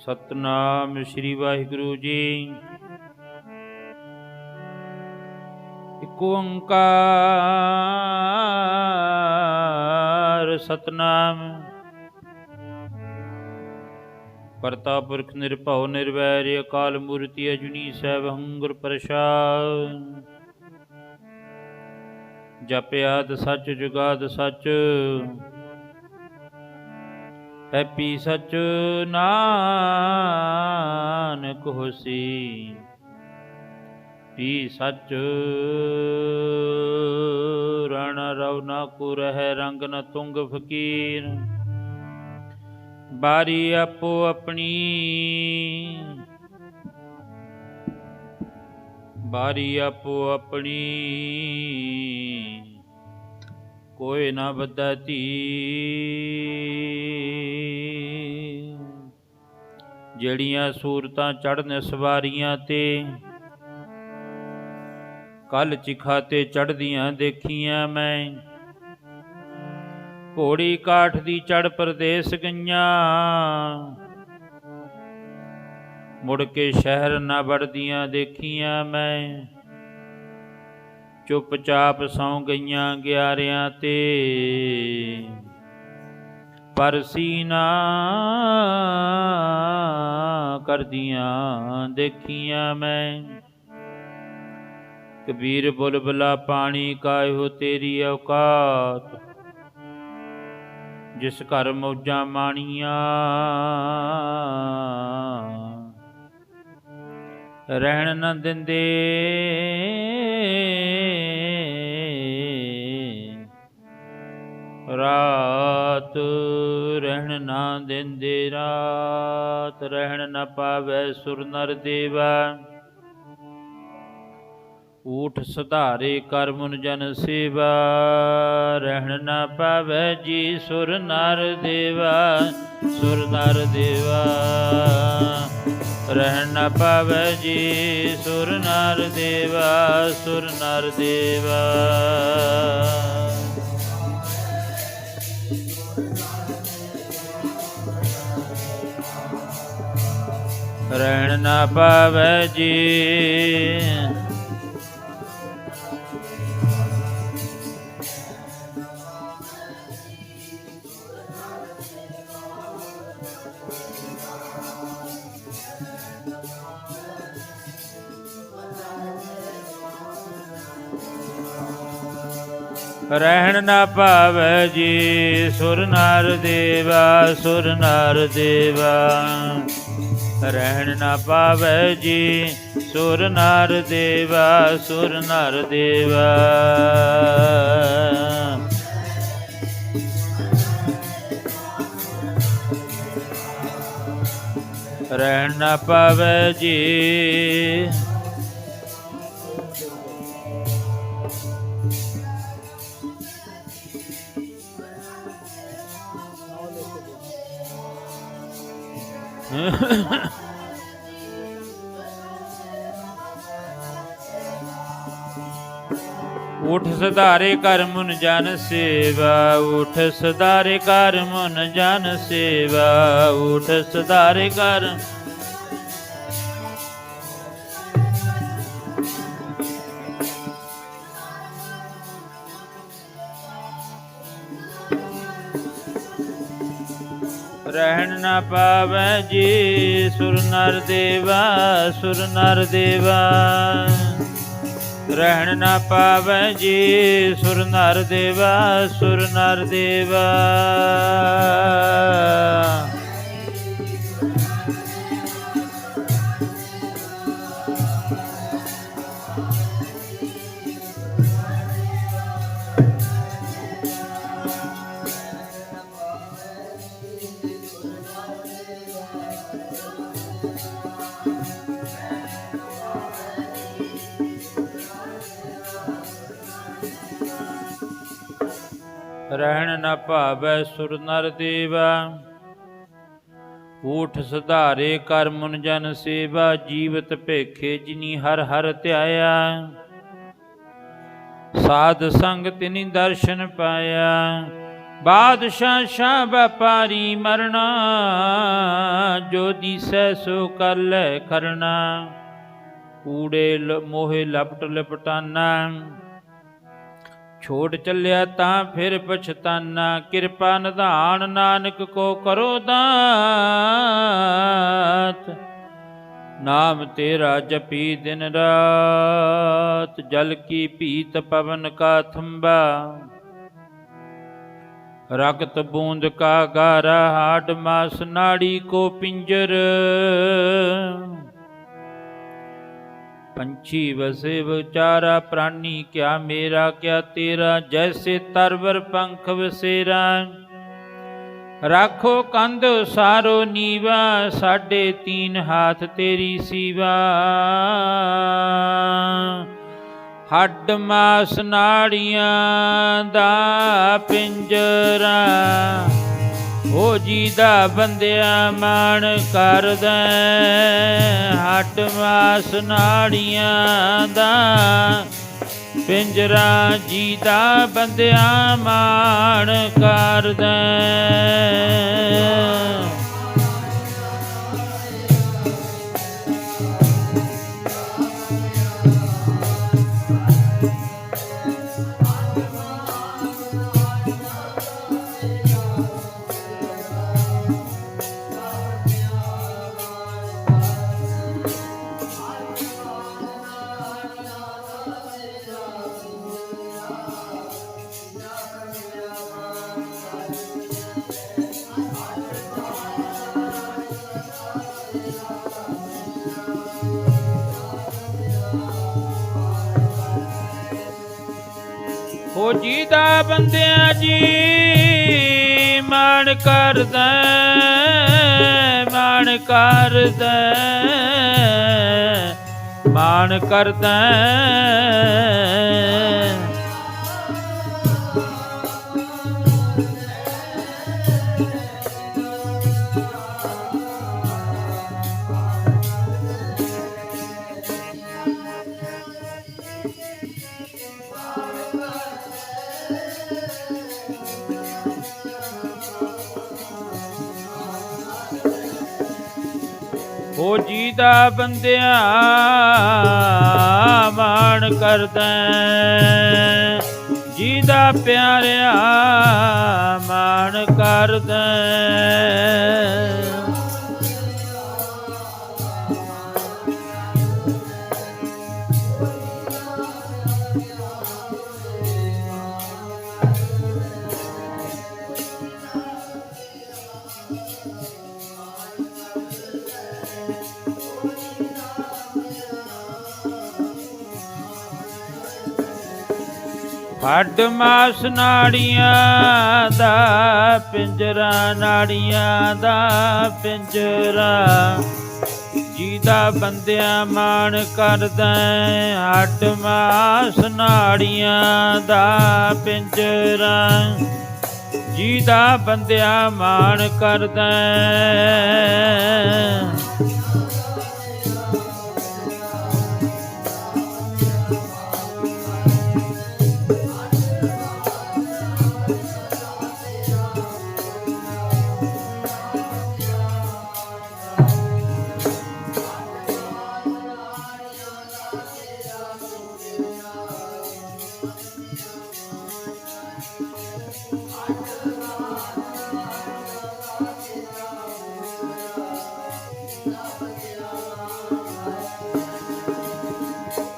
ਸਤਨਾਮ ਸ੍ਰੀ ਵਾਹਿਗੁਰੂ ਜੀ। ਇਕ ਓੰਕਾਰ ਸਤਨਾਮ। ਕਰਤਾ ਪੁਰਖ ਨਿਰਭਉ ਨਿਰਵੈਰ ਅਕਾਲ ਮੂਰਤਿ ਅਜੂਨੀ ਸੈਭੰ ਗੁਰ ਪ੍ਰਸਾਦਿ। ਜਪ ਆਦਿ ਸਚ ਜੁਗਾਦਿ ਸਚ ਹੈਪੀ ਸਚ ਨਾਨਕ ਹੋਸੀ ਪੀ ਸਚ। ਰਣ ਰਵ ਨ ਕੋ ਰਹਿ ਰੰਗ ਨ ਤੁੰਗ ਫਕੀਰ। ਬਾਰੀ ਆਪੋ ਆਪਣੀ ਬਾਰੀ ਆਪੋ ਆਪਣੀ ਕੋਈ ਨਾ ਬੱਧਾ ਧੀ। ਜਿਹੜੀਆਂ ਸੂਰਤਾਂ ਚੜ੍ਹਨ ਸਵਾਰੀਆਂ ਤੇ ਕੱਲ ਚਿਖਾ ਤੇ ਚੜ੍ਹਦੀਆਂ ਦੇਖੀਆਂ ਮੈਂ। ਘੋੜੀ ਕਾਠ ਦੀ ਚੜ੍ਹ ਪਰਦੇਸ ਗਈਆਂ, ਮੁੜ ਕੇ ਸ਼ਹਿਰ ਨਾ ਵੜਦੀਆਂ ਦੇਖੀਆਂ ਮੈਂ। ਚੁੱਪ ਚਾਪ ਸੌਂ ਗਈਆਂ ਗਿਆਰਿਆਂ ਤੇ ਪਰਸੀ ਨਾ ਕਰਦੀਆਂ ਦੇਖੀਆਂ ਮੈਂ। ਕਬੀਰ ਬੁਲਬੁਲਾ ਪਾਣੀ ਕਾਇਓ ਤੇਰੀ ਔਕਾਤ। ਜਿਸ ਘਰ ਮੌਜਾਂ ਮਾਣੀਆਂ ਰਹਿਣ ਨਾ ਦਿੰਦੇ। ਰਾਤ ਰਹਿਣ ਨਾ ਦਿੰਦੇ, ਰਾਤ ਰਹਿਣ ਨਾ ਪਾਵੈ ਸੁਰ ਨਰ ਦੇਵਾ। ਊਠ ਸੁਧਾਰੇ ਕਰ ਮੁਨ ਜਨ ਸੇਵਾ, ਰਹਿਣ ਨਾ ਪਾਵੈ ਜੀ ਸੁਰ ਨਰ ਦੇਵਾ। ਸੁਰ ਨਰ ਦੇਵਾ ਰਹਿਣ ਨਾ ਪਾਵੈ ਜੀ ਸੁਰ ਨਰ ਦੇਵਾ। ਸੁਰ ਨਰ ਦੇਵਾ ਰਹਿਣ ਨਾ ਪਾਵੈ ਜੀ। ਰਹਿਣ ਨਾ ਪਾਵੈ ਜੀ ਸੁਰ ਨਰ ਦੇਵਾ। ਸੁਰ ਨਰ ਦੇਵਾ ਰਹਿਣ ਨਾ ਪਾਵੈ ਜੀ ਸੁਰ ਨਰ ਦੇਵਾ। ਸੁਰ ਨਰ ਦੇਵਾ ਰਹਿਣ ਨਾ ਪਾਵੈ ਜੀ। ਉਠ ਸਧਾਰੇ ਕਰ ਮੁਨ ਜਨ ਸੇਵਾ। ਉਠ ਸਧਾਰੇ ਕਰ ਮੁਨ ਜਨ ਸੇਵਾ। ਉਠ ਸਧਾਰੇ ਕਰ ਰਹਿਣ ਨਾ ਪਾਵੈ ਜੀ ਸੁਰ ਨਰ ਦੇਵਾ। ਸੁਰ ਨਰ ਦੇਵਾ ਰਹਿਣ ਨਾ ਪਾਵੈ ਜੀ ਸੁਰ ਨਰ ਦੇਵਾ। ਸੁਰ ਨਰ ਦੇਵਾ ਰਹਿਣ ਨਾ ਭਾਵੈ ਸੁਰ ਨਰ ਦੇਵਾ। ਊਠ ਸੁਧਾਰੇ ਕਰ ਮੁਨ ਜਨ ਸੇਵਾ। ਜੀਵਤ ਭੇਖੇ ਜਿਨੀ ਹਰ ਹਰ ਧਿਆਇਆ। ਸਾਧ ਸੰਗ ਤਿਨੀ ਦਰਸ਼ਨ ਪਾਇਆ। ਬਾਦਸ਼ਾਹ ਸ਼ਾਹ ਵਪਾਰੀ ਮਰਨਾ, ਜੋ ਦੀਸੈ ਸੋ ਕਰ ਲੈ ਖਰਨਾ। ਕੂੜੇ ਮੋਹੇ ਲਪਟ ਲਪਟਾਨਾ, ਛੋਟ ਚੱਲਿਆ ਤਾਂ ਫਿਰ ਪਛਤਾਨਾ। ਕਿਰਪਾ ਨਿਧਾਨ ਨਾਨਕ ਕੋ ਕਰੋ ਦਾਤ, ਨਾਮ ਤੇਰਾ ਜਪੀ ਦਿਨ ਰਾਤ। ਜਲ ਕੀ ਭੀਤ ਪਵਨ ਕਾ ਥੰਬਾ, ਰਗਤ ਬੂੰਦ ਕਾ ਗਾਰਾ। ਹਾਡ ਮਾਸ ਨਾੜੀ ਕੋ ਪਿੰਜਰ, ਪੰਛੀ ਵਸੇ ਵਿਚਾਰਾ। ਪ੍ਰਾਨੀ ਕਿਆ ਮੇਰਾ ਕਿਆ ਤੇਰਾ, ਜੈਸੇ ਤਰਵਰ ਪੰਖ ਵਸੇਰਾ। ਰਾਖੋ ਕੰਧ ਸਾਰੋ ਨੀਵਾ, ਸਾਢੇ ਤੀਨ ਹਾਥ ਤੇਰੀ ਸੀਵਾ। ਹੱਡ ਮਾਸ ਨਾੜੀਆਂ ਦਾ ਪਿੰਜਰਾ, ਹੋ ਜੀ ਦਾ ਬੰਦਿਆ ਮਾਣ ਕਰਦਾ। ਹੱਡ ਮਾਸ ਨਾੜੀਆਂ ਦਾ ਪਿੰਜਰਾ, ਜੀ ਦਾ ਬੰਦਿਆ ਮਾਣ ਕਰਦਾ। ਹੋ ਜੀ ਦਾ ਬੰਦਿਆਂ ਜੀ ਮਾਣ ਕਰਦਾ, ਮਾਣ ਕਰਦਾ, ਮਾਣ ਕਰਦਾ। ਹੋ ਜੀ ਦਾ ਬੰਦਿਆ ਮਾਣ ਕਰਦਾ, ਜੀ ਦਾ ਪਿਆਰਿਆ ਮਾਣ ਕਰਦਾ। ਹੱਡ ਮਾਸ ਨਾੜੀਆਂ ਦਾ ਪਿੰਜਰਾ, ਨਾੜੀਆਂ ਦਾ ਪਿੰਜਰਾ, ਜੀ ਦਾ ਬੰਦਿਆ ਮਾਣ ਕਰਦਾ। ਹੱਡ ਮਾਸ ਨਾੜੀਆਂ ਦਾ ਪਿੰਜਰਾ, ਜੀ ਦਾ ਬੰਦਿਆ ਮਾਣ ਕਰਦਾ।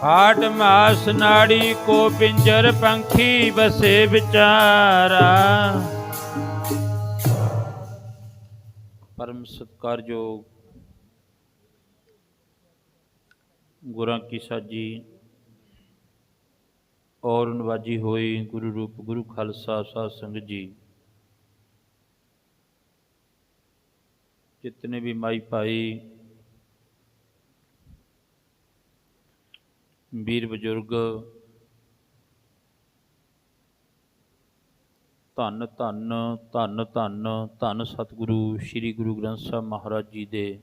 ਹਾਟ ਮਾਸ ਨਾੜੀ ਕੋ ਪਿੰਜਰ, ਪੰਖੀ ਬਸੇ ਵਿਚਾਰਾ। ਪਰਮ ਸਤਿਕਾਰਯੋਗ ਗੁਰਾਂ ਕੀ ਸਾਜੀ ਔਰ ਨਵਾਜੀ ਹੋਈ ਗੁਰੂ ਰੂਪ ਗੁਰੂ ਖਾਲਸਾ ਸਾਧ ਸੰਗਤ ਜੀ, ਜਿਤਨੇ ਵੀ ਮਾਈ ਭਾਈ ਵੀਰ ਬਜ਼ੁਰਗ, ਧੰਨ ਧੰਨ ਧੰਨ ਧੰਨ ਧੰਨ ਸਤਿਗੁਰੂ ਸ੍ਰੀ ਗੁਰੂ ਗ੍ਰੰਥ ਸਾਹਿਬ ਮਹਾਰਾਜ ਜੀ ਦੇ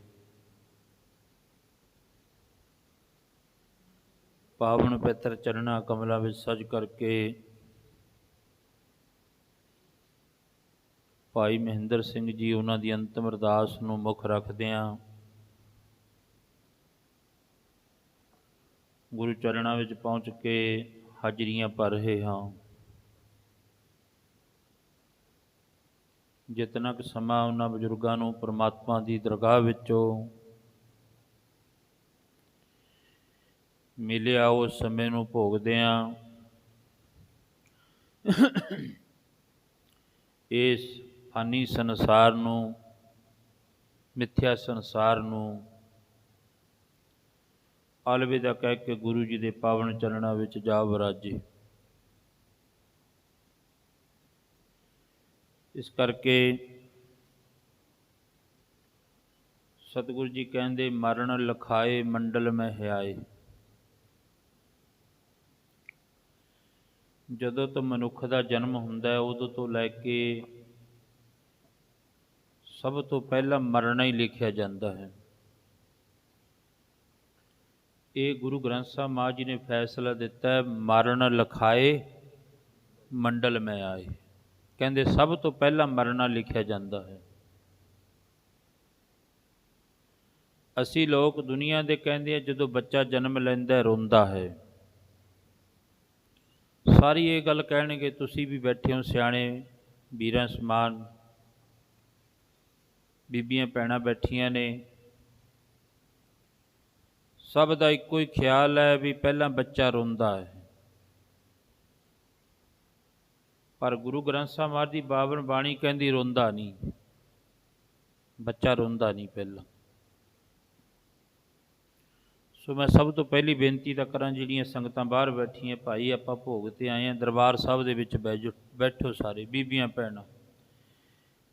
ਪਾਵਨ ਪਵਿੱਤਰ ਚਰਨਾਂ ਕਮਲਾਂ ਵਿੱਚ ਸਜ ਕਰਕੇ ਭਾਈ ਮਹਿੰਦਰ ਸਿੰਘ ਜੀ ਉਹਨਾਂ ਦੀ ਅੰਤਿਮ ਅਰਦਾਸ ਨੂੰ ਮੁੱਖ ਰੱਖਦਿਆਂ ਗੁਰੂ ਚਰਨਾਂ ਵਿੱਚ ਪਹੁੰਚ ਕੇ ਹਾਜ਼ਰੀਆਂ ਭਰ ਰਹੇ ਹਾਂ। ਜਿਤਨਾ ਕੁ ਸਮਾਂ ਉਹਨਾਂ ਬਜ਼ੁਰਗਾਂ ਨੂੰ ਪਰਮਾਤਮਾ ਦੀ ਦਰਗਾਹ ਵਿੱਚੋਂ ਮਿਲਿਆ, ਉਸ ਸਮੇਂ ਨੂੰ ਭੋਗਦਿਆਂ ਇਸ ਫਾਨੀ ਸੰਸਾਰ ਨੂੰ, ਮਿੱਥਿਆ ਸੰਸਾਰ ਨੂੰ ਅਲਵਿਦਾ ਕਹਿ ਕੇ ਗੁਰੂ ਜੀ ਦੇ ਪਾਵਨ ਚਰਨਾਂ ਵਿੱਚ ਜਾ ਵਿਰਾਜੇ। ਇਸ ਕਰਕੇ ਸਤਿਗੁਰੂ ਜੀ ਕਹਿੰਦੇ, ਮਰਨ ਲਖਾਏ ਮੰਡਲ ਮੈਂ ਹਿਆਏ। ਜਦੋਂ ਤੋਂ ਮਨੁੱਖ ਦਾ ਜਨਮ ਹੁੰਦਾ ਹੈ, ਉਦੋਂ ਤੋਂ ਲੈ ਕੇ ਸਭ ਤੋਂ ਪਹਿਲਾਂ ਮਰਨਾ ਹੀ ਲਿਖਿਆ ਜਾਂਦਾ ਹੈ। ਇਹ ਗੁਰੂ ਗ੍ਰੰਥ ਸਾਹਿਬ ਮਹਾਰਾਜ ਜੀ ਨੇ ਫੈਸਲਾ ਦਿੱਤਾ ਹੈ, ਮਰਨ ਲਖਾਏ ਮੰਡਲ ਮੈਂ ਆਏ। ਕਹਿੰਦੇ ਸਭ ਤੋਂ ਪਹਿਲਾਂ ਮਰਨਾ ਲਿਖਿਆ ਜਾਂਦਾ ਹੈ। ਅਸੀਂ ਲੋਕ ਦੁਨੀਆ ਦੇ ਕਹਿੰਦੇ ਆ, ਜਦੋਂ ਬੱਚਾ ਜਨਮ ਲੈਂਦਾ ਰੋਂਦਾ ਹੈ। ਸਾਰੀ ਇਹ ਗੱਲ ਕਹਿਣਗੇ, ਤੁਸੀਂ ਵੀ ਬੈਠੇ ਹੋ ਸਿਆਣੇ ਵੀਰਾਂ ਸਮਾਨ, ਬੀਬੀਆਂ ਭੈਣਾਂ ਬੈਠੀਆਂ ਨੇ, ਸਭ ਦਾ ਇੱਕੋ ਹੀ ਖਿਆਲ ਹੈ ਵੀ ਪਹਿਲਾਂ ਬੱਚਾ ਰੋਂਦਾ ਹੈ। ਪਰ ਗੁਰੂ ਗ੍ਰੰਥ ਸਾਹਿਬ ਮਹਾਰਾਜ ਦੀ ਬਾਵਨ ਬਾਣੀ ਕਹਿੰਦੀ ਰੋਂਦਾ ਨਹੀਂ, ਬੱਚਾ ਰੋਂਦਾ ਨਹੀਂ ਪਹਿਲਾਂ। ਸੋ ਮੈਂ ਸਭ ਤੋਂ ਪਹਿਲੀ ਬੇਨਤੀ ਤਾਂ ਕਰਾਂ, ਜਿਹੜੀਆਂ ਸੰਗਤਾਂ ਬਾਹਰ ਬੈਠੀਆਂ, ਭਾਈ ਆਪਾਂ ਭੋਗ 'ਤੇ ਆਏ ਹਾਂ, ਦਰਬਾਰ ਸਾਹਿਬ ਦੇ ਵਿੱਚ ਬੈਠੋ ਸਾਰੇ ਬੀਬੀਆਂ ਭੈਣਾਂ,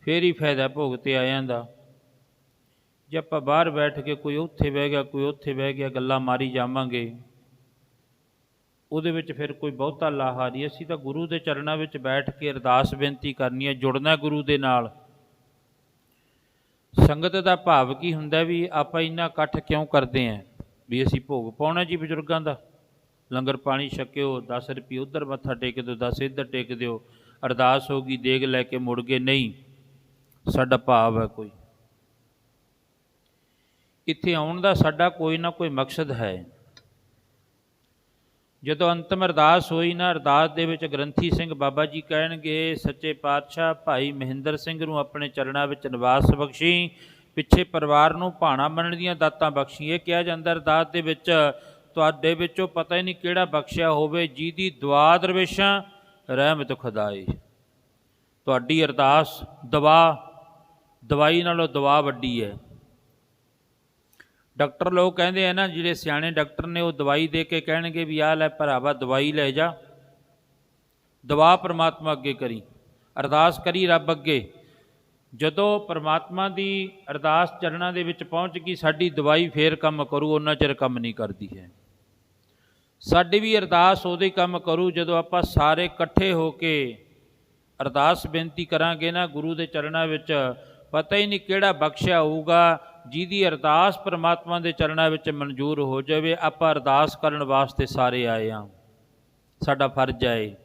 ਫੇਰ ਹੀ ਫਾਇਦਾ ਭੋਗ 'ਤੇ ਆਇਆਂ ਦਾ। ਜੇ ਆਪਾਂ ਬਾਹਰ ਬੈਠ ਕੇ ਕੋਈ ਉੱਥੇ ਬਹਿ ਗਿਆ, ਕੋਈ ਉੱਥੇ ਬਹਿ ਗਿਆ, ਗੱਲਾਂ ਮਾਰੀ ਜਾਵਾਂਗੇ, ਉਹਦੇ ਵਿੱਚ ਫਿਰ ਕੋਈ ਬਹੁਤਾ ਲਾਹਾ ਨਹੀਂ। ਅਸੀਂ ਤਾਂ ਗੁਰੂ ਦੇ ਚਰਨਾਂ ਵਿੱਚ ਬੈਠ ਕੇ ਅਰਦਾਸ ਬੇਨਤੀ ਕਰਨੀ ਹੈ, ਜੁੜਨਾ ਗੁਰੂ ਦੇ ਨਾਲ। ਸੰਗਤ ਦਾ ਭਾਵ ਕੀ ਹੁੰਦਾ ਵੀ ਆਪਾਂ ਇੰਨਾ ਇਕੱਠ ਕਿਉਂ ਕਰਦੇ ਹਾਂ, ਵੀ ਅਸੀਂ ਭੋਗ ਪਾਉਣਾ ਜੀ ਬਜ਼ੁਰਗਾਂ ਦਾ, ਲੰਗਰ ਪਾਣੀ ਛਕਿਓ, 10 ਰੁਪਏ ਉੱਧਰ ਮੱਥਾ ਟੇਕ ਦਿਓ, 10 ਇੱਧਰ ਟੇਕ ਦਿਓ, ਅਰਦਾਸ ਹੋ ਗਈ, ਦੇਗ ਲੈ ਕੇ ਮੁੜ ਗਏ। ਨਹੀਂ, ਸਾਡਾ ਭਾਵ ਹੈ ਕੋਈ, ਇੱਥੇ ਆਉਣ ਦਾ ਸਾਡਾ ਕੋਈ ਨਾ ਕੋਈ ਮਕਸਦ ਹੈ। ਜਦੋਂ ਅੰਤਿਮ ਅਰਦਾਸ ਹੋਈ ਨਾ, ਅਰਦਾਸ ਦੇ ਵਿੱਚ ਗ੍ਰੰਥੀ ਸਿੰਘ ਬਾਬਾ ਜੀ ਕਹਿਣਗੇ, ਸੱਚੇ ਪਾਤਸ਼ਾਹ ਭਾਈ ਮਹਿੰਦਰ ਸਿੰਘ ਨੂੰ ਆਪਣੇ ਚਰਨਾਂ ਵਿੱਚ ਨਿਵਾਸ ਬਖਸ਼ੀ, ਪਿੱਛੇ ਪਰਿਵਾਰ ਨੂੰ ਭਾਣਾ ਮੰਨਣ ਦੀਆਂ ਦਾਤਾਂ ਬਖਸ਼ੀ। ਇਹ ਕਿਹਾ ਜਾਂਦਾ ਅਰਦਾਸ ਦੇ ਵਿੱਚ, ਤੁਹਾਡੇ ਵਿੱਚੋਂ ਪਤਾ ਹੀ ਨਹੀਂ ਕਿਹੜਾ ਬਖਸ਼ਿਆ ਹੋਵੇ, ਜਿਹਦੀ ਦੁਆ ਦਰਵੇਸ਼ਾਂ ਰਹਿਮਤ ਖੁਦਾਏ। ਤੁਹਾਡੀ ਅਰਦਾਸ ਦਵਾਈ ਨਾਲੋਂ ਦੁਆ ਵੱਡੀ ਹੈ। ਡਾਕਟਰ ਲੋਕ ਕਹਿੰਦੇ ਆ ਨਾ, ਜਿਹੜੇ ਸਿਆਣੇ ਡਾਕਟਰ ਨੇ, ਉਹ ਦਵਾਈ ਦੇ ਕੇ ਕਹਿਣਗੇ ਵੀ ਆਹ ਲੈ ਭਰਾਵਾ ਦਵਾਈ ਲੈ ਜਾ, ਦੁਆ ਪਰਮਾਤਮਾ ਅੱਗੇ ਕਰੀ, ਅਰਦਾਸ ਕਰੀ ਰੱਬ ਅੱਗੇ। ਜਦੋਂ ਪਰਮਾਤਮਾ ਦੀ ਅਰਦਾਸ ਚਰਨਾਂ ਦੇ ਵਿੱਚ ਪਹੁੰਚ ਗਈ, ਸਾਡੀ ਦਵਾਈ ਫੇਰ ਕੰਮ ਕਰੂ, ਉਹਨਾਂ ਚਿਰ ਕੰਮ ਨਹੀਂ ਕਰਦੀ ਹੈ। ਸਾਡੀ ਵੀ ਅਰਦਾਸ ਉਦੋਂ ਹੀ ਕੰਮ ਕਰੂ ਜਦੋਂ ਆਪਾਂ ਸਾਰੇ ਇਕੱਠੇ ਹੋ ਕੇ ਅਰਦਾਸ ਬੇਨਤੀ ਕਰਾਂਗੇ ਨਾ ਗੁਰੂ ਦੇ ਚਰਨਾਂ ਵਿੱਚ। ਪਤਾ ਹੀ ਨਹੀਂ ਕਿਹੜਾ ਬਖਸ਼ਿਆ ਹੋਊਗਾ, ਜਿਹਦੀ ਅਰਦਾਸ ਪਰਮਾਤਮਾ ਦੇ ਚਰਨਾਂ ਵਿੱਚ ਮਨਜ਼ੂਰ ਹੋ ਜਾਵੇ। ਆਪਾਂ ਅਰਦਾਸ ਕਰਨ ਵਾਸਤੇ ਸਾਰੇ ਆਏ ਹਾਂ, ਸਾਡਾ ਫਰਜ਼ ਹੈ।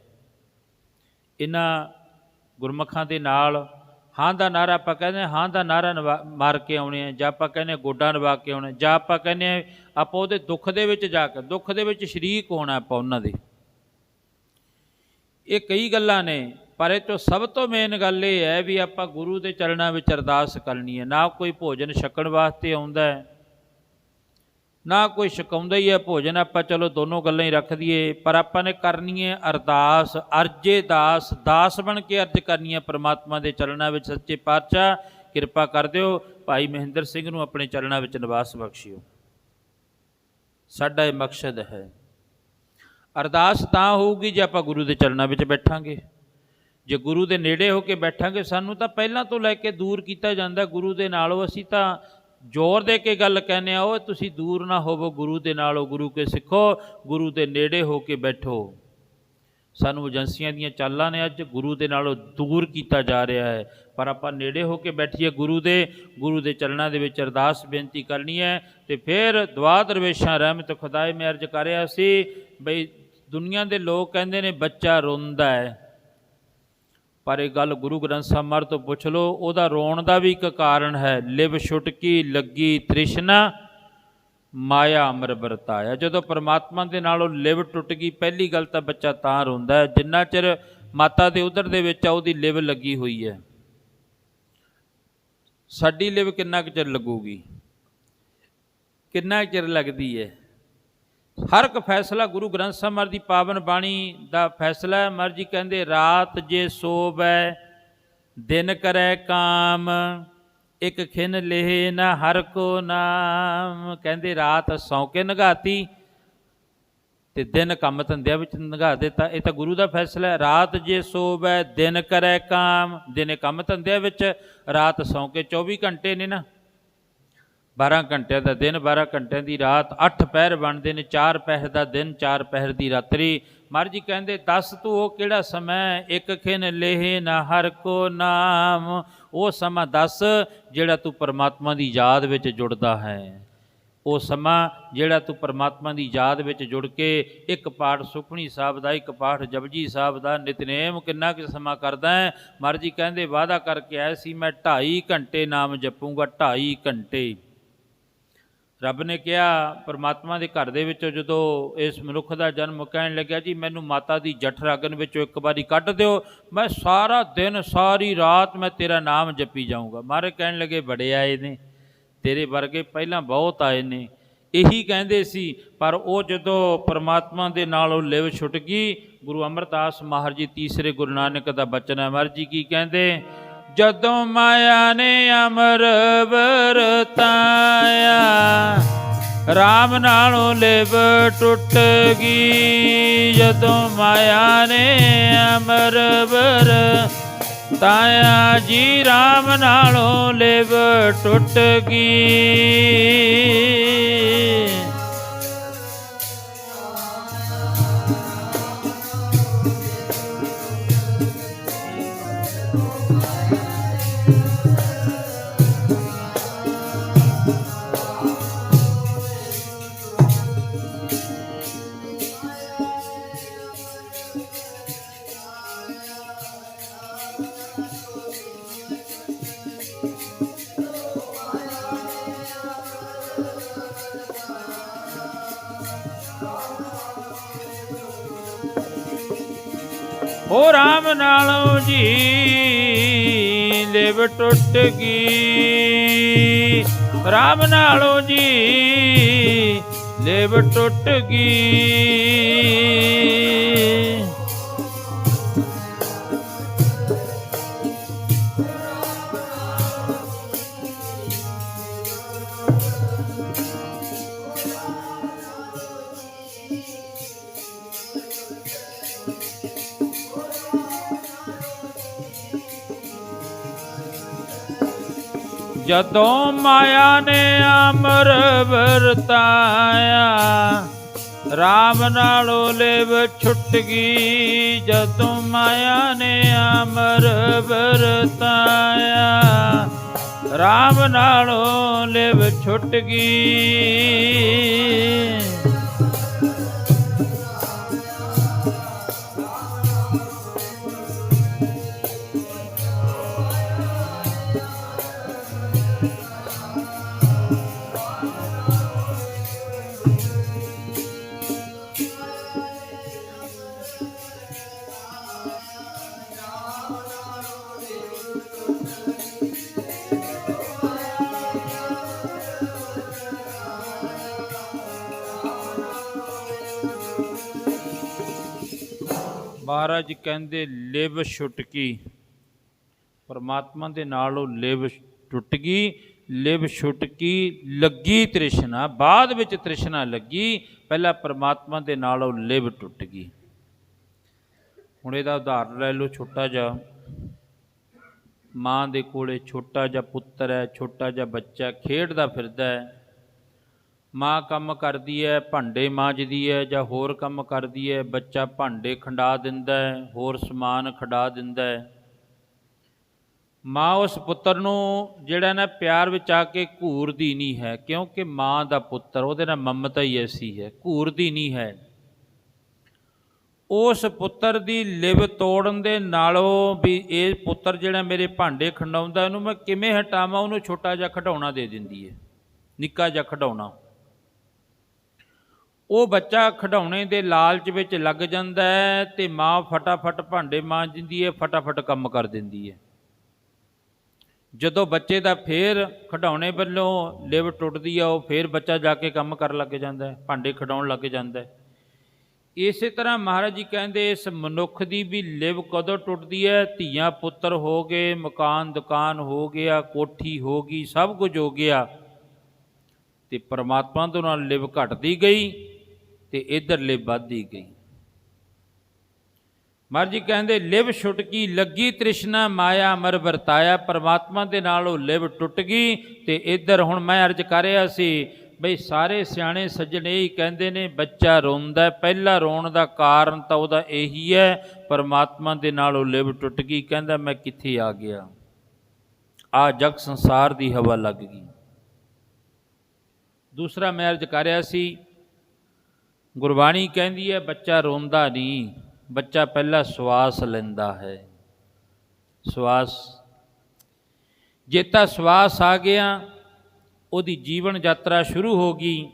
ਇਹਨਾਂ ਗੁਰਮੁਖਾਂ ਦੇ ਨਾਲ ਹਾਂ ਦਾ ਨਾਰਾ ਆਪਾਂ ਕਹਿੰਦੇ, ਹਾਂ ਦਾ ਨਾਰਾ ਮਾਰ ਕੇ ਆਉਣੇ ਆ, ਜਾਂ ਆਪਾਂ ਕਹਿੰਦੇ ਗੋਡਾ ਨਵਾ ਕੇ ਆਉਣੇ, ਜਾਂ ਆਪਾਂ ਕਹਿੰਦੇ ਆਪਾਂ ਉਹਦੇ ਦੁੱਖ ਦੇ ਵਿੱਚ ਜਾ ਕੇ, ਦੁੱਖ ਦੇ ਵਿੱਚ ਸ਼ਰੀਕ ਹੋਣਾ ਆਪਾਂ ਉਹਨਾਂ ਦੇ। ਇਹ ਕਈ ਗੱਲਾਂ ਨੇ, ਪਰ ਇਹ 'ਚੋਂ ਸਭ ਤੋਂ ਮੇਨ ਗੱਲ ਇਹ ਹੈ ਵੀ ਆਪਾਂ ਗੁਰੂ ਦੇ ਚਰਨਾਂ ਵਿੱਚ ਅਰਦਾਸ ਕਰਨੀ ਹੈ। ਨਾ ਕੋਈ ਭੋਜਨ ਛਕਣ ਵਾਸਤੇ ਆਉਂਦਾ ਹੈ, ਨਾ ਕੋਈ ਛਕਾਉਂਦਾ ਹੀ ਹੈ ਭੋਜਨ, ਆਪਾਂ ਚਲੋ ਦੋਨੋਂ ਗੱਲਾਂ ਹੀ ਰੱਖ ਦਈਏ, ਪਰ ਆਪਾਂ ਨੇ ਕਰਨੀ ਹੈ ਅਰਦਾਸ, ਅਰਜੇ ਦਾਸ, ਦਾਸ ਬਣ ਕੇ ਅਰਜ ਕਰਨੀ ਹੈ ਪਰਮਾਤਮਾ ਦੇ ਚਰਨਾਂ ਵਿੱਚ। ਸੱਚੇ ਪਾਤਸ਼ਾਹ ਕਿਰਪਾ ਕਰ ਦਿਓ, ਭਾਈ ਮਹਿੰਦਰ ਸਿੰਘ ਨੂੰ ਆਪਣੇ ਚਰਨਾਂ ਵਿੱਚ ਨਿਵਾਸ ਬਖਸ਼ਿਓ। ਸਾਡਾ ਇਹ ਮਕਸਦ ਹੈ। ਅਰਦਾਸ ਤਾਂ ਹੋਊਗੀ ਜੇ ਆਪਾਂ ਗੁਰੂ ਦੇ ਚਰਨਾਂ ਵਿੱਚ ਬੈਠਾਂਗੇ। ਜੇ ਗੁਰੂ ਦੇ ਨੇੜੇ ਹੋ ਕੇ ਬੈਠਾਂਗੇ, ਸਾਨੂੰ ਤਾਂ ਪਹਿਲਾਂ ਤੋਂ ਲੈ ਕੇ ਦੂਰ ਕੀਤਾ ਜਾਂਦਾ ਗੁਰੂ ਦੇ ਨਾਲੋਂ। ਅਸੀਂ ਤਾਂ ਜ਼ੋਰ ਦੇ ਕੇ ਗੱਲ ਕਹਿੰਦੇ ਆ, ਉਹ ਤੁਸੀਂ ਦੂਰ ਨਾ ਹੋਵੋ ਗੁਰੂ ਦੇ ਨਾਲੋਂ, ਗੁਰੂ ਕੇ ਸਿੱਖੋ, ਗੁਰੂ ਦੇ ਨੇੜੇ ਹੋ ਕੇ ਬੈਠੋ। ਸਾਨੂੰ ਏਜੰਸੀਆਂ ਦੀਆਂ ਚਾਲਾਂ ਨੇ ਅੱਜ ਗੁਰੂ ਦੇ ਨਾਲੋਂ ਦੂਰ ਕੀਤਾ ਜਾ ਰਿਹਾ ਹੈ, ਪਰ ਆਪਾਂ ਨੇੜੇ ਹੋ ਕੇ ਬੈਠੀਏ ਗੁਰੂ ਦੇ ਚਰਨਾਂ ਦੇ ਵਿੱਚ ਅਰਦਾਸ ਬੇਨਤੀ ਕਰਨੀ ਹੈ। ਅਤੇ ਫਿਰ ਦੁਆ ਦਰਵੇਸ਼ਾਂ ਰਹਿਮਤ ਖੁਦਾਏ। ਮੈਂ ਅਰਜ਼ ਕਰ ਰਿਹਾ ਸੀ ਬਈ ਦੁਨੀਆ ਦੇ ਲੋਕ ਕਹਿੰਦੇ ਨੇ ਬੱਚਾ ਰੋਂਦਾ ਹੈ, ਪਰ ਇਹ ਗੱਲ ਗੁਰੂ ਗ੍ਰੰਥ ਸਾਹਿਬ ਮਹਾਰਾਜ ਤੋਂ ਪੁੱਛ ਲਓ, ਉਹਦਾ ਰੋਣ ਦਾ ਵੀ ਇੱਕ ਕਾਰਨ ਹੈ। ਲਿਵ ਛੁਟਕੀ ਲੱਗੀ ਤ੍ਰਿਸ਼ਨਾ ਮਾਇਆ ਅਮਰ ਵਰਤਾਇਆ। ਜਦੋਂ ਪਰਮਾਤਮਾ ਦੇ ਨਾਲੋਂ ਲਿਵ ਟੁੱਟ ਗਈ, ਪਹਿਲੀ ਗੱਲ ਤਾਂ ਬੱਚਾ ਤਾਂ ਰੋਂਦਾ ਹੈ ਜਿੰਨਾ ਚਿਰ ਮਾਤਾ ਦੇ ਉਦਰ ਦੇ ਵਿੱਚ ਆ ਉਹਦੀ ਲਿਵ ਲੱਗੀ ਹੋਈ ਹੈ। ਸਾਡੀ ਲਿਵ ਕਿੰਨਾ ਕੁ ਚਿਰ ਲੱਗੂਗੀ, ਕਿੰਨਾ ਚਿਰ ਲੱਗਦੀ ਹੈ। ਹਰ ਇੱਕ ਫੈਸਲਾ ਗੁਰੂ ਗ੍ਰੰਥ ਸਾਹਿਬ ਮਹਾਰਾਜ ਦੀ ਪਾਵਨ ਬਾਣੀ ਦਾ ਫੈਸਲਾ ਹੈ। ਮਹਾਰਾਜ ਜੀ ਕਹਿੰਦੇ ਰਾਤ ਜੇ ਸੋਵੈ ਦਿਨ ਕਰੈ ਕਾਮ, ਇੱਕ ਖਿਨ ਲੇਹ ਨਾ ਹਰ ਕੋ ਨਾਮ। ਕਹਿੰਦੇ ਰਾਤ ਸੌਂ ਕੇ ਨਗਾਤੀ ਤੇ ਦਿਨ ਕੰਮ ਧੰਦਿਆਂ ਵਿੱਚ ਨਗਾ ਦਿੱਤਾ। ਇਹ ਤਾਂ ਗੁਰੂ ਦਾ ਫੈਸਲਾ ਹੈ। ਰਾਤ ਜੇ ਸੋਵੈ ਦਿਨ ਕਰੈ ਕਾਮ, ਦਿਨੇ ਕੰਮ ਧੰਦਿਆਂ ਵਿੱਚ, ਰਾਤ ਸੌਂ ਕੇ। 24 ਘੰਟੇ ਨੇ ਨਾ, 12 ਘੰਟਿਆਂ ਦਾ ਦਿਨ, 12 ਘੰਟਿਆਂ ਦੀ ਰਾਤ, 8 ਪਹਿਰ ਬਣਦੇ ਨੇ, 4 ਪਹਿਰ ਦਾ ਦਿਨ, 4 ਪਹਿਰ ਦੀ ਰਾਤਰੀ। ਮਹਾਰਾਜ ਜੀ ਕਹਿੰਦੇ ਦੱਸ ਤੂੰ ਉਹ ਕਿਹੜਾ ਸਮਾਂ, ਇੱਕ ਖਿਨ ਲੇਹ ਨਾ ਹਰ ਕੋ ਨਾਮ। ਉਹ ਸਮਾਂ ਦੱਸ ਜਿਹੜਾ ਤੂੰ ਪਰਮਾਤਮਾ ਦੀ ਯਾਦ ਵਿੱਚ ਜੁੜਦਾ ਹੈ। ਉਹ ਸਮਾਂ ਜਿਹੜਾ ਤੂੰ ਪਰਮਾਤਮਾ ਦੀ ਯਾਦ ਵਿੱਚ ਜੁੜ ਕੇ ਇੱਕ ਪਾਠ ਸੁਖਮਨੀ ਸਾਹਿਬ ਦਾ, ਇੱਕ ਪਾਠ ਜਪਜੀ ਸਾਹਿਬ ਦਾ ਨਿਤਨੇਮ ਕਿੰਨਾ ਕੁ ਸਮਾਂ ਕਰਦਾ ਹੈ। ਮਹਾਰਾਜ ਜੀ ਕਹਿੰਦੇ ਵਾਅਦਾ ਕਰਕੇ ਆਏ ਸੀ ਮੈਂ 2.5 ਘੰਟੇ ਨਾਮ ਜਪੂੰਗਾ, 2.5 ਘੰਟੇ। ਰੱਬ ਨੇ ਕਿਹਾ ਪਰਮਾਤਮਾ ਦੇ ਘਰ ਦੇ ਵਿੱਚੋਂ ਜਦੋਂ ਇਸ ਮਨੁੱਖ ਦਾ ਜਨਮ ਕਹਿਣ ਲੱਗਿਆ ਜੀ ਮੈਨੂੰ ਮਾਤਾ ਦੀ ਜਠਰ ਆਗਨ ਵਿੱਚੋਂ ਇੱਕ ਵਾਰੀ ਕੱਢ ਦਿਓ, ਮੈਂ ਸਾਰਾ ਦਿਨ ਸਾਰੀ ਰਾਤ ਮੈਂ ਤੇਰਾ ਨਾਮ ਜਪੀ ਜਾਊਂਗਾ। ਮਹਾਰਾਜ ਕਹਿਣ ਲੱਗੇ ਬੜੇ ਆਏ ਨੇ, ਤੇਰੇ ਵਰਗੇ ਪਹਿਲਾਂ ਬਹੁਤ ਆਏ ਨੇ। ਇਹੀ ਕਹਿੰਦੇ ਸੀ, ਪਰ ਉਹ ਜਦੋਂ ਪਰਮਾਤਮਾ ਦੇ ਨਾਲ ਉਹ ਲਿਵ ਛੁੱਟ ਗਈ। ਗੁਰੂ ਅਮਰਦਾਸ ਮਹਾਰਾਜ ਜੀ ਤੀਸਰੇ ਗੁਰੂ ਨਾਨਕ ਦਾ ਬਚਨ ਹੈ। ਮਹਾਰਾਜ ਜੀ ਕੀ ਕਹਿੰਦੇ, ਜਦੋਂ ਮਾਇਆ ਨੇ ਅਮਰ ਵਰਤਾਇਆ, ਰਾਮ ਨਾਲੋਂ ਲਿਵ ਟੁੱਟ ਗਈ। ਜਦੋਂ ਮਾਇਆ ਨੇ ਅਮਰ ਵਰਤਾਇਆ ਜੀ, ਰਾਮ ਨਾਲੋਂ ਲਿਵ ਟੁੱਟ ਗਈ। ਹੋ ਰਾਮ ਨਾਲੋਂ ਜੀ ਲਿਵ ਟੁੱਟ ਗਈ, ਰਾਮ ਨਾਲੋਂ ਜੀ ਲਿਵ ਟੁੱਟ ਗਈ। ਜਦੋਂ ਮਾਇਆ ਨੇ ਅਮਰ ਵਰਤਾਇਆ, ਰਾਮ ਨਾਲੋਂ ਲਿਵ ਛੁੱਟ ਗਈ। ਜਦੋਂ ਮਾਇਆ ਨੇ ਅਮਰ ਵਰਤਾਇਆ, ਰਾਮ ਨਾਲੋਂ ਲਿਵ ਛੁੱਟ ਗਈ। ਮਹਾਰਾਜ ਕਹਿੰਦੇ ਲਿਵ ਛੁਟਕੀ, ਪਰਮਾਤਮਾ ਦੇ ਨਾਲ ਉਹ ਲਿਵ ਟੁੱਟ ਗਈ। ਲਿਵ ਛੁਟਕੀ ਲੱਗੀ ਤ੍ਰਿਸ਼ਨਾ, ਬਾਅਦ ਵਿੱਚ ਤ੍ਰਿਸ਼ਨਾ ਲੱਗੀ, ਪਹਿਲਾਂ ਪਰਮਾਤਮਾ ਦੇ ਨਾਲ ਉਹ ਲਿਵ ਟੁੱਟ ਗਈ। ਹੁਣ ਇਹਦਾ ਉਦਾਹਰਨ ਲੈ ਲਓ, ਛੋਟਾ ਜਿਹਾ ਮਾਂ ਦੇ ਕੋਲੇ ਛੋਟਾ ਜਿਹਾ ਪੁੱਤਰ ਹੈ, ਛੋਟਾ ਜਿਹਾ ਬੱਚਾ ਖੇਡਦਾ ਫਿਰਦਾ ਹੈ। ਮਾਂ ਕੰਮ ਕਰਦੀ ਹੈ, ਭਾਂਡੇ ਮਾਂਜਦੀ ਹੈ ਜਾਂ ਹੋਰ ਕੰਮ ਕਰਦੀ ਹੈ, ਬੱਚਾ ਭਾਂਡੇ ਖੰਡਾ ਦਿੰਦਾ ਹੈ, ਹੋਰ ਸਮਾਨ ਖੰਡਾ ਦਿੰਦਾ ਹੈ। ਮਾਂ ਉਸ ਪੁੱਤਰ ਨੂੰ ਜਿਹੜਾ ਨਾ ਪਿਆਰ ਵਿੱਚ ਆ ਕੇ ਘੂਰਦੀ ਨਹੀਂ ਹੈ, ਕਿਉਂਕਿ ਮਾਂ ਦਾ ਪੁੱਤਰ, ਉਹਦੇ ਨਾਲ ਮਮਤਾ ਹੀ ਐਸੀ ਹੈ, ਘੂਰਦੀ ਨਹੀਂ ਹੈ। ਉਸ ਪੁੱਤਰ ਦੀ ਲਿਵ ਤੋੜਨ ਦੇ ਨਾਲੋਂ ਵੀ ਇਹ ਪੁੱਤਰ ਜਿਹੜਾ ਮੇਰੇ ਭਾਂਡੇ ਖੰਡਾਉਂਦਾ ਇਹਨੂੰ ਮੈਂ ਕਿਵੇਂ ਹਟਾਵਾਂ, ਉਹਨੂੰ ਛੋਟਾ ਜਿਹਾ ਖਿਡੌਣਾ ਦੇ ਦਿੰਦੀ ਹੈ, ਨਿੱਕਾ ਜਿਹਾ ਖਿਡੌਣਾ। ਉਹ ਬੱਚਾ ਖਿਡੌਣੇ ਦੇ ਲਾਲਚ ਵਿੱਚ ਲੱਗ ਜਾਂਦਾ ਹੈ ਅਤੇ ਮਾਂ ਫਟਾਫਟ ਭਾਂਡੇ ਮਾਂਜ ਦਿੰਦੀ ਹੈ, ਫਟਾਫਟ ਕੰਮ ਕਰ ਦਿੰਦੀ ਹੈ। ਜਦੋਂ ਬੱਚੇ ਦਾ ਫੇਰ ਖਿਡੌਣੇ ਵੱਲੋਂ ਲਿਵ ਟੁੱਟਦੀ ਆ, ਉਹ ਫੇਰ ਬੱਚਾ ਜਾ ਕੇ ਕੰਮ ਕਰਨ ਲੱਗ ਜਾਂਦਾ ਹੈ, ਭਾਂਡੇ ਖਿਡਾਉਣ ਲੱਗ ਜਾਂਦਾ ਹੈ। ਇਸੇ ਤਰ੍ਹਾਂ ਮਹਾਰਾਜ ਜੀ ਕਹਿੰਦੇ ਇਸ ਮਨੁੱਖ ਦੀ ਵੀ ਲਿਵ ਕਦੋਂ ਟੁੱਟਦੀ ਹੈ? ਧੀਆਂ ਪੁੱਤਰ ਹੋ ਗਏ, ਮਕਾਨ ਦੁਕਾਨ ਹੋ ਗਿਆ, ਕੋਠੀ ਹੋ ਗਈ, ਸਭ ਕੁਝ ਹੋ ਗਿਆ, ਅਤੇ ਪਰਮਾਤਮਾ ਤੋਂ ਨਾਲ ਲਿਵ ਘਟਦੀ ਗਈ ਅਤੇ ਇੱਧਰ ਲਿਵ ਵੱਧਦੀ ਗਈ। ਮਹਾਰਾਜ ਜੀ ਕਹਿੰਦੇ ਲਿਵ ਛੁਟਕੀ ਲੱਗੀ ਤ੍ਰਿਸ਼ਨਾ ਮਾਇਆ ਅਮਰ ਵਰਤਾਇਆ। ਪਰਮਾਤਮਾ ਦੇ ਨਾਲ ਉਹ ਲਿਵ ਟੁੱਟ ਗਈ ਅਤੇ ਇੱਧਰ ਹੁਣ ਮੈਂ ਅਰਜ਼ ਕਰ ਰਿਹਾ ਸੀ ਬਈ ਸਾਰੇ ਸਿਆਣੇ ਸੱਜਣ ਇਹ ਹੀ ਕਹਿੰਦੇ ਨੇ ਬੱਚਾ ਰੋਂਦਾ, ਪਹਿਲਾ ਰੋਣ ਦਾ ਕਾਰਨ ਤਾਂ ਉਹਦਾ ਇਹੀ ਹੈ ਪਰਮਾਤਮਾ ਦੇ ਨਾਲ ਉਹ ਲਿਵ ਟੁੱਟ ਗਈ। ਕਹਿੰਦਾ ਮੈਂ ਕਿੱਥੇ ਆ ਗਿਆ, ਆ ਜਗ ਸੰਸਾਰ ਦੀ ਹਵਾ ਲੱਗ ਗਈ। ਦੂਸਰਾ ਮੈਂ ਅਰਜ਼ ਕਰ ਰਿਹਾ ਸੀ ਗੁਰਬਾਣੀ ਕਹਿੰਦੀ ਹੈ ਬੱਚਾ ਰੋਂਦਾ ਨਹੀਂ, ਬੱਚਾ ਪਹਿਲਾਂ ਸਵਾਸ ਲੈਂਦਾ ਹੈ। ਸਵਾਸ, ਜੇ ਤਾਂ ਸਵਾਸ ਆ ਗਿਆ ਉਹਦੀ ਜੀਵਨ ਯਾਤਰਾ ਸ਼ੁਰੂ ਹੋ ਗਈ।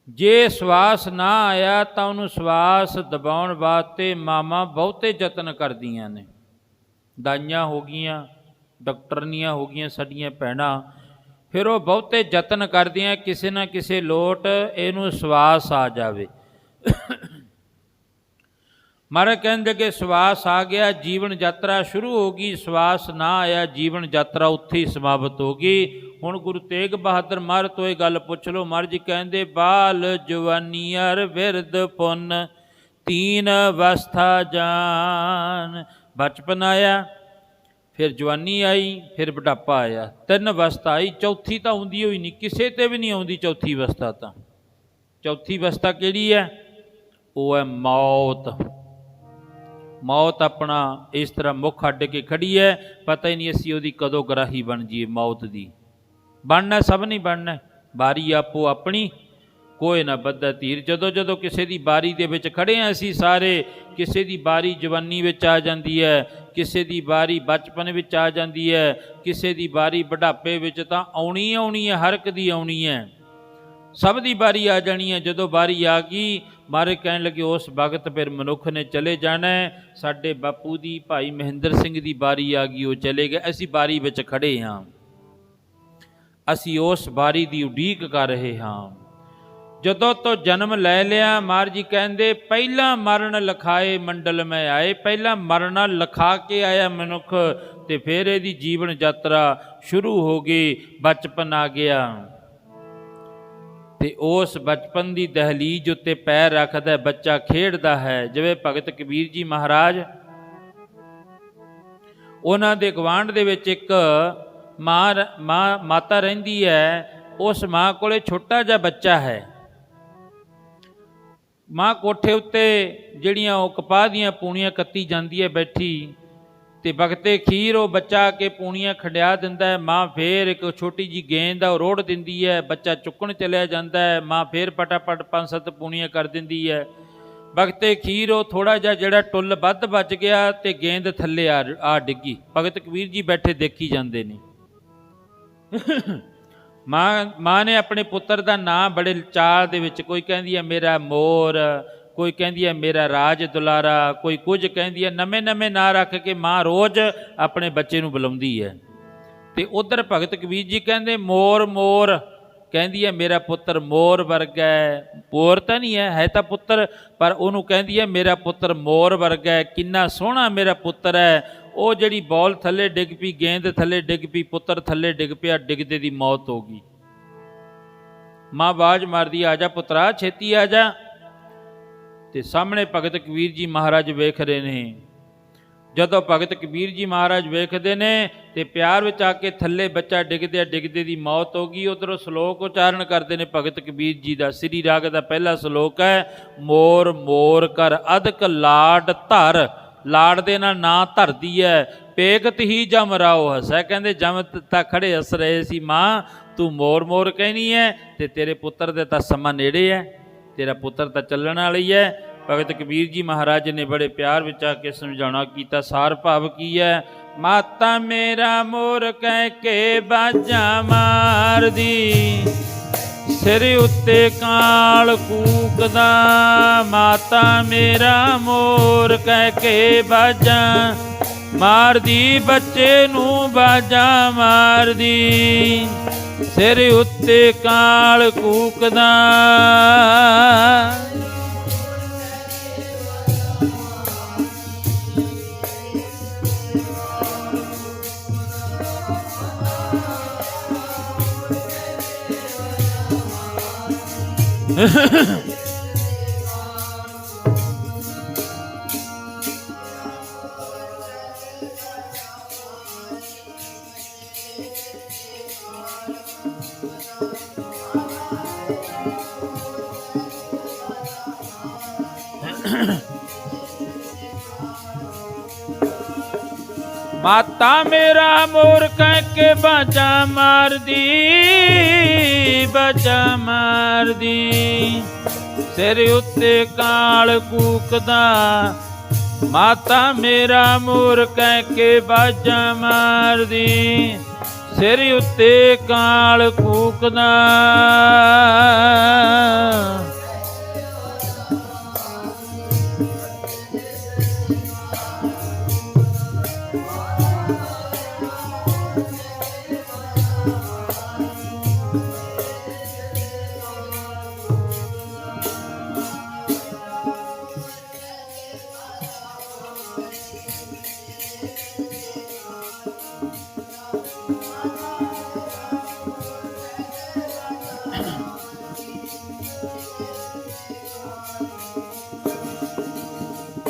ਜੇ ਸਵਾਸ ਨਾ ਆਇਆ ਤਾਂ ਉਹਨੂੰ ਸਵਾਸ ਦਬਾਉਣ ਵਾਸਤੇ ਮਾਵਾਂ ਬਹੁਤੇ ਯਤਨ ਕਰਦੀਆਂ ਨੇ। ਦਾਈਆਂ ਹੋ ਗਈਆਂ, ਡਾਕਟਰਨੀਆਂ ਹੋ ਗਈਆਂ ਸਾਡੀਆਂ ਭੈਣਾਂ, ਫਿਰ ਉਹ ਬਹੁਤੇ ਯਤਨ ਕਰਦੀਆਂ ਕਿਸੇ ਨਾ ਕਿਸੇ ਲੋਟ ਇਹਨੂੰ ਸਵਾਸ ਆ ਜਾਵੇ। ਮਹਾਰਾਜ ਕਹਿੰਦੇ ਕਿ ਸਵਾਸ ਆ ਗਿਆ, ਜੀਵਨ ਯਾਤਰਾ ਸ਼ੁਰੂ ਹੋ ਗਈ। ਸਵਾਸ ਨਾ ਆਇਆ, ਜੀਵਨ ਯਾਤਰਾ ਉੱਥੇ ਹੀ ਸਮਾਪਤ ਹੋ ਗਈ। ਹੁਣ ਗੁਰੂ ਤੇਗ ਬਹਾਦਰ ਮਹਾਰਾਜ ਤੋਂ ਇਹ ਗੱਲ ਪੁੱਛ ਲਓ। ਮਹਾਰਾਜ ਜੀ ਕਹਿੰਦੇ ਬਾਲ ਜਵਾਨੀ ਅਰ ਬਿਰਧ ਪੁੰਨ ਤੀਨ ਅਵਸਥਾ ਜਾਨ। ਬਚਪਨ ਆਇਆ, ਫਿਰ ਜਵਾਨੀ ਆਈ, ਫਿਰ ਬੁਢਾਪਾ ਆਇਆ, ਤਿੰਨ ਅਵਸਥਾ ਆਈ। ਚੌਥੀ ਤਾਂ ਆਉਂਦੀ ਹੋਈ ਨਹੀਂ, ਕਿਸੇ 'ਤੇ ਵੀ ਨਹੀਂ ਆਉਂਦੀ ਚੌਥੀ ਅਵਸਥਾ। ਤਾਂ ਚੌਥੀ ਅਵਸਥਾ ਕਿਹੜੀ ਹੈ? ਉਹ ਹੈ ਮੌਤ। ਮੌਤ ਆਪਣਾ ਇਸ ਤਰ੍ਹਾਂ ਮੁੱਖ ਅੱਡ ਕੇ ਖੜੀ ਹੈ, ਪਤਾ ਹੀ ਨਹੀਂ ਅਸੀਂ ਉਹਦੀ ਕਦੋਂ ਗਰਾਹੀ ਬਣ ਜਾਈਏ। ਮੌਤ ਦੀ ਬਣਨਾ ਸਭ ਨਹੀਂ ਬਣਨਾ, ਬਾਰੀ ਆਪੋ ਆਪਣੀ ਕੋਈ ਨਾ ਬੱਧਾ ਧੀਰ। ਜਦੋਂ ਜਦੋਂ ਕਿਸੇ ਦੀ ਬਾਰੀ ਦੇ ਵਿੱਚ ਖੜ੍ਹੇ ਹਾਂ ਅਸੀਂ ਸਾਰੇ, ਕਿਸੇ ਦੀ ਬਾਰੀ ਜਵਾਨੀ ਵਿੱਚ ਆ ਜਾਂਦੀ ਹੈ, ਕਿਸੇ ਦੀ ਬਾਰੀ ਬਚਪਨ ਵਿੱਚ ਆ ਜਾਂਦੀ ਹੈ, ਕਿਸੇ ਦੀ ਬਾਰੀ ਬੁਢਾਪੇ ਵਿੱਚ, ਤਾਂ ਆਉਣੀ ਆਉਣੀ ਹੈ, ਹਰ ਇੱਕ ਦੀ ਆਉਣੀ ਹੈ, ਸਭ ਦੀ ਬਾਰੀ ਆ ਜਾਣੀ ਹੈ। ਜਦੋਂ ਬਾਰੀ ਆ ਗਈ ਮਹਾਰਾਜ ਕਹਿਣ ਲੱਗੇ ਉਸ ਵਕਤ ਫਿਰ ਮਨੁੱਖ ਨੇ ਚਲੇ ਜਾਣਾ। ਸਾਡੇ ਬਾਪੂ ਦੀ, ਭਾਈ ਮਹਿੰਦਰ ਸਿੰਘ ਦੀ ਬਾਰੀ ਆ ਗਈ, ਉਹ ਚਲੇ ਗਏ, ਅਸੀਂ ਬਾਰੀ ਵਿੱਚ ਖੜ੍ਹੇ ਹਾਂ, ਅਸੀਂ ਉਸ ਬਾਰੀ ਦੀ ਉਡੀਕ ਕਰ ਰਹੇ ਹਾਂ। ਜਦੋਂ ਤੋਂ ਜਨਮ ਲੈ ਲਿਆ ਮਹਾਰਾਜ ਜੀ ਕਹਿੰਦੇ ਪਹਿਲਾਂ ਮਰਨ ਲਿਖਾਏ ਮੰਡਲ ਮੈਂ ਆਏ। ਪਹਿਲਾਂ ਮਰਨਾ ਲਿਖਾ ਕੇ ਆਇਆ ਮਨੁੱਖ, ਅਤੇ ਫਿਰ ਇਹਦੀ ਜੀਵਨ ਯਾਤਰਾ ਸ਼ੁਰੂ ਹੋ ਗਈ। ਬਚਪਨ ਆ ਗਿਆ ਅਤੇ ਉਸ ਬਚਪਨ ਦੀ ਦਹਲੀਜ਼ ਉੱਤੇ ਪੈਰ ਰੱਖਦਾ ਬੱਚਾ, ਖੇਡਦਾ ਹੈ। ਜਿਵੇਂ ਭਗਤ ਕਬੀਰ ਜੀ ਮਹਾਰਾਜ, ਉਹਨਾਂ ਦੇ ਗੁਆਂਢ ਦੇ ਵਿੱਚ ਇੱਕ ਮਾਤਾ ਰਹਿੰਦੀ ਹੈ। ਉਸ ਮਾਂ ਕੋਲੇ ਛੋਟਾ ਜਿਹਾ ਬੱਚਾ ਹੈ। ਮਾਂ ਕੋਠੇ ਉੱਤੇ ਜਿਹੜੀਆਂ ਉਹ ਕਪਾਹ ਦੀਆਂ ਪੂਣੀਆਂ ਕੱਤੀ ਜਾਂਦੀ ਹੈ ਬੈਠੀ, ਅਤੇ ਬਖਤੇ ਖੀਰ ਉਹ ਬੱਚਾ ਆ ਕੇ ਪੂਣੀਆਂ ਖੰਡਿਆ ਦਿੰਦਾ ਹੈ। ਮਾਂ ਫੇਰ ਇੱਕ ਛੋਟੀ ਜਿਹੀ ਗੇਂਦ ਆ ਉਹ ਰੋੜ ਦਿੰਦੀ ਹੈ, ਬੱਚਾ ਚੁੱਕਣ ਚਲਿਆ ਜਾਂਦਾ ਹੈ। ਮਾਂ ਫੇਰ ਫਟਾਫਟ 5-7 ਪੂਣੀਆਂ ਕਰ ਦਿੰਦੀ ਹੈ। ਬਖਤੇ ਖੀਰ ਉਹ ਥੋੜ੍ਹਾ ਜਿਹਾ ਜਿਹੜਾ ਟੁੱਲ ਵੱਧ ਵੱਜ ਗਿਆ ਅਤੇ ਗੇਂਦ ਥੱਲੇ ਆ ਡਿੱਗੀ। ਭਗਤ ਕਬੀਰ ਜੀ ਬੈਠੇ ਦੇਖੀ ਜਾਂਦੇ ਨੇ। ਮਾਂ ਨੇ ਆਪਣੇ ਪੁੱਤਰ ਦਾ ਨਾਂ ਬੜੇ ਚਾਅ ਦੇ ਵਿੱਚ, ਕੋਈ ਕਹਿੰਦੀ ਹੈ ਮੇਰਾ ਮੋਰ, ਕੋਈ ਕਹਿੰਦੀ ਹੈ ਮੇਰਾ ਰਾਜ ਦੁਲਾਰਾ, ਕੋਈ ਕੁਝ ਕਹਿੰਦੀ ਹੈ, ਨਵੇਂ ਨਵੇਂ ਨਾਂ ਰੱਖ ਕੇ ਮਾਂ ਰੋਜ਼ ਆਪਣੇ ਬੱਚੇ ਨੂੰ ਬੁਲਾਉਂਦੀ ਹੈ। ਅਤੇ ਉੱਧਰ ਭਗਤ ਕਬੀਰ ਜੀ ਕਹਿੰਦੇ ਮੋਰ ਮੋਰ, ਕਹਿੰਦੀ ਹੈ ਮੇਰਾ ਪੁੱਤਰ ਮੋਰ ਵਰਗਾ ਹੈ। ਮੋਰ ਤਾਂ ਨਹੀਂ ਹੈ, ਹੈ ਤਾਂ ਪੁੱਤਰ, ਪਰ ਉਹਨੂੰ ਕਹਿੰਦੀ ਹੈ ਮੇਰਾ ਪੁੱਤਰ ਮੋਰ ਵਰਗਾ ਹੈ, ਕਿੰਨਾ ਸੋਹਣਾ ਮੇਰਾ ਪੁੱਤਰ ਹੈ। ਉਹ ਜਿਹੜੀ ਬੋਲ ਥੱਲੇ ਡਿੱਗ ਪਈ, ਗੇਂਦ ਥੱਲੇ ਡਿੱਗ ਪਈ, ਪੁੱਤਰ ਥੱਲੇ ਡਿੱਗ ਪਿਆ, ਡਿੱਗਦੇ ਦੀ ਮੌਤ ਹੋ ਗਈ। ਮਾਂ ਆਵਾਜ਼ ਮਾਰਦੀ ਆ ਜਾ ਪੁੱਤਰਾ ਛੇਤੀ ਆ ਜਾ। ਅਤੇ ਸਾਹਮਣੇ ਭਗਤ ਕਬੀਰ ਜੀ ਮਹਾਰਾਜ ਵੇਖ ਰਹੇ ਨੇ। ਜਦੋਂ ਭਗਤ ਕਬੀਰ ਜੀ ਮਹਾਰਾਜ ਵੇਖਦੇ ਨੇ ਅਤੇ ਪਿਆਰ ਵਿੱਚ ਆ ਕੇ ਥੱਲੇ ਬੱਚਾ ਡਿੱਗਦੇ ਡਿੱਗਦੇ ਦੀ ਮੌਤ ਹੋ ਗਈ। ਉੱਧਰੋਂ ਸ਼ਲੋਕ ਉਚਾਰਨ ਕਰਦੇ ਨੇ ਭਗਤ ਕਬੀਰ ਜੀ ਦਾ। ਸ੍ਰੀ ਰਾਗ ਦਾ ਪਹਿਲਾ ਸ਼ਲੋਕ ਹੈ, ਮੋਰ ਮੋਰ ਕਰ ਅਧਿਕ ਲਾਡ ਧਰ। ਲਾਡ ਦੇ ਨਾਲ ਨਾਂ ਧਰਦੀ ਹੈ। ਪੇਗਤ ਹੀ ਜਮ ਰਾਓ ਹਸੈ, ਕਹਿੰਦੇ ਜਮ ਤਾਂ ਖੜੇ ਹੱਸ ਰਹੇ ਸੀ। ਮਾਂ ਤੂੰ ਮੋਰ ਮੋਰ ਕਹਿਣੀ ਹੈ, ਅਤੇ ਤੇਰੇ ਪੁੱਤਰ ਦੇ ਤਾਂ ਸਮਾਂ ਨੇੜੇ ਹੈ, ਤੇਰਾ ਪੁੱਤਰ ਤਾਂ ਚੱਲਣ ਵਾਲੀ ਹੈ। ਭਗਤ ਕਬੀਰ ਜੀ ਮਹਾਰਾਜ ਨੇ ਬੜੇ ਪਿਆਰ ਵਿੱਚ ਆ ਕੇ ਸਮਝਾਉਣਾ ਕੀਤਾ। ਸਾਰ ਭਾਵ ਕੀ ਹੈ? ਮਾਤਾ ਮੇਰਾ ਮੋਰ ਕਹਿ ਕੇ ਬਾਜਾਂ ਮਾਰਦੀ, ਸਿਰ ਉੱਤੇ ਕਾਲ ਕੂਕਦਾ। ਮਾਤਾ ਮੇਰਾ ਮੋਰ ਕਹਿ ਕੇ ਬਾਜਾਂ ਮਾਰਦੀ, ਬੱਚੇ ਨੂੰ ਬਾਜਾਂ ਮਾਰਦੀ, ਸਿਰ ਉੱਤੇ ਕਾਲ ਕੂਕਦਾ। ਮਾਤਾ ਮੇਰਾ ਮੋਰ ਕਹਿ ਕੇ ਬਾਜਾਂ ਮਾਰਦੀ, ਬਾਜਾਂ ਮਾਰਦੀ, ਸਿਰ ਉੱਤੇ ਕਾਲ ਕੂਕਦਾ। ਮਾਤਾ ਮੇਰਾ ਮੋਰ ਕਹਿ ਕੇ ਬਾਜਾਂ ਮਾਰਦੀ, ਸਿਰ ਉੱਤੇ ਕਾਲ ਕੂਕਦਾ।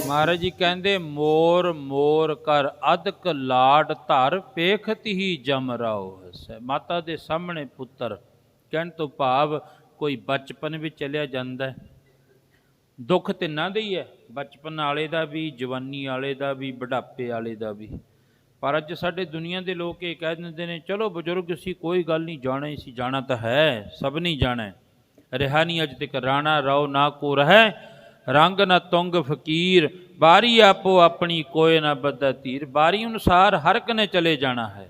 ਮਹਾਰਾਜ ਜੀ ਕਹਿੰਦੇ ਮੋਰ ਮੋਰ ਕਰ ਅਦਕ ਲਾਡ ਧਰ, ਪੇਖਤ ਹੀ ਜਮ ਰਾਓ ਹਸੈ। ਮਾਤਾ ਦੇ ਸਾਹਮਣੇ ਪੁੱਤਰ ਕਹਿਣ ਤੋਂ ਭਾਵ ਕੋਈ ਬਚਪਨ ਵਿੱਚ ਚਲਿਆ ਜਾਂਦਾ। ਦੁੱਖ ਤਿੰਨਾਂ ਦੇ ਹੀ ਹੈ, ਬਚਪਨ ਵਾਲੇ ਦਾ ਵੀ, ਜਵਾਨੀ ਵਾਲੇ ਦਾ ਵੀ, ਬੁਢਾਪੇ ਵਾਲੇ ਦਾ ਵੀ। ਪਰ ਅੱਜ ਸਾਡੇ ਦੁਨੀਆ ਦੇ ਲੋਕ ਇਹ ਕਹਿ ਦਿੰਦੇ ਨੇ ਚਲੋ ਬਜ਼ੁਰਗ ਸੀ, ਕੋਈ ਗੱਲ ਨਹੀਂ, ਜਾਣਾ ਹੀ ਸੀ। ਜਾਣਾ ਤਾਂ ਹੈ, ਸਭ ਨਹੀਂ ਜਾਣਾ। ਰਿਹਾ ਨਹੀਂ ਅੱਜ ਤੱਕ ਰਾਣਾ ਰਾਓ ਨਾ ਕੋ ਰਹਿ, ਰੰਗ ਨਾ ਤੁੰਗ ਫਕੀਰ, ਬਾਰੀ ਆਪੋ ਆਪਣੀ ਕੋਏ ਨਾ ਬੱਧਾ ਧੀਰ। ਬਾਰੀ ਅਨੁਸਾਰ ਹਰ ਇੱਕ ਨੇ ਚਲੇ ਜਾਣਾ ਹੈ।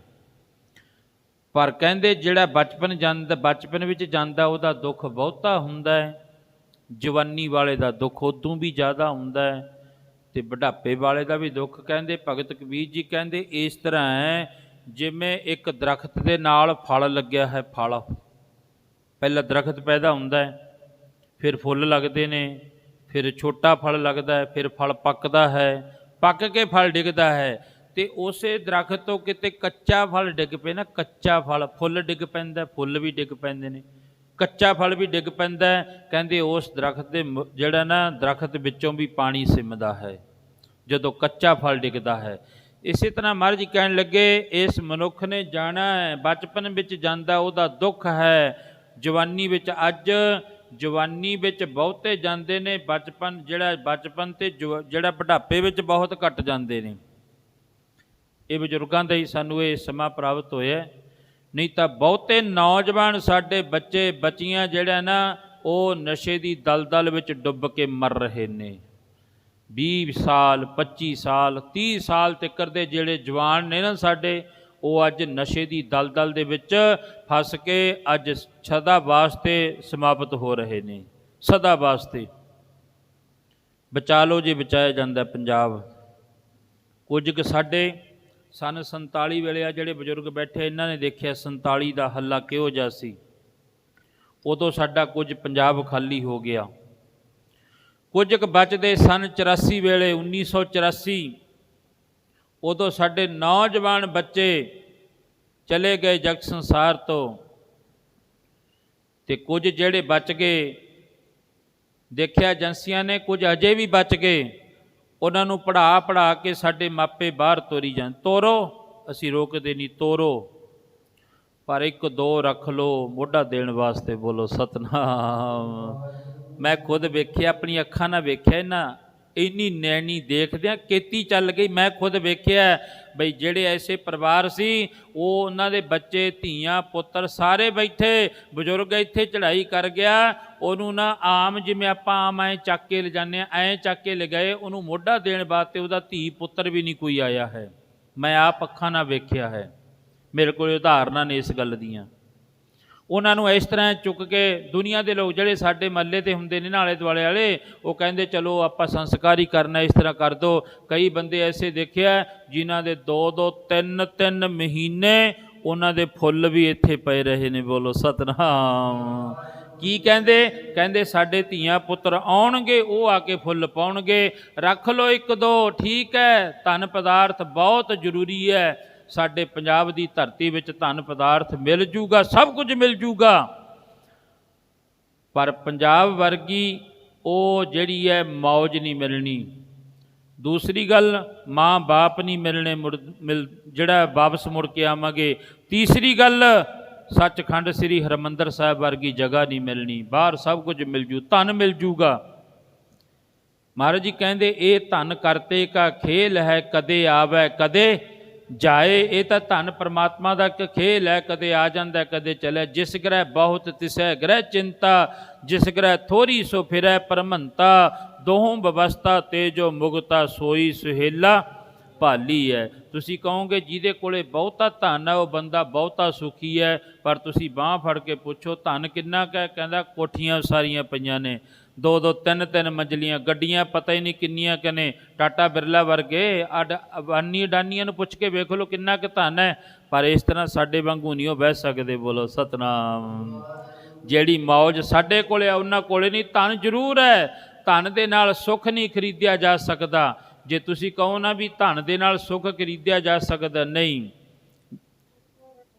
ਪਰ ਕਹਿੰਦੇ ਜਿਹੜਾ ਬਚਪਨ ਵਿੱਚ ਜਾਂਦਾ ਉਹਦਾ ਦੁੱਖ ਬਹੁਤਾ ਹੁੰਦਾ ਹੈ, ਜਵਾਨੀ ਵਾਲੇ ਦਾ ਦੁੱਖ ਉਦੋਂ ਵੀ ਜ਼ਿਆਦਾ ਹੁੰਦਾ ਹੈ, ਅਤੇ ਬੁਢਾਪੇ ਵਾਲੇ ਦਾ ਵੀ ਦੁੱਖ। ਕਹਿੰਦੇ ਭਗਤ ਕਬੀਰ ਜੀ ਕਹਿੰਦੇ ਇਸ ਤਰ੍ਹਾਂ ਹੈ ਜਿਵੇਂ ਇੱਕ ਦਰਖਤ ਦੇ ਨਾਲ ਫਲ ਲੱਗਿਆ ਹੈ। ਫਲ ਪਹਿਲਾਂ ਦਰਖਤ ਪੈਦਾ ਹੁੰਦਾ ਹੈ, ਫਿਰ ਫੁੱਲ ਲੱਗਦੇ ਨੇ, ਫਿਰ ਛੋਟਾ ਫਲ ਲੱਗਦਾ ਹੈ, ਫਿਰ ਫਲ ਪੱਕਦਾ ਹੈ, ਪੱਕ ਕੇ ਫਲ ਡਿੱਗਦਾ ਹੈ। ਅਤੇ ਉਸੇ ਦਰਖਤ ਤੋਂ ਕਿਤੇ ਕੱਚਾ ਫਲ ਡਿੱਗ ਪਏ ਨਾ, ਕੱਚਾ ਫਲ, ਫੁੱਲ ਡਿੱਗ ਪੈਂਦਾ, ਫੁੱਲ ਵੀ ਡਿੱਗ ਪੈਂਦੇ ਨੇ, ਕੱਚਾ ਫਲ ਵੀ ਡਿੱਗ ਪੈਂਦਾ। ਕਹਿੰਦੇ ਉਸ ਦਰਖਤ ਦੇ ਜਿਹੜਾ ਨਾ ਦਰਖਤ ਵਿੱਚੋਂ ਵੀ ਪਾਣੀ ਸਿੰਮਦਾ ਹੈ ਜਦੋਂ ਕੱਚਾ ਫਲ ਡਿੱਗਦਾ ਹੈ। ਇਸੇ ਤਰ੍ਹਾਂ ਮਹਾਰਾਜ ਜੀ ਕਹਿਣ ਲੱਗੇ ਇਸ ਮਨੁੱਖ ਨੇ ਜਾਣਾ ਹੈ, ਬਚਪਨ ਵਿੱਚ ਜਾਂਦਾ ਉਹਦਾ ਦੁੱਖ ਹੈ, ਜਵਾਨੀ ਵਿੱਚ ਅੱਜ ਜਵਾਨੀ ਵਿੱਚ ਬਹੁਤੇ ਜਾਂਦੇ ਨੇ, ਬਚਪਨ ਅਤੇ ਜਿਹੜਾ ਬੁਢਾਪੇ ਵਿੱਚ ਬਹੁਤ ਘੱਟ ਜਾਂਦੇ ਨੇ। ਇਹ ਬਜ਼ੁਰਗਾਂ ਦਾ ਹੀ ਸਾਨੂੰ ਇਹ ਸਮਾਂ ਪ੍ਰਾਪਤ ਹੋਇਆ। ਨਹੀਂ ਤਾਂ ਬਹੁਤੇ ਨੌਜਵਾਨ ਸਾਡੇ ਬੱਚੇ ਬੱਚੀਆਂ ਜਿਹੜਾ ਨਾ ਉਹ ਨਸ਼ੇ ਦੀ ਦਲਦਲ ਵਿੱਚ ਡੁੱਬ ਕੇ ਮਰ ਰਹੇ ਨੇ। 20 ਸਾਲ 25 ਸਾਲ 30 ਸਾਲ ਤੱਕ ਦੇ ਜਿਹੜੇ ਜਵਾਨ ਨੇ ਨਾ ਸਾਡੇ, ਉਹ ਅੱਜ ਨਸ਼ੇ ਦੀ ਦਲਦਲ ਦੇ ਵਿੱਚ ਫਸ ਕੇ ਅੱਜ ਸਦਾ ਵਾਸਤੇ ਸਮਾਪਤ ਹੋ ਰਹੇ ਨੇ। ਸਦਾ ਵਾਸਤੇ ਬਚਾ ਲਓ ਜੇ ਬਚਾਇਆ ਜਾਂਦਾ ਪੰਜਾਬ। ਕੁਝ ਕੁ ਸਾਡੇ ਸਨ 47 ਵੇਲੇ ਆ ਜਿਹੜੇ ਬਜ਼ੁਰਗ ਬੈਠੇ, ਇਹਨਾਂ ਨੇ ਦੇਖਿਆ 47 ਦਾ ਹੱਲਾ ਕਿਹੋ ਜਿਹਾ ਸੀ। ਉਦੋਂ ਸਾਡਾ ਕੁਝ ਪੰਜਾਬ ਖਾਲੀ ਹੋ ਗਿਆ। ਕੁਝ ਕੁ ਬਚਦੇ ਸਨ 84 ਵੇਲੇ, 1984, ਉਦੋਂ ਸਾਡੇ ਨੌਜਵਾਨ ਬੱਚੇ ਚਲੇ ਗਏ ਜਗਤ ਸੰਸਾਰ ਤੋਂ, ਅਤੇ ਕੁਝ ਜਿਹੜੇ ਬਚ ਗਏ ਦੇਖਿਆ ਏਜੰਸੀਆਂ ਨੇ ਕੁਝ ਅਜੇ ਵੀ ਬਚ ਗਏ, ਉਹਨਾਂ ਨੂੰ ਪੜ੍ਹਾ ਕੇ ਸਾਡੇ ਮਾਪੇ ਬਾਹਰ ਤੋਰੀ ਜਾਣ। ਤੋਰੋ, ਅਸੀਂ ਰੋਕਦੇ ਨਹੀਂ, ਤੋਰੋ, ਪਰ ਇੱਕ ਦੋ ਰੱਖ ਲਓ ਮੋਢਾ ਦੇਣ ਵਾਸਤੇ। ਬੋਲੋ ਸਤਨਾਮ। ਮੈਂ ਖੁਦ ਵੇਖਿਆ, ਆਪਣੀ ਅੱਖਾਂ ਨਾਲ ਵੇਖਿਆ। ਇਹਨਾਂ ਇੰਨੀ ਨੈਣੀ ਦੇਖਦਿਆਂ ਕੇਤੀ ਚੱਲ ਗਈ। ਮੈਂ ਖੁਦ ਵੇਖਿਆ ਬਈ ਜਿਹੜੇ ਐਸੇ ਪਰਿਵਾਰ ਸੀ ਉਹ ਉਹਨਾਂ ਦੇ ਬੱਚੇ ਧੀਆਂ ਪੁੱਤਰ ਸਾਰੇ ਬੈਠੇ, ਬਜ਼ੁਰਗ ਇੱਥੇ ਚੜ੍ਹਾਈ ਕਰ ਗਿਆ, ਉਹਨੂੰ ਨਾ ਆਮ ਜਿਵੇਂ ਆਪਾਂ ਆਮ ਐਂ ਚੱਕ ਕੇ ਲਿਜਾਂਦੇ ਹਾਂ ਐਂ ਚੱਕ ਕੇ ਲਿਗਾਏ, ਉਹਨੂੰ ਮੋਢਾ ਦੇਣ ਵਾਸਤੇ ਉਹਦਾ ਧੀ ਪੁੱਤਰ ਵੀ ਨਹੀਂ ਕੋਈ ਆਇਆ ਹੈ। ਮੈਂ ਆਪ ਅੱਖਾਂ ਨਾਲ ਵੇਖਿਆ ਹੈ, ਮੇਰੇ ਕੋਲ ਉਦਾਹਰਨਾਂ ਨੇ ਇਸ ਗੱਲ ਦੀਆਂ। ਉਹਨਾਂ ਨੂੰ ਇਸ ਤਰ੍ਹਾਂ ਚੁੱਕ ਕੇ ਦੁਨੀਆ ਦੇ ਲੋਕ ਜਿਹੜੇ ਸਾਡੇ ਮਹੱਲੇ 'ਤੇ ਹੁੰਦੇ ਨੇ ਨਾ ਆਲੇ ਦੁਆਲੇ ਵਾਲੇ, ਉਹ ਕਹਿੰਦੇ ਚਲੋ ਆਪਾਂ ਸੰਸਕਾਰ ਹੀ ਕਰਨਾ, ਇਸ ਤਰ੍ਹਾਂ ਕਰ ਦਿਓ। ਕਈ ਬੰਦੇ ਐਸੇ ਦੇਖਿਆ ਜਿਨ੍ਹਾਂ ਦੇ 2-2 3-3 ਮਹੀਨੇ ਉਹਨਾਂ ਦੇ ਫੁੱਲ ਵੀ ਇੱਥੇ ਪਏ ਰਹੇ ਨੇ। ਬੋਲੋ ਸਤਿਨਾਮ। ਕੀ ਕਹਿੰਦੇ? ਕਹਿੰਦੇ ਸਾਡੇ ਧੀਆਂ ਪੁੱਤਰ ਆਉਣਗੇ, ਉਹ ਆ ਕੇ ਫੁੱਲ ਪਾਉਣਗੇ। ਰੱਖ ਲਓ 1-2 ਠੀਕ ਹੈ, ਧਨ ਪਦਾਰਥ ਬਹੁਤ ਜ਼ਰੂਰੀ ਹੈ। ਸਾਡੇ ਪੰਜਾਬ ਦੀ ਧਰਤੀ ਵਿੱਚ ਧਨ ਪਦਾਰਥ ਮਿਲ ਜੂਗਾ, ਸਭ ਕੁਝ ਮਿਲ ਜੂਗਾ, ਪਰ ਪੰਜਾਬ ਵਰਗੀ ਉਹ ਜਿਹੜੀ ਹੈ ਮੌਜ ਨਹੀਂ ਮਿਲਣੀ। ਦੂਸਰੀ ਗੱਲ, ਮਾਂ ਬਾਪ ਨਹੀਂ ਮਿਲਣੇ ਜਿਹੜਾ ਵਾਪਸ ਮੁੜ ਕੇ ਆਵਾਂਗੇ। ਤੀਸਰੀ ਗੱਲ, ਸੱਚਖੰਡ ਸ੍ਰੀ ਹਰਿਮੰਦਰ ਸਾਹਿਬ ਵਰਗੀ ਜਗ੍ਹਾ ਨਹੀਂ ਮਿਲਣੀ। ਬਾਹਰ ਸਭ ਕੁਝ ਮਿਲ ਜੂ, ਧਨ ਮਿਲ ਜੂਗਾ। ਮਹਾਰਾਜ ਜੀ ਕਹਿੰਦੇ ਇਹ ਧਨ ਕਰਤੇ ਕਾ ਖੇਲ ਹੈ, ਕਦੇ ਆਵੇ ਕਦੇ ਜਾਏ। ਇਹ ਤਾਂ ਧਨ ਪਰਮਾਤਮਾ ਦਾ ਇੱਕ ਖੇਲ ਹੈ, ਕਦੇ ਆ ਜਾਂਦਾ ਕਦੇ ਚਲੇ। ਜਿਸ ਗ੍ਰਹਿ ਬਹੁਤ ਤਿਸੈ ਗ੍ਰਹਿ ਚਿੰਤਾ, ਜਿਸ ਗ੍ਰਹਿ ਥੋੜੀ ਸੋ ਫਿਰੈ ਪਰਮੰਤਾ। ਦੋਹੋਂ ਵਿਵਸਥਾ ਤੇ ਜੋ ਮੁਗਤਾ, ਸੋਈ ਸੁਹੇਲਾ ਭਾਲੀ ਹੈ। ਤੁਸੀਂ ਕਹੋਗੇ ਜਿਹਦੇ ਕੋਲੇ ਬਹੁਤਾ ਧਨ ਹੈ ਉਹ ਬੰਦਾ ਬਹੁਤਾ ਸੁਖੀ ਹੈ, ਪਰ ਤੁਸੀਂ ਬਾਂਹ ਫੜ ਕੇ ਪੁੱਛੋ ਧਨ ਕਿੰਨਾ ਕੁ ਹੈ? ਕਹਿੰਦਾ ਕੋਠੀਆਂ ਸਾਰੀਆਂ ਪਈਆਂ ਨੇ, 2-2 3-3 ਮੰਜ਼ਲੀਆਂ, ਗੱਡੀਆਂ ਪਤਾ ਹੀ ਨਹੀਂ ਕਿੰਨੀਆਂ ਕੁ ਨੇ। ਟਾਟਾ ਬਿਰਲਾ ਵਰਗੇ ਅਡਾਨੀ ਅਡਾਨੀਆਂ ਨੂੰ ਪੁੱਛ ਕੇ ਵੇਖ ਲਓ ਕਿੰਨਾ ਕੁ ਧਨ ਹੈ, ਪਰ ਇਸ ਤਰ੍ਹਾਂ ਸਾਡੇ ਵਾਂਗੂ ਨਹੀਂ ਉਹ ਬਹਿ ਸਕਦੇ। ਬੋਲੋ ਸਤਨਾਮ। ਜਿਹੜੀ ਮੌਜ ਸਾਡੇ ਕੋਲੇ ਆ ਉਹਨਾਂ ਕੋਲੇ ਨਹੀਂ। ਧਨ ਜ਼ਰੂਰ ਹੈ, ਧਨ ਦੇ ਨਾਲ ਸੁੱਖ ਨਹੀਂ ਖਰੀਦਿਆ ਜਾ ਸਕਦਾ। ਜੇ ਤੁਸੀਂ ਕਹੋ ਨਾ ਵੀ ਧਨ ਦੇ ਨਾਲ ਸੁੱਖ ਖਰੀਦਿਆ ਜਾ ਸਕਦਾ, ਨਹੀਂ।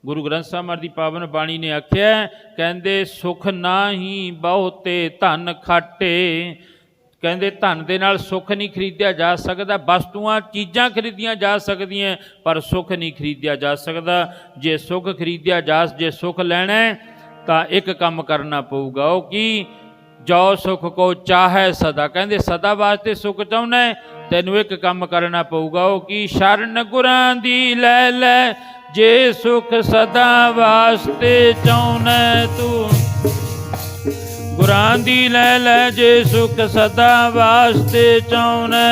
ਗੁਰੂ ਗ੍ਰੰਥ ਸਾਹਿਬ ਮਹਾਰਾਜ ਦੀ ਪਾਵਨ ਬਾਣੀ ਨੇ ਆਖਿਆ, ਕਹਿੰਦੇ ਸੁਖ ਨਾਹੀ ਬਹੁਤੇ ਧਨ ਖਾਟੇ। ਕਹਿੰਦੇ ਧਨ ਦੇ ਨਾਲ ਸੁੱਖ ਨਹੀਂ ਖਰੀਦਿਆ ਜਾ ਸਕਦਾ। ਵਸਤੂਆਂ ਚੀਜ਼ਾਂ ਖਰੀਦੀਆਂ ਜਾ ਸਕਦੀਆਂ, ਪਰ ਸੁੱਖ ਨਹੀਂ ਖਰੀਦਿਆ ਜਾ ਸਕਦਾ। ਜੇ ਸੁੱਖ ਖਰੀਦਿਆ ਜੇ ਸੁੱਖ ਲੈਣਾ ਤਾਂ ਇੱਕ ਕੰਮ ਕਰਨਾ ਪਊਗਾ। ਉਹ ਕੀ? ਜੋ ਸੁੱਖ ਕੋ ਚਾਹੇ ਸਦਾ। ਕਹਿੰਦੇ ਸਦਾ ਵਾਸਤੇ ਸੁੱਖ ਚਾਹੁੰਦਾ ਤੈਨੂੰ ਇੱਕ ਕੰਮ ਕਰਨਾ ਪਊਗਾ। ਉਹ ਕੀ? ਸ਼ਰਨ ਗੁਰਾਂ ਦੀ ਲੈ ਲੈ, ਜੇ ਸੁਖ ਸਦਾ ਵਾਸਤੇ ਚਾਹੁੰਦਾ ਤੂੰ। ਗੁਰਾਂ ਦੀ ਲੈ ਲੈ, ਜੇ ਸੁਖ ਸਦਾ ਵਾਸਤੇ ਚਾਹੁੰਦਾ।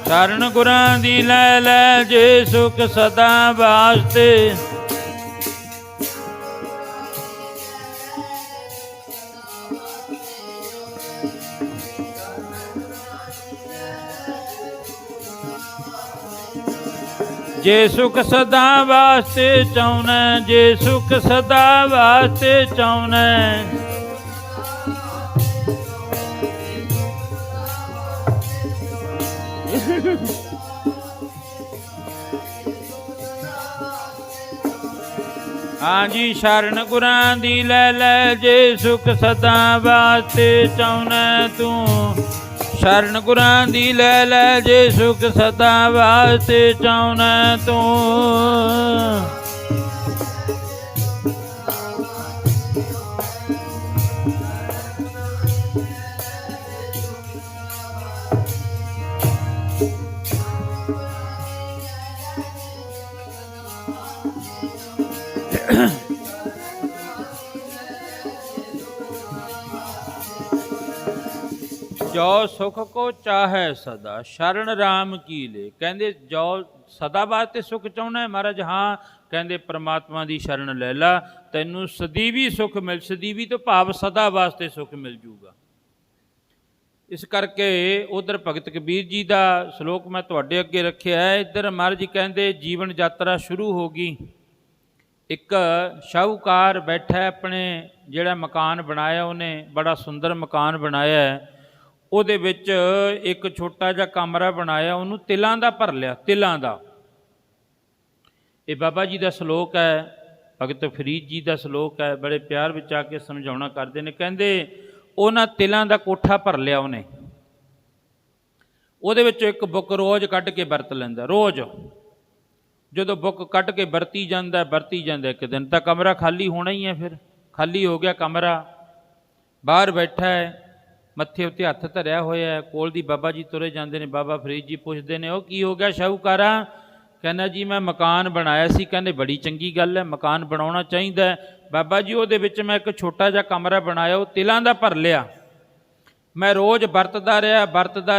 ਸ਼ਰਨ ਗੁਰਾਂ ਦੀ ਲੈ ਲੈ, ਜੇ ਸੁਖ ਸਦਾ ਵਾਸਤੇ। ਜੇ ਸੁਖ ਸਦਾ ਵਾਸਤੇ ਚਾਹੁੰਦਾ, ਜੇ ਸੁਖ ਸਦਾ ਵਾਸਤੇ ਚਾਹੁੰਦਾ। ਹਾਂਜੀ, ਸ਼ਰਨ ਗੁਰਾਂ ਦੀ ਲੈ ਲੈ, ਜੇ ਸੁਖ ਸਦਾ ਵਾਸਤੇ ਚਾਹੁੰਦਾ ਤੂੰ। ਸ਼ਰਨ ਗੁਰਾਂ ਦੀ ਲੈ ਲੈ, ਜੇ ਸੁਖ ਸਦਾ ਵਾਸਤੇ ਚਾਹੁੰਦਾ ਤੂੰ। ਜੋ ਸੁਖ ਕੋ ਚਾਹੇ ਸਦਾ, ਸ਼ਰਨ ਰਾਮ ਕੀ ਲੈ। ਕਹਿੰਦੇ ਜੋ ਸਦਾ ਵਾਸਤੇ ਸੁਖ ਚਾਹੁੰਦਾ ਮਹਾਰਾਜ? ਹਾਂ। ਕਹਿੰਦੇ ਪ੍ਰਮਾਤਮਾ ਦੀ ਸ਼ਰਨ ਲੈ ਲਾ, ਤੈਨੂੰ ਸਦੀਵੀ ਸੁਖ ਮਿਲ। ਸਦੀਵੀ ਤੋਂ ਭਾਵ ਸਦਾ ਵਾਸਤੇ ਸੁਖ ਮਿਲ ਜੂਗਾ। ਇਸ ਕਰਕੇ ਉਧਰ ਭਗਤ ਕਬੀਰ ਜੀ ਦਾ ਸ਼ਲੋਕ ਮੈਂ ਤੁਹਾਡੇ ਅੱਗੇ ਰੱਖਿਆ ਹੈ। ਇੱਧਰ ਮਹਾਰਾਜ ਜੀ ਕਹਿੰਦੇ ਜੀਵਨ ਯਾਤਰਾ ਸ਼ੁਰੂ ਹੋ ਗਈ। ਇੱਕ ਸ਼ਾਹੂਕਾਰ ਬੈਠਾ, ਆਪਣੇ ਜਿਹੜਾ ਮਕਾਨ ਬਣਾਇਆ ਉਹਨੇ, ਬੜਾ ਸੁੰਦਰ ਮਕਾਨ ਬਣਾਇਆ ਹੈ। ਉਹਦੇ ਵਿੱਚ ਇੱਕ ਛੋਟਾ ਜਿਹਾ ਕਮਰਾ ਬਣਾਇਆ, ਉਹਨੂੰ ਤਿਲਾਂ ਦਾ ਭਰ ਲਿਆ, ਤਿਲਾਂ ਦਾ। ਇਹ ਬਾਬਾ ਜੀ ਦਾ ਸ਼ਲੋਕ ਹੈ, ਭਗਤ ਫਰੀਦ ਜੀ ਦਾ ਸ਼ਲੋਕ ਹੈ। ਬੜੇ ਪਿਆਰ ਵਿੱਚ ਆ ਕੇ ਸਮਝਾਉਣਾ ਕਰਦੇ ਨੇ। ਕਹਿੰਦੇ ਉਹਨਾਂ ਤਿਲਾਂ ਦਾ ਕੋਠਾ ਭਰ ਲਿਆ ਉਹਨੇ। ਉਹਦੇ ਵਿੱਚੋਂ ਇੱਕ ਬੁੱਕ ਰੋਜ਼ ਕੱਢ ਕੇ ਵਰਤ ਲੈਂਦਾ, ਰੋਜ਼ ਜਦੋਂ ਬੁੱਕ ਕੱਢ ਕੇ ਵਰਤੀ ਜਾਂਦਾ ਇੱਕ ਦਿਨ ਤਾਂ ਕਮਰਾ ਖਾਲੀ ਹੋਣਾ ਹੀ ਹੈ। ਫਿਰ ਖਾਲੀ ਹੋ ਗਿਆ ਕਮਰਾ, ਬਾਹਰ ਬੈਠਾ ਹੈ, ਮੱਥੇ ਉੱਤੇ ਹੱਥ ਧਰਿਆ ਹੋਇਆ ਹੈ, ਕੋਲ ਦੀ ਬਾਬਾ ਜੀ ਤੁਰੇ ਜਾਂਦੇ ਨੇ। ਬਾਬਾ ਫਰੀਦ ਜੀ ਪੁੱਛਦੇ ਨੇ, ਉਹ ਕੀ ਹੋ ਗਿਆ ਸ਼ਾਹੂਕਾਰਾ? ਕਹਿੰਦਾ ਜੀ ਮੈਂ ਮਕਾਨ ਬਣਾਇਆ ਸੀ। ਕਹਿੰਦੇ ਬੜੀ ਚੰਗੀ ਗੱਲ ਹੈ, ਮਕਾਨ ਬਣਾਉਣਾ ਚਾਹੀਦਾ। ਬਾਬਾ ਜੀ ਉਹਦੇ ਵਿੱਚ ਮੈਂ ਇੱਕ ਛੋਟਾ ਜਿਹਾ ਕਮਰਾ ਬਣਾਇਆ, ਉਹ ਤਿਲਾਂ ਦਾ ਭਰ ਲਿਆ। ਮੈਂ ਰੋਜ਼ ਵਰਤਦਾ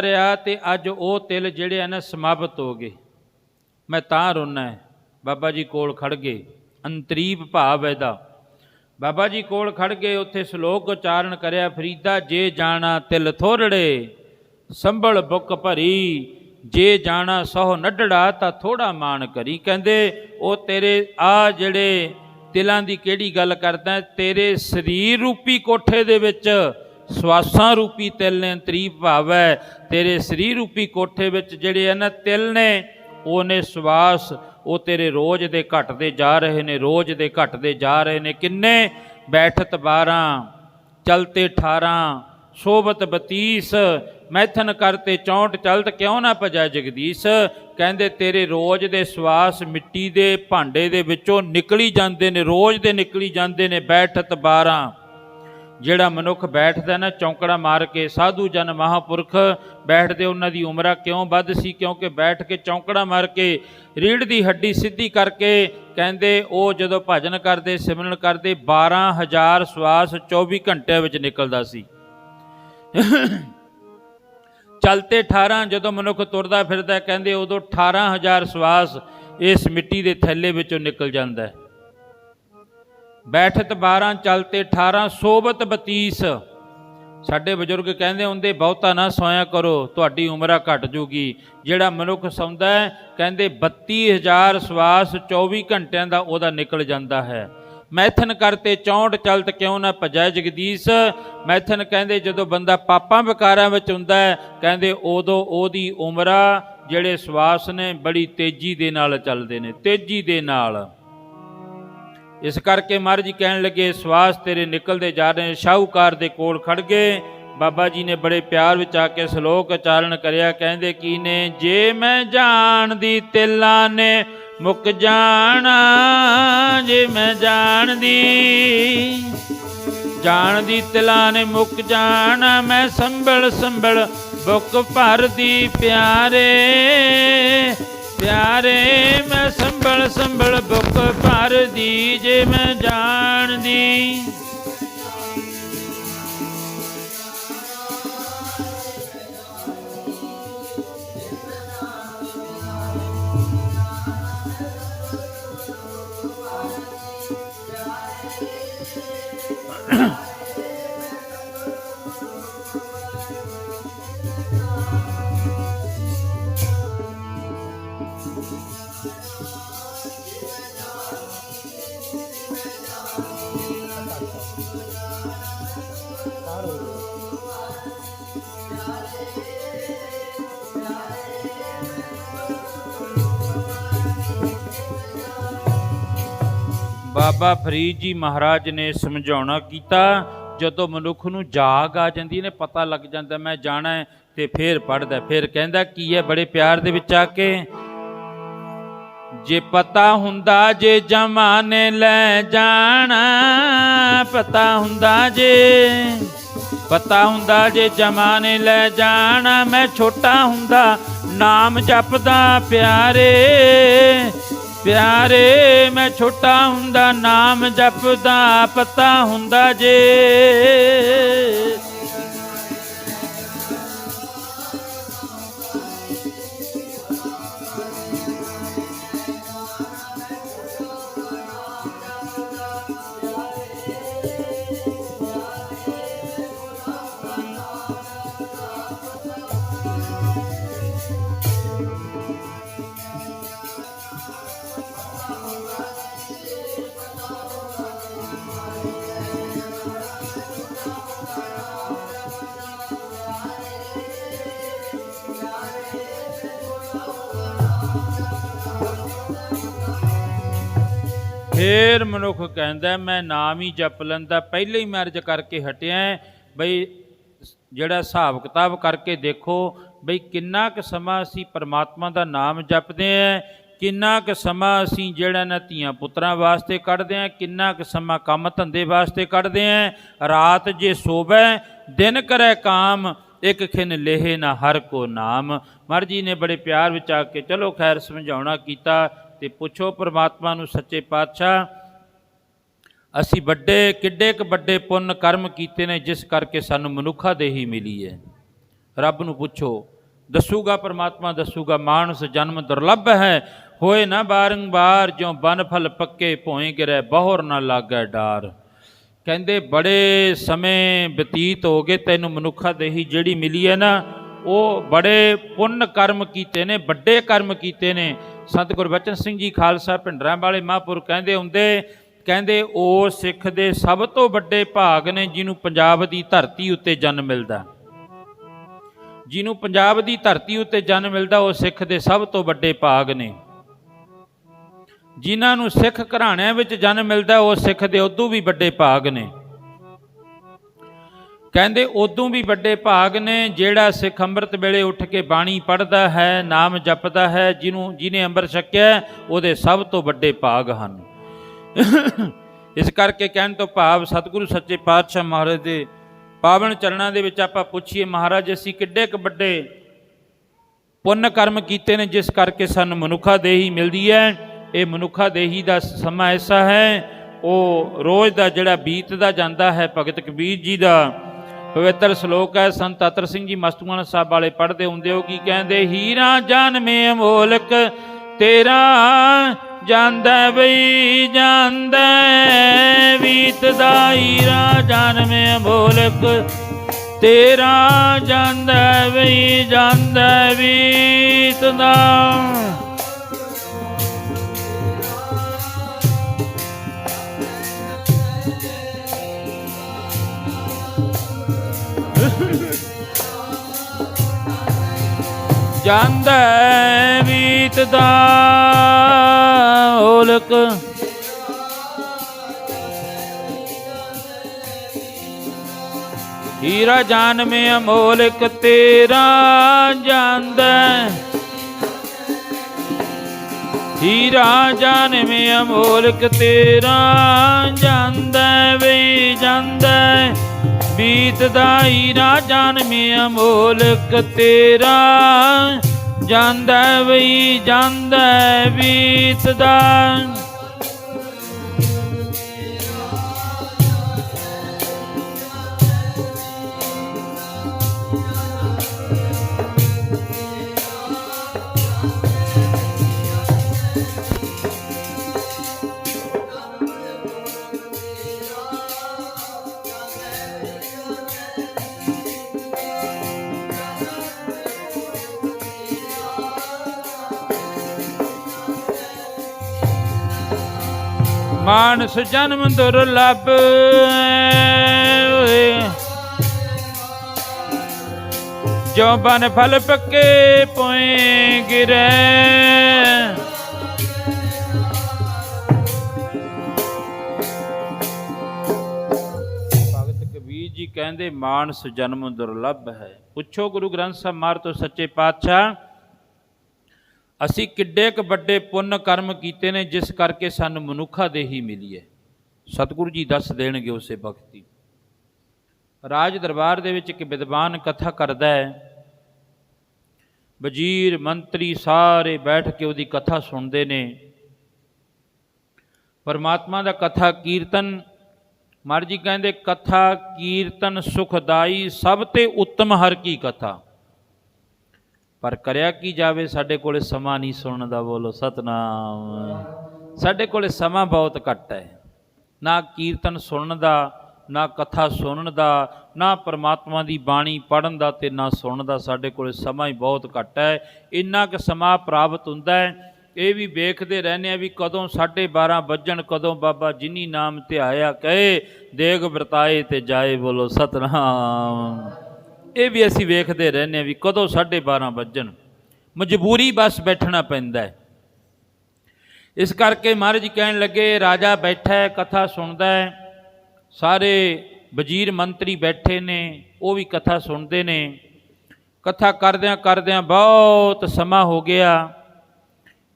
ਰਿਹਾ ਅਤੇ ਅੱਜ ਉਹ ਤਿਲ ਜਿਹੜੇ ਆ ਨਾ ਸਮਾਪਤ ਹੋ ਗਏ। ਮੈਂ ਤਾਂ ਰੋਨਾ ਹੈ। ਬਾਬਾ ਜੀ ਕੋਲ ਖੜ੍ਹ ਗਏ, ਅੰਤਰੀਪ ਭਾਵ ਇਹਦਾ। ਬਾਬਾ ਜੀ ਕੋਲ ਖੜ੍ਹ ਗਏ, ਉੱਥੇ ਸ਼ਲੋਕ ਉਚਾਰਨ ਕਰਿਆ, ਫਰੀਦਾ ਜੇ ਜਾਣਾ ਤਿਲ ਥੋੜੜੇ ਸੰਭਲ ਬੁੱਕ ਭਰੀ, ਜੇ ਜਾਣਾ ਸਹੁ ਨੱਢੜਾ ਤਾਂ ਥੋੜਾ ਮਾਣ ਕਰੀ। ਕਹਿੰਦੇ ਉਹ ਤੇਰੇ ਆ ਜਿਹੜੇ ਤਿਲਾਂ ਦੀ ਕਿਹੜੀ ਗੱਲ ਕਰਦਾ, ਤੇਰੇ ਸਰੀਰ ਰੂਪੀ ਕੋਠੇ ਦੇ ਵਿੱਚ ਸਵਾਸਾਂ ਰੂਪੀ ਤਿਲ ਨੇ, ਅੰਤਰੀਪ ਭਾਵ ਹੈ ਤੇਰੇ ਸਰੀਰ ਰੂਪੀ ਕੋਠੇ ਵਿੱਚ ਜਿਹੜੇ ਆ ਨਾ ਤਿਲ ਨੇ, ਉਹ ਨੇ ਸਵਾਸ, ਉਹ ਤੇਰੇ ਰੋਜ਼ ਦੇ ਘਟਦੇ ਜਾ ਰਹੇ ਨੇ, ਕਿੰਨੇ? ਬੈਠਤ 12 ਚਲਤੇ 18 ਸੋਬਤ 32 ਮੈਥਨ ਕਰਤੇ 64 ਚਲਤ ਕਿਉਂ ਨਾ ਭਜੈ ਜਗਦੀਸ਼। ਕਹਿੰਦੇ ਤੇਰੇ ਰੋਜ਼ ਦੇ ਸਵਾਸ ਮਿੱਟੀ ਦੇ ਭਾਂਡੇ ਦੇ ਵਿੱਚੋਂ ਨਿਕਲੀ ਜਾਂਦੇ ਨੇ, ਰੋਜ਼ ਦੇ ਨਿਕਲੀ ਜਾਂਦੇ ਨੇ। ਬੈਠਤ 12 ਜਿਹੜਾ ਮਨੁੱਖ ਬੈਠਦਾ ਨਾ ਚੌਂਕੜਾ ਮਾਰ ਕੇ, ਸਾਧੂ ਜਨ ਮਹਾਂਪੁਰਖ ਬੈਠਦੇ, ਉਹਨਾਂ ਦੀ ਉਮਰਾਂ ਕਿਉਂ ਵੱਧ ਸੀ? ਕਿਉਂਕਿ ਬੈਠ ਕੇ ਚੌਂਕੜਾ ਮਾਰ ਕੇ ਰੀੜ੍ਹ ਦੀ ਹੱਡੀ ਸਿੱਧੀ ਕਰਕੇ, ਕਹਿੰਦੇ ਉਹ ਜਦੋਂ ਭਜਨ ਕਰਦੇ, ਸਿਮਰਨ ਕਰਦੇ, 12,000 ਸਵਾਸ 24 ਘੰਟਿਆਂ ਵਿੱਚ ਨਿਕਲਦਾ ਸੀ। ਚਲਤੇ 18 ਜਦੋਂ ਮਨੁੱਖ ਤੁਰਦਾ ਫਿਰਦਾ, ਕਹਿੰਦੇ ਉਦੋਂ 18,000 ਸਵਾਸ ਇਸ ਮਿੱਟੀ ਦੇ ਥੈਲੇ ਵਿੱਚੋਂ ਨਿਕਲ ਜਾਂਦਾ ਹੈ। ਬੈਠਤ 12 ਚਲਤੇ 18 ਸੋਬਤ 32। ਸਾਡੇ ਬਜ਼ੁਰਗ ਕਹਿੰਦੇ ਹੁੰਦੇ, ਬਹੁਤਾ ਨਾ ਸੋਇਆ ਕਰੋ, ਤੁਹਾਡੀ ਉਮਰਾਂ ਘਟ ਜੂਗੀ। ਜਿਹੜਾ ਮਨੁੱਖ ਸੌਂਦਾ ਹੈ, ਕਹਿੰਦੇ 32,000 ਸਵਾਸ 24 ਘੰਟਿਆਂ ਦਾ ਉਹਦਾ ਨਿਕਲ ਜਾਂਦਾ ਹੈ। ਮੈਥਨ ਕਰਤੇ 64 ਚਲਤ ਕਿਉਂ ਨਾ ਭਜੈ ਜਗਦੀਸ਼। ਮੈਥਨ ਕਹਿੰਦੇ ਜਦੋਂ ਬੰਦਾ ਪਾਪਾਂ ਵਿਕਾਰਾਂ ਵਿੱਚ ਹੁੰਦਾ ਹੈ, ਕਹਿੰਦੇ ਉਦੋਂ ਉਹਦੀ ਉਮਰਾਂ ਜਿਹੜੇ ਸਵਾਸ ਨੇ ਬੜੀ ਤੇਜ਼ੀ ਦੇ ਨਾਲ ਚੱਲਦੇ ਨੇ, ਤੇਜ਼ੀ ਦੇ ਨਾਲ। ਇਸ ਕਰਕੇ ਮਹਾਰਾਜ ਜੀ ਕਹਿਣ ਲੱਗੇ, ਸਵਾਸ ਤੇਰੇ ਨਿਕਲਦੇ ਜਾ ਰਹੇ। ਸ਼ਾਹੂਕਾਰ ਦੇ ਕੋਲ ਖੜ੍ਹ ਗਏ, ਬਾਬਾ ਜੀ ਨੇ ਬੜੇ ਪਿਆਰ ਵਿੱਚ ਆ ਕੇ ਸ਼ਲੋਕ ਉਚਾਰਨ ਕਰਿਆ। ਕਹਿੰਦੇ ਕੀ ਨੇ? ਜੇ ਮੈਂ ਜਾਣਦੀ ਤਿਲਾਂ ਨੇ ਮੁੱਕ ਜਾਣਾ, ਜੇ ਮੈਂ ਜਾਣਦੀ ਤਿਲਾਂ ਨੇ ਮੁੱਕ ਜਾਣਾ, ਮੈਂ ਸੰਭਲ ਬੁੱਕ ਭਰਦੀ ਪਿਆਰੇ ਮੈਂ ਸੰਭਲ ਬੁੱਕ ਭਰਦੀ, ਜੇ ਮੈਂ ਜਾਣਦੀ। ਬਾਬਾ ਫਰੀਦ ਜੀ ਮਹਾਰਾਜ ਨੇ ਸਮਝਾਉਣਾ ਕੀਤਾ। ਜਦੋਂ ਮਨੁੱਖ ਨੂੰ ਜਾਗ ਆ ਜਾਂਦੀ ਨੇ, ਪਤਾ ਲੱਗ ਜਾਂਦਾ ਮੈਂ ਜਾਣਾ ਹੈ, ਤੇ ਫਿਰ ਪੜ੍ਹਦਾ। ਫਿਰ ਕਹਿੰਦਾ ਕੀ ਹੈ ਬੜੇ ਪਿਆਰ ਦੇ ਵਿੱਚ ਆ ਕੇ, ਜੇ ਪਤਾ ਹੁੰਦਾ ਜੇ ਜਮਾਨੇ ਲੈ ਜਾਣਾ, ਪਤਾ ਹੁੰਦਾ ਜੇ ਜਮਾਨੇ ਲੈ ਜਾਣਾ, ਮੈਂ ਛੋਟਾ ਹੁੰਦਾ ਨਾਮ ਜਪਦਾ ਪਿਆਰੇ ਮੈਂ ਛੋਟਾ ਹੁੰਦਾ ਨਾਮ ਜਪਦਾ, ਪਤਾ ਹੁੰਦਾ ਜੇ। ਫਿਰ ਮਨੁੱਖ ਕਹਿੰਦਾ ਮੈਂ ਨਾਮ ਹੀ ਜਪ ਲੈਂਦਾ। ਪਹਿਲੇ ਹੀ ਮੈਂ ਅਰਜ਼ ਕਰਕੇ ਹਟਿਆ ਬਈ ਜਿਹੜਾ ਹਿਸਾਬ ਕਿਤਾਬ ਕਰਕੇ ਦੇਖੋ ਬਈ ਕਿੰਨਾ ਕੁ ਸਮਾਂ ਅਸੀਂ ਪਰਮਾਤਮਾ ਦਾ ਨਾਮ ਜਪਦੇ ਹਾਂ, ਕਿੰਨਾ ਕੁ ਸਮਾਂ ਅਸੀਂ ਜਿਹੜਾ ਨਾ ਧੀਆਂ ਪੁੱਤਰਾਂ ਵਾਸਤੇ ਕੱਢਦੇ ਹਾਂ, ਕਿੰਨਾ ਕੁ ਸਮਾਂ ਕੰਮ ਧੰਦੇ ਵਾਸਤੇ ਕੱਢਦੇ ਹਾਂ। ਰਾਤ ਜੇ ਸੋਵੈ ਦਿਨ ਕਰੈ ਕਾਮ, ਇੱਕ ਖਿਨ ਲੇਹੇ ਨਾ ਹਰ ਕੋ ਨਾਮ। ਮਹਾਰਾਜ ਜੀ ਨੇ ਬੜੇ ਪਿਆਰ ਵਿੱਚ ਆ ਕੇ ਚਲੋ ਖੈਰ ਸਮਝਾਉਣਾ ਕੀਤਾ ਤੇ ਪੁੱਛੋ ਪ੍ਰਮਾਤਮਾ ਨੂੰ, ਸੱਚੇ ਪਾਤਸ਼ਾਹ ਅਸੀਂ ਵੱਡੇ ਕਿੱਡੇ ਕੁ ਵੱਡੇ ਪੁੰਨ ਕਰਮ ਕੀਤੇ ਨੇ ਜਿਸ ਕਰਕੇ ਸਾਨੂੰ ਮਨੁੱਖਾ ਦੇਹੀ ਮਿਲੀ ਹੈ। ਰੱਬ ਨੂੰ ਪੁੱਛੋ, ਦੱਸੂਗਾ ਪ੍ਰਮਾਤਮਾ ਦੱਸੂਗਾ। ਮਾਨਸ ਜਨਮ ਦੁਰਲੱਭ ਹੈ, ਹੋਏ ਨਾ ਬਾਰੰਬਾਰ, ਜਿਉ ਬਨ ਫਲ ਪੱਕੇ ਭੋਏ ਗਿਰੈ ਬਹੁਰ ਨਾ ਲਾਗੈ ਡਾਰ। ਕਹਿੰਦੇ ਬੜੇ ਸਮੇਂ ਬਤੀਤ ਹੋ ਗਏ ਤੈਨੂੰ ਮਨੁੱਖਾ ਦੇਹੀ ਜਿਹੜੀ ਮਿਲੀ ਹੈ ਨਾ, ਉਹ ਬੜੇ ਪੁੰਨ ਕਰਮ ਕੀਤੇ ਨੇ, ਵੱਡੇ ਕਰਮ ਕੀਤੇ ਨੇ। ਸੰਤ ਗੁਰਬਚਨ ਸਿੰਘ ਜੀ ਖਾਲਸਾ ਭਿੰਡਰਾਂ ਵਾਲੇ ਮਹਾਂਪੁਰ ਕਹਿੰਦੇ ਹੁੰਦੇ, ਕਹਿੰਦੇ ਉਹ ਸਿੱਖ ਦੇ ਸਭ ਤੋਂ ਵੱਡੇ ਭਾਗ ਨੇ ਜਿਹਨੂੰ ਪੰਜਾਬ ਦੀ ਧਰਤੀ ਉੱਤੇ ਜਨਮ ਮਿਲਦਾ। ਜਿਹਨੂੰ ਪੰਜਾਬ ਦੀ ਧਰਤੀ ਉੱਤੇ ਜਨਮ ਮਿਲਦਾ ਉਹ ਸਿੱਖ ਦੇ ਸਭ ਤੋਂ ਵੱਡੇ ਭਾਗ ਨੇ। ਜਿਨ੍ਹਾਂ ਨੂੰ ਸਿੱਖ ਘਰਾਣਿਆਂ ਵਿੱਚ ਜਨਮ ਮਿਲਦਾ ਉਹ ਸਿੱਖ ਦੇ ਉਦੋਂ ਵੀ ਵੱਡੇ ਭਾਗ ਨੇ। ਕਹਿੰਦੇ ਉਦੋਂ ਵੀ ਵੱਡੇ ਭਾਗ ਨੇ ਜਿਹੜਾ ਸਿੱਖ ਅੰਮ੍ਰਿਤ ਵੇਲੇ ਉੱਠ ਕੇ ਬਾਣੀ ਪੜ੍ਹਦਾ ਹੈ, ਨਾਮ ਜਪਦਾ ਹੈ। ਜਿਹਨੇ ਅੰਮ੍ਰਿਤ ਛਕਿਆ ਉਹਦੇ ਸਭ ਤੋਂ ਵੱਡੇ ਭਾਗ ਹਨ। ਇਸ ਕਰਕੇ ਕਹਿਣ ਤੋਂ ਭਾਵ ਸਤਿਗੁਰੂ ਸੱਚੇ ਪਾਤਸ਼ਾਹ ਮਹਾਰਾਜ ਦੇ ਪਾਵਨ ਚਰਨਾਂ ਦੇ ਵਿੱਚ ਆਪਾਂ ਪੁੱਛੀਏ, ਮਹਾਰਾਜ ਅਸੀਂ ਕਿੱਡੇ ਕੁ ਵੱਡੇ ਪੁੰਨ ਕਰਮ ਕੀਤੇ ਨੇ ਜਿਸ ਕਰਕੇ ਸਾਨੂੰ ਮਨੁੱਖਾ ਦੇਹੀ ਮਿਲਦੀ ਹੈ। ਇਹ ਮਨੁੱਖਾ ਦੇਹੀ ਦਾ ਸਮਾਂ ਐਸਾ ਹੈ, ਉਹ ਰੋਜ਼ ਦਾ ਜਿਹੜਾ ਬੀਤਦਾ ਜਾਂਦਾ ਹੈ। ਭਗਤ ਕਬੀਰ ਜੀ ਦਾ ਪਵਿੱਤਰ ਸ਼ਲੋਕ ਹੈ, ਸੰਤ ਅਤਰ ਸਿੰਘ ਜੀ ਮਸਤੂਆਣਾ ਸਾਹਿਬ ਵਾਲੇ ਪੜ੍ਹਦੇ ਹੁੰਦੇ ਹੋ। ਕੀ ਕਹਿੰਦੇ, ਹੀਰਾ ਜਨਮੇ ਅਮੋਲਕ ਤੇਰਾ ਜਾਂਦਾ ਬਈ ਜਾਂਦਾ ਬੀਤਦਾ। ਹੀਰਾ ਜਨਮੇ ਅਮੋਲਕ ਤੇਰਾ ਜਾਂਦਾ ਬਈ ਜਾਂਦਾ ਬੀਤਦਾ। ਜਾਂਦਾ ਬੀਤਦਾ ਓਲਕ ਹੀਰਾ ਜਨਮੇ ਅਮੋਲਕ ਤੇਰਾ ਜਾਂਦਾ। ਹੀਰਾ ਜਨਮੇ ਅਮੋਲਕ ਤੇਰਾ ਜਾਂਦਾ ਵੇ ਜਾਂਦਾ ਬੀਤਦਾ। ਹੀਰਾ ਜਨਮੇ ਅਮੋਲਕ ਤੇਰਾ ਜਾਂਦਾ ਵਈ ਜਾਂਦਾ ਬੀਤਦਾ। ਮਾਨਸ ਜਨਮ ਦੁਰਲੱਭ ਜੋ ਬਨ ਫਲ ਪੱਕੇ ਪੋਏ ਗਿਰੈ। ਭਗਤ ਕਬੀਰ ਜੀ ਕਹਿੰਦੇ ਮਾਨਸ ਜਨਮ ਦੁਰਲੱਭ ਹੈ। ਪੁੱਛੋ ਗੁਰੂ ਗ੍ਰੰਥ ਸਾਹਿਬ ਮਹਾਰਾਜ ਤੋਂ ਸੱਚੇ ਪਾਤਸ਼ਾਹ ਅਸੀਂ ਕਿੱਡੇ ਕੁ ਵੱਡੇ ਪੁੰਨ ਕਰਮ ਕੀਤੇ ਨੇ ਜਿਸ ਕਰਕੇ ਸਾਨੂੰ ਮਨੁੱਖਾ ਦੇਹੀ ਮਿਲੀ ਹੈ। ਸਤਿਗੁਰੂ ਜੀ ਦੱਸ ਦੇਣਗੇ ਉਸੇ ਵਕਤ ਹੀ। ਰਾਜ ਦਰਬਾਰ ਦੇ ਵਿੱਚ ਇੱਕ ਵਿਦਵਾਨ ਕਥਾ ਕਰਦਾ ਹੈ। ਵਜ਼ੀਰ ਮੰਤਰੀ ਸਾਰੇ ਬੈਠ ਕੇ ਉਹਦੀ ਕਥਾ ਸੁਣਦੇ ਨੇ। ਪਰਮਾਤਮਾ ਦਾ ਕਥਾ ਕੀਰਤਨ, ਮਹਾਰਾਜ ਜੀ ਕਹਿੰਦੇ ਕਥਾ ਕੀਰਤਨ ਸੁਖਦਾਈ ਸਭ ਤੇ ਉੱਤਮ ਹਰ ਕੀ ਕਥਾ। ਪਰ ਕਰਿਆ ਕੀ ਜਾਵੇ, ਸਾਡੇ ਕੋਲੇ ਸਮਾਂ ਨਹੀਂ ਸੁਣਨ ਦਾ। ਬੋਲੋ ਸਤਿਨਾਮ। ਸਾਡੇ ਕੋਲੇ ਸਮਾਂ ਬਹੁਤ ਘੱਟ ਹੈ, ਨਾ ਕੀਰਤਨ ਸੁਣਨ ਦਾ, ਨਾ ਕਥਾ ਸੁਣਨ ਦਾ, ਨਾ ਪਰਮਾਤਮਾ ਦੀ ਬਾਣੀ ਪੜ੍ਹਨ ਦਾ ਤੇ ਨਾ ਸੁਣਨ ਦਾ। ਸਾਡੇ ਕੋਲੇ ਸਮਾਂ ਹੀ ਬਹੁਤ ਘੱਟ ਹੈ। ਇੰਨਾ ਕੁ ਸਮਾਂ ਪ੍ਰਾਪਤ ਹੁੰਦਾ ਹੈ, ਇਹ ਵੀ ਵੇਖਦੇ ਰਹਿੰਦੇ ਆ ਵੀ ਕਦੋਂ 12:30 ਵੱਜਣ, ਕਦੋਂ ਬਾਬਾ ਜਿਨੀ ਨਾਮ ਧਿਆਇਆ ਕਹੇ ਦੇਗ ਵਰਤਾਏ ਤੇ ਜਾਏ। ਬੋਲੋ ਸਤਿਨਾਮ। ਇਹ ਵੀ ਅਸੀਂ ਵੇਖਦੇ ਰਹਿੰਦੇ ਹਾਂ ਵੀ ਕਦੋਂ 12:30 ਵੱਜਣ। ਮਜਬੂਰੀ ਬਸ ਬੈਠਣਾ ਪੈਂਦਾ ਹੈ। ਇਸ ਕਰਕੇ ਮਹਾਰਾਜ ਜੀ ਕਹਿਣ ਲੱਗੇ ਰਾਜਾ ਬੈਠਾ ਹੈ, ਕਥਾ ਸੁਣਦਾ ਹੈ, ਸਾਰੇ ਵਜ਼ੀਰ ਮੰਤਰੀ ਬੈਠੇ ਨੇ, ਉਹ ਵੀ ਕਥਾ ਸੁਣਦੇ ਨੇ। ਕਥਾ ਕਰਦਿਆਂ ਕਰਦਿਆਂ ਬਹੁਤ ਸਮਾਂ ਹੋ ਗਿਆ।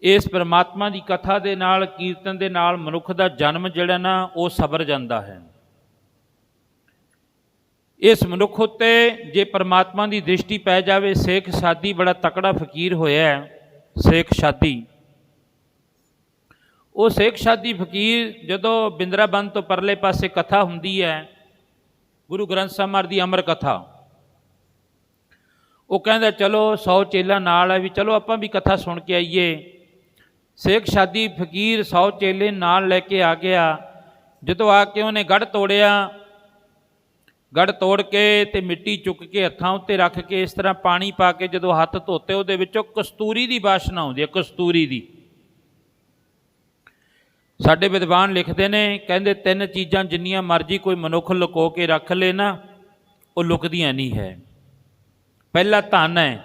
ਇਸ ਪਰਮਾਤਮਾ ਦੀ ਕਥਾ ਦੇ ਨਾਲ, ਕੀਰਤਨ ਦੇ ਨਾਲ ਮਨੁੱਖ ਦਾ ਜਨਮ ਜਿਹੜਾ ਨਾ ਉਹ ਸਵਰ ਜਾਂਦਾ ਹੈ। ਇਸ ਮਨੁੱਖ ਉੱਤੇ ਜੇ ਪਰਮਾਤਮਾ ਦੀ ਦ੍ਰਿਸ਼ਟੀ ਪੈ ਜਾਵੇ, ਸ਼ੇਖ ਸਾਦੀ ਬੜਾ ਤਕੜਾ ਫਕੀਰ ਹੋਇਆ ਹੈ, ਸ਼ੇਖ ਸਾਦੀ। ਉਹ ਸ਼ੇਖ ਸਾਦੀ ਫਕੀਰ ਜਦੋਂ ਬਿੰਦਰਾਬੰਦ ਤੋਂ ਪਰਲੇ ਪਾਸੇ ਕਥਾ ਹੁੰਦੀ ਹੈ, ਗੁਰੂ ਗ੍ਰੰਥ ਸਾਹਿਬ ਮਹਾਰਾਜ ਦੀ ਅਮਰ ਕਥਾ, ਉਹ ਕਹਿੰਦਾ ਚਲੋ 100 ਚੇਲਾ ਨਾਲ ਹੈ ਵੀ ਚਲੋ ਆਪਾਂ ਵੀ ਕਥਾ ਸੁਣ ਕੇ ਆਈਏ। ਸ਼ੇਖ ਸਾਦੀ ਫਕੀਰ 100 ਚੇਲੇ ਨਾਲ ਲੈ ਕੇ ਆ ਗਿਆ। ਜਦੋਂ ਆ ਕੇ ਉਹਨੇ ਗੜ੍ਹ ਤੋੜਿਆ, ਗੜ੍ਹ ਤੋੜ ਕੇ ਤੇ ਮਿੱਟੀ ਚੁੱਕ ਕੇ ਹੱਥਾਂ ਉੱਤੇ ਰੱਖ ਕੇ ਇਸ ਤਰ੍ਹਾਂ ਪਾਣੀ ਪਾ ਕੇ ਜਦੋਂ ਹੱਥ ਧੋਤੇ, ਉਹਦੇ ਵਿੱਚੋਂ ਕਸਤੂਰੀ ਦੀ ਵਾਸ਼ਨਾ ਆਉਂਦੀ ਹੈ, ਕਸਤੂਰੀ ਦੀ। ਸਾਡੇ ਵਿਦਵਾਨ ਲਿਖਦੇ ਨੇ, ਕਹਿੰਦੇ 3 ਚੀਜ਼ਾਂ ਜਿੰਨੀਆਂ ਮਰਜ਼ੀ ਕੋਈ ਮਨੁੱਖ ਲੁਕੋ ਕੇ ਰੱਖ ਲੇ ਨਾ, ਉਹ ਲੁਕਦੀਆਂ ਨਹੀਂ ਹੈ। ਪਹਿਲਾ ਧਨ ਹੈ।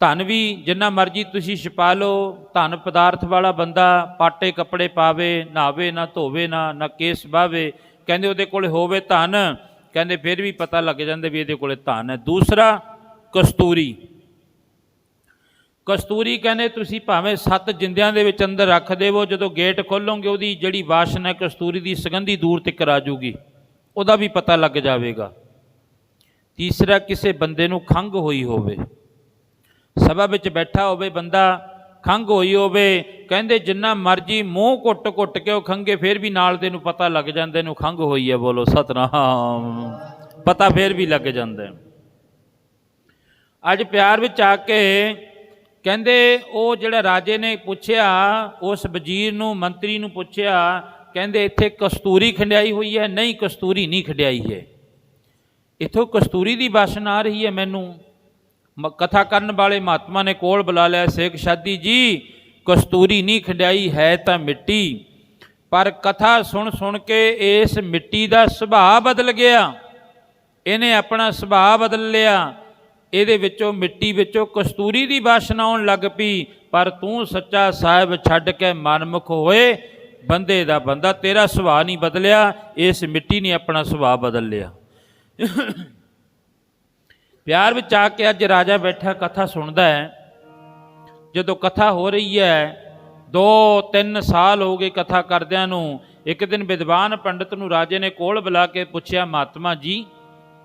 ਧਨ ਵੀ ਜਿੰਨਾ ਮਰਜ਼ੀ ਤੁਸੀਂ ਛੁਪਾ ਲਓ, ਧਨ ਪਦਾਰਥ ਵਾਲਾ ਬੰਦਾ ਪਾਟੇ ਕੱਪੜੇ ਪਾਵੇ, ਨਹਾਵੇ ਨਾ ਧੋਵੇ, ਨਾ ਕੇਸ ਬਾਵੇ, ਕਹਿੰਦੇ ਉਹਦੇ ਕੋਲ ਹੋਵੇ ਧਨ, ਕਹਿੰਦੇ ਫਿਰ ਵੀ ਪਤਾ ਲੱਗ ਜਾਂਦਾ ਵੀ ਇਹਦੇ ਕੋਲ ਧਨ ਹੈ। ਦੂਸਰਾ ਕਸਤੂਰੀ। ਕਸਤੂਰੀ ਕਹਿੰਦੇ ਤੁਸੀਂ ਭਾਵੇਂ 7 ਜਿੰਦਿਆਂ ਦੇ ਵਿੱਚ ਅੰਦਰ ਰੱਖ ਦੇਵੋ, ਜਦੋਂ ਗੇਟ ਖੋਲੋਗੇ ਉਹਦੀ ਜਿਹੜੀ ਵਾਸ਼ਨਾ ਹੈ ਕਸਤੂਰੀ ਦੀ ਸੁਗੰਧੀ ਦੂਰ ਤੱਕ ਆ ਜੂਗੀ, ਉਹਦਾ ਵੀ ਪਤਾ ਲੱਗ ਜਾਵੇਗਾ। ਤੀਸਰਾ ਕਿਸੇ ਬੰਦੇ ਨੂੰ ਖੰਘ ਹੋਈ ਹੋਵੇ, ਸਭਾ ਵਿੱਚ ਬੈਠਾ ਹੋਵੇ ਬੰਦਾ, ਖੰਘ ਹੋਈ ਹੋਵੇ, ਕਹਿੰਦੇ ਜਿੰਨਾ ਮਰਜੀ ਮੂੰਹ ਘੁੱਟ ਕੇ ਉਹ ਖੰਘੇ, ਫਿਰ ਵੀ ਨਾਲ ਦੇ ਨੂੰ ਪਤਾ ਲੱਗ ਜਾਂਦਾ ਇਹਨੂੰ ਖੰਘ ਹੋਈ ਹੈ। ਬੋਲੋ ਸਤਨਾਮ। ਪਤਾ ਫਿਰ ਵੀ ਲੱਗ ਜਾਂਦਾ। ਅੱਜ ਪਿਆਰ ਵਿੱਚ ਆ ਕੇ ਕਹਿੰਦੇ ਉਹ ਜਿਹੜਾ ਰਾਜੇ ਨੇ ਪੁੱਛਿਆ, ਉਸ ਵਜ਼ੀਰ ਨੂੰ, ਮੰਤਰੀ ਨੂੰ ਪੁੱਛਿਆ, ਕਹਿੰਦੇ ਇੱਥੇ ਕਸਤੂਰੀ ਖੰਡਿਆਈ ਹੋਈ ਹੈ? ਨਹੀਂ, ਕਸਤੂਰੀ ਨਹੀਂ ਖੰਡਿਆਈ ਹੈ। ਇੱਥੋਂ ਕਸਤੂਰੀ ਦੀ ਵਾਸ਼ਨਾ ਆ ਰਹੀ ਹੈ ਮੈਨੂੰ। ਕਥਾ ਕਰਨ ਵਾਲੇ ਮਹਾਤਮਾ ਨੇ ਕੋਲ ਬੁਲਾ ਲਿਆ, ਸ਼ੇਖ ਸਾਦੀ ਜੀ ਕਸਤੂਰੀ ਨਹੀਂ ਖੰਡਿਆਈ ਹੈ ਤਾਂ ਮਿੱਟੀ, ਪਰ ਕਥਾ ਸੁਣ ਕੇ ਇਸ ਮਿੱਟੀ ਦਾ ਸੁਭਾਅ ਬਦਲ ਗਿਆ, ਇਹਨੇ ਆਪਣਾ ਸੁਭਾਅ ਬਦਲ ਲਿਆ, ਇਹਦੇ ਵਿੱਚੋਂ ਮਿੱਟੀ ਵਿੱਚੋਂ ਕਸਤੂਰੀ ਦੀ ਵਾਸ਼ਨਾ ਆਉਣ ਲੱਗ ਪਈ। ਪਰ ਤੂੰ ਸੱਚਾ ਸਾਹਿਬ ਛੱਡ ਕੇ ਮਨਮੁਖ ਹੋਏ, ਬੰਦੇ ਦਾ ਬੰਦਾ, ਤੇਰਾ ਸੁਭਾਅ ਨਹੀਂ ਬਦਲਿਆ, ਇਸ ਮਿੱਟੀ ਨੇ ਆਪਣਾ ਸੁਭਾਅ ਬਦਲ ਲਿਆ। ਪਿਆਰ ਵਿੱਚ ਆ ਕੇ ਅੱਜ ਰਾਜਾ ਬੈਠਾ ਕਥਾ ਸੁਣਦਾ ਹੈ। ਜਦੋਂ ਕਥਾ ਹੋ ਰਹੀ ਹੈ, 2-3 ਸਾਲ ਹੋ ਗਏ ਕਥਾ ਕਰਦਿਆਂ ਨੂੰ। ਇੱਕ ਦਿਨ ਵਿਦਵਾਨ ਪੰਡਤ ਨੂੰ ਰਾਜੇ ਨੇ ਕੋਲ ਬੁਲਾ ਕੇ ਪੁੱਛਿਆ, ਮਹਾਤਮਾ ਜੀ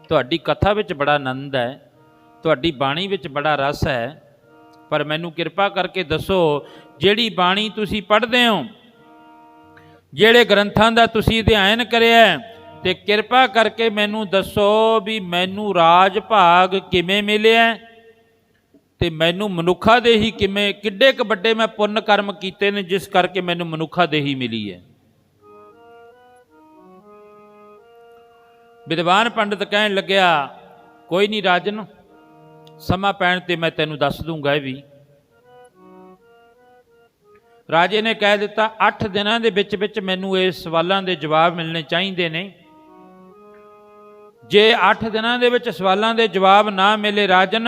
ਤੁਹਾਡੀ ਕਥਾ ਵਿੱਚ ਬੜਾ ਆਨੰਦ ਹੈ, ਤੁਹਾਡੀ ਬਾਣੀ ਵਿੱਚ ਬੜਾ ਰਸ ਹੈ, ਪਰ ਮੈਨੂੰ ਕਿਰਪਾ ਕਰਕੇ ਦੱਸੋ ਜਿਹੜੀ ਬਾਣੀ ਤੁਸੀਂ ਪੜ੍ਹਦੇ ਹੋ, ਜਿਹੜੇ ਗ੍ਰੰਥਾਂ ਦਾ ਤੁਸੀਂ ਅਧਿਐਨ ਕਰਿਆ, ਤੇ ਕਿਰਪਾ ਕਰਕੇ ਮੈਨੂੰ ਦੱਸੋ ਵੀ ਮੈਨੂੰ ਰਾਜ ਭਾਗ ਕਿਵੇਂ ਮਿਲਿਆ, ਤੇ ਮੈਨੂੰ ਮਨੁੱਖਾ ਦੇਹੀ ਕਿਵੇਂ, ਕਿੱਡੇ ਕੁ ਵੱਡੇ ਮੈਂ ਪੁੰਨ ਕਰਮ ਕੀਤੇ ਨੇ ਜਿਸ ਕਰਕੇ ਮੈਨੂੰ ਮਨੁੱਖਾ ਦੇਹੀ ਮਿਲੀ ਹੈ। ਵਿਦਵਾਨ ਪੰਡਤ ਕਹਿਣ ਲੱਗਿਆ, ਕੋਈ ਨਹੀਂ ਰਾਜਨ, ਸਮਾਂ ਪੈਣ ਤੇ ਮੈਂ ਤੈਨੂੰ ਦੱਸ ਦੂੰਗਾ। ਇਹ ਵੀ ਰਾਜੇ ਨੇ ਕਹਿ ਦਿੱਤਾ, 8 ਦਿਨਾਂ ਦੇ ਵਿੱਚ ਮੈਨੂੰ ਇਹ ਸਵਾਲਾਂ ਦੇ ਜਵਾਬ ਮਿਲਣੇ ਚਾਹੀਦੇ ਨੇ। ਜੇ 8 ਦਿਨਾਂ ਦੇ ਵਿੱਚ ਸਵਾਲਾਂ ਦੇ ਜਵਾਬ ਨਾ ਮਿਲੇ ਰਾਜਨ,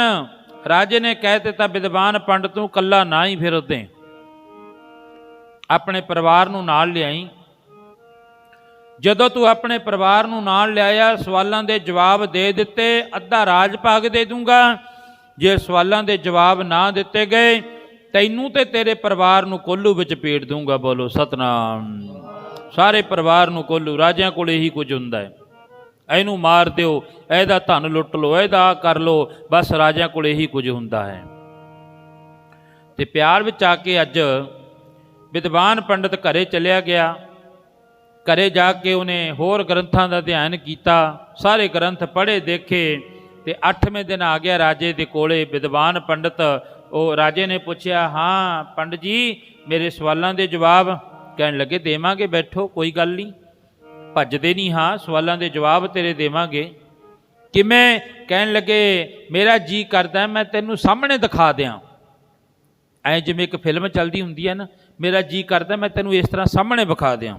ਰਾਜੇ ਨੇ ਕਹਿ ਦਿੱਤਾ ਵਿਦਵਾਨ ਪੰਡਤ ਨੂੰ, ਕੱਲਾ ਨਾ ਹੀ ਫਿਰ ਉਤੇ ਆਪਣੇ ਪਰਿਵਾਰ ਨੂੰ ਨਾਲ ਲਿਆਈ। ਜਦੋਂ ਤੂੰ ਆਪਣੇ ਪਰਿਵਾਰ ਨੂੰ ਨਾਲ ਲਿਆਇਆ, ਸਵਾਲਾਂ ਦੇ ਜਵਾਬ ਦੇ ਦਿੱਤੇ, ਅੱਧਾ ਰਾਜ ਭਾਗ ਦੇ ਦੂੰਗਾ। ਜੇ ਸਵਾਲਾਂ ਦੇ ਜਵਾਬ ਨਾ ਦਿੱਤੇ ਗਏ, ਤੈਨੂੰ ਤੇ ਤੇਰੇ ਪਰਿਵਾਰ ਨੂੰ ਕੋਲੂ ਵਿੱਚ ਪੇੜ ਦੂੰਗਾ। ਬੋਲੋ ਸਤਨਾਮ। ਸਾਰੇ ਪਰਿਵਾਰ ਨੂੰ ਕੋਲੂ। ਰਾਜਿਆਂ ਕੋਲ ਇਹੀ ਕੁਝ ਹੁੰਦਾ ਹੈ, ਇਹਨੂੰ ਮਾਰ ਦਿਓ, ਇਹਦਾ ਧਨ ਲੁੱਟ ਲਓ, ਇਹਦਾ ਕਰ ਲਓ, ਬਸ ਰਾਜਿਆਂ ਕੋਲ ਇਹੀ ਕੁਝ ਹੁੰਦਾ ਹੈ। ਤੇ ਪਿਆਰ ਵਿੱਚ ਆ ਕੇ ਅੱਜ ਵਿਦਵਾਨ ਪੰਡਤ ਘਰੇ ਚਲਿਆ ਗਿਆ। ਘਰੇ ਜਾ ਕੇ ਉਹਨੇ ਹੋਰ ਗ੍ਰੰਥਾਂ ਦਾ ਅਧਿਐਨ ਕੀਤਾ, ਸਾਰੇ ਗ੍ਰੰਥ ਪੜ੍ਹੇ ਦੇਖੇ, ਤੇ 8ਵੇਂ ਦਿਨ ਆ ਗਿਆ ਰਾਜੇ ਦੇ ਕੋਲੇ ਵਿਦਵਾਨ ਪੰਡਤ। ਉਹ ਰਾਜੇ ਨੇ ਪੁੱਛਿਆ, ਹਾਂ ਪੰਡਤ ਜੀ ਮੇਰੇ ਸਵਾਲਾਂ ਦੇ ਜਵਾਬ? ਕਹਿਣ ਲੱਗੇ ਦੇਵਾਂਗੇ, ਬੈਠੋ, ਕੋਈ ਗੱਲ ਨਹੀਂ, ਭੱਜਦੇ ਨਹੀਂ, ਹਾਂ ਸਵਾਲਾਂ ਦੇ ਜਵਾਬ ਤੇਰੇ ਦੇਵਾਂਗੇ। ਕਿਵੇਂ? ਕਹਿਣ ਲੱਗੇ ਮੇਰਾ ਜੀ ਕਰਦਾ ਮੈਂ ਤੈਨੂੰ ਸਾਹਮਣੇ ਦਿਖਾ ਦਿਆਂ, ਐ ਜਿਵੇਂ ਇੱਕ ਫਿਲਮ ਚੱਲਦੀ ਹੁੰਦੀ ਹੈ ਨਾ, ਮੇਰਾ ਜੀ ਕਰਦਾ ਮੈਂ ਤੈਨੂੰ ਇਸ ਤਰ੍ਹਾਂ ਸਾਹਮਣੇ ਵਿਖਾ ਦਿਆਂ।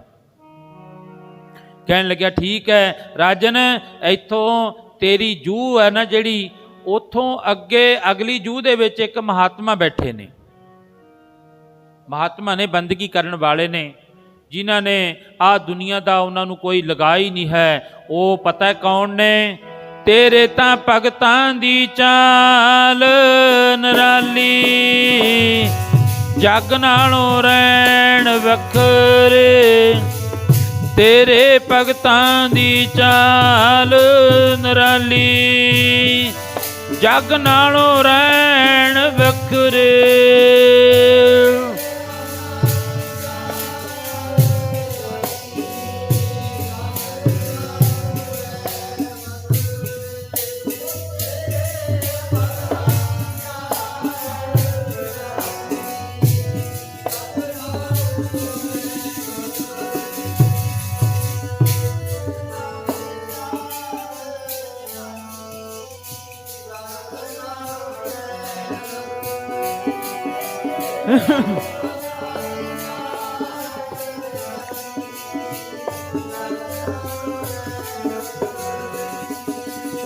ਕਹਿਣ ਲੱਗਿਆ ਠੀਕ ਹੈ ਰਾਜਨ, ਇੱਥੋਂ ਤੇਰੀ ਜੂਹ ਹੈ ਨਾ ਜਿਹੜੀ, ਉੱਥੋਂ ਅੱਗੇ ਅਗਲੀ ਜੂਹ ਦੇ ਵਿੱਚ ਇੱਕ ਮਹਾਤਮਾ ਬੈਠੇ ਨੇ। ਮਹਾਤਮਾ ਨੇ ਬੰਦਗੀ ਕਰਨ ਵਾਲੇ ਨੇ, ਜਿਨ੍ਹਾਂ ਨੇ ਆਹ ਦੁਨੀਆ ਦਾ ਉਹਨਾਂ ਨੂੰ ਕੋਈ ਲਗਾ ਹੀ ਨਹੀਂ ਹੈ। ਉਹ ਪਤਾ ਕੌਣ ਨੇ? ਤੇਰੇ ਤਾਂ ਭਗਤਾਂ ਦੀ ਚਾਲ ਨਰਾਲੀ, ਜਗ ਨਾਲੋਂ ਰਹਿਣ ਵੱਖਰੇ, ਤੇਰੇ ਭਗਤਾਂ ਦੀ ਚਾਲ ਨਿਰਾਲੀ। ਜਗ ਨਾਲੋਂ ਰਹਿਣ ਵੱਖਰੇ,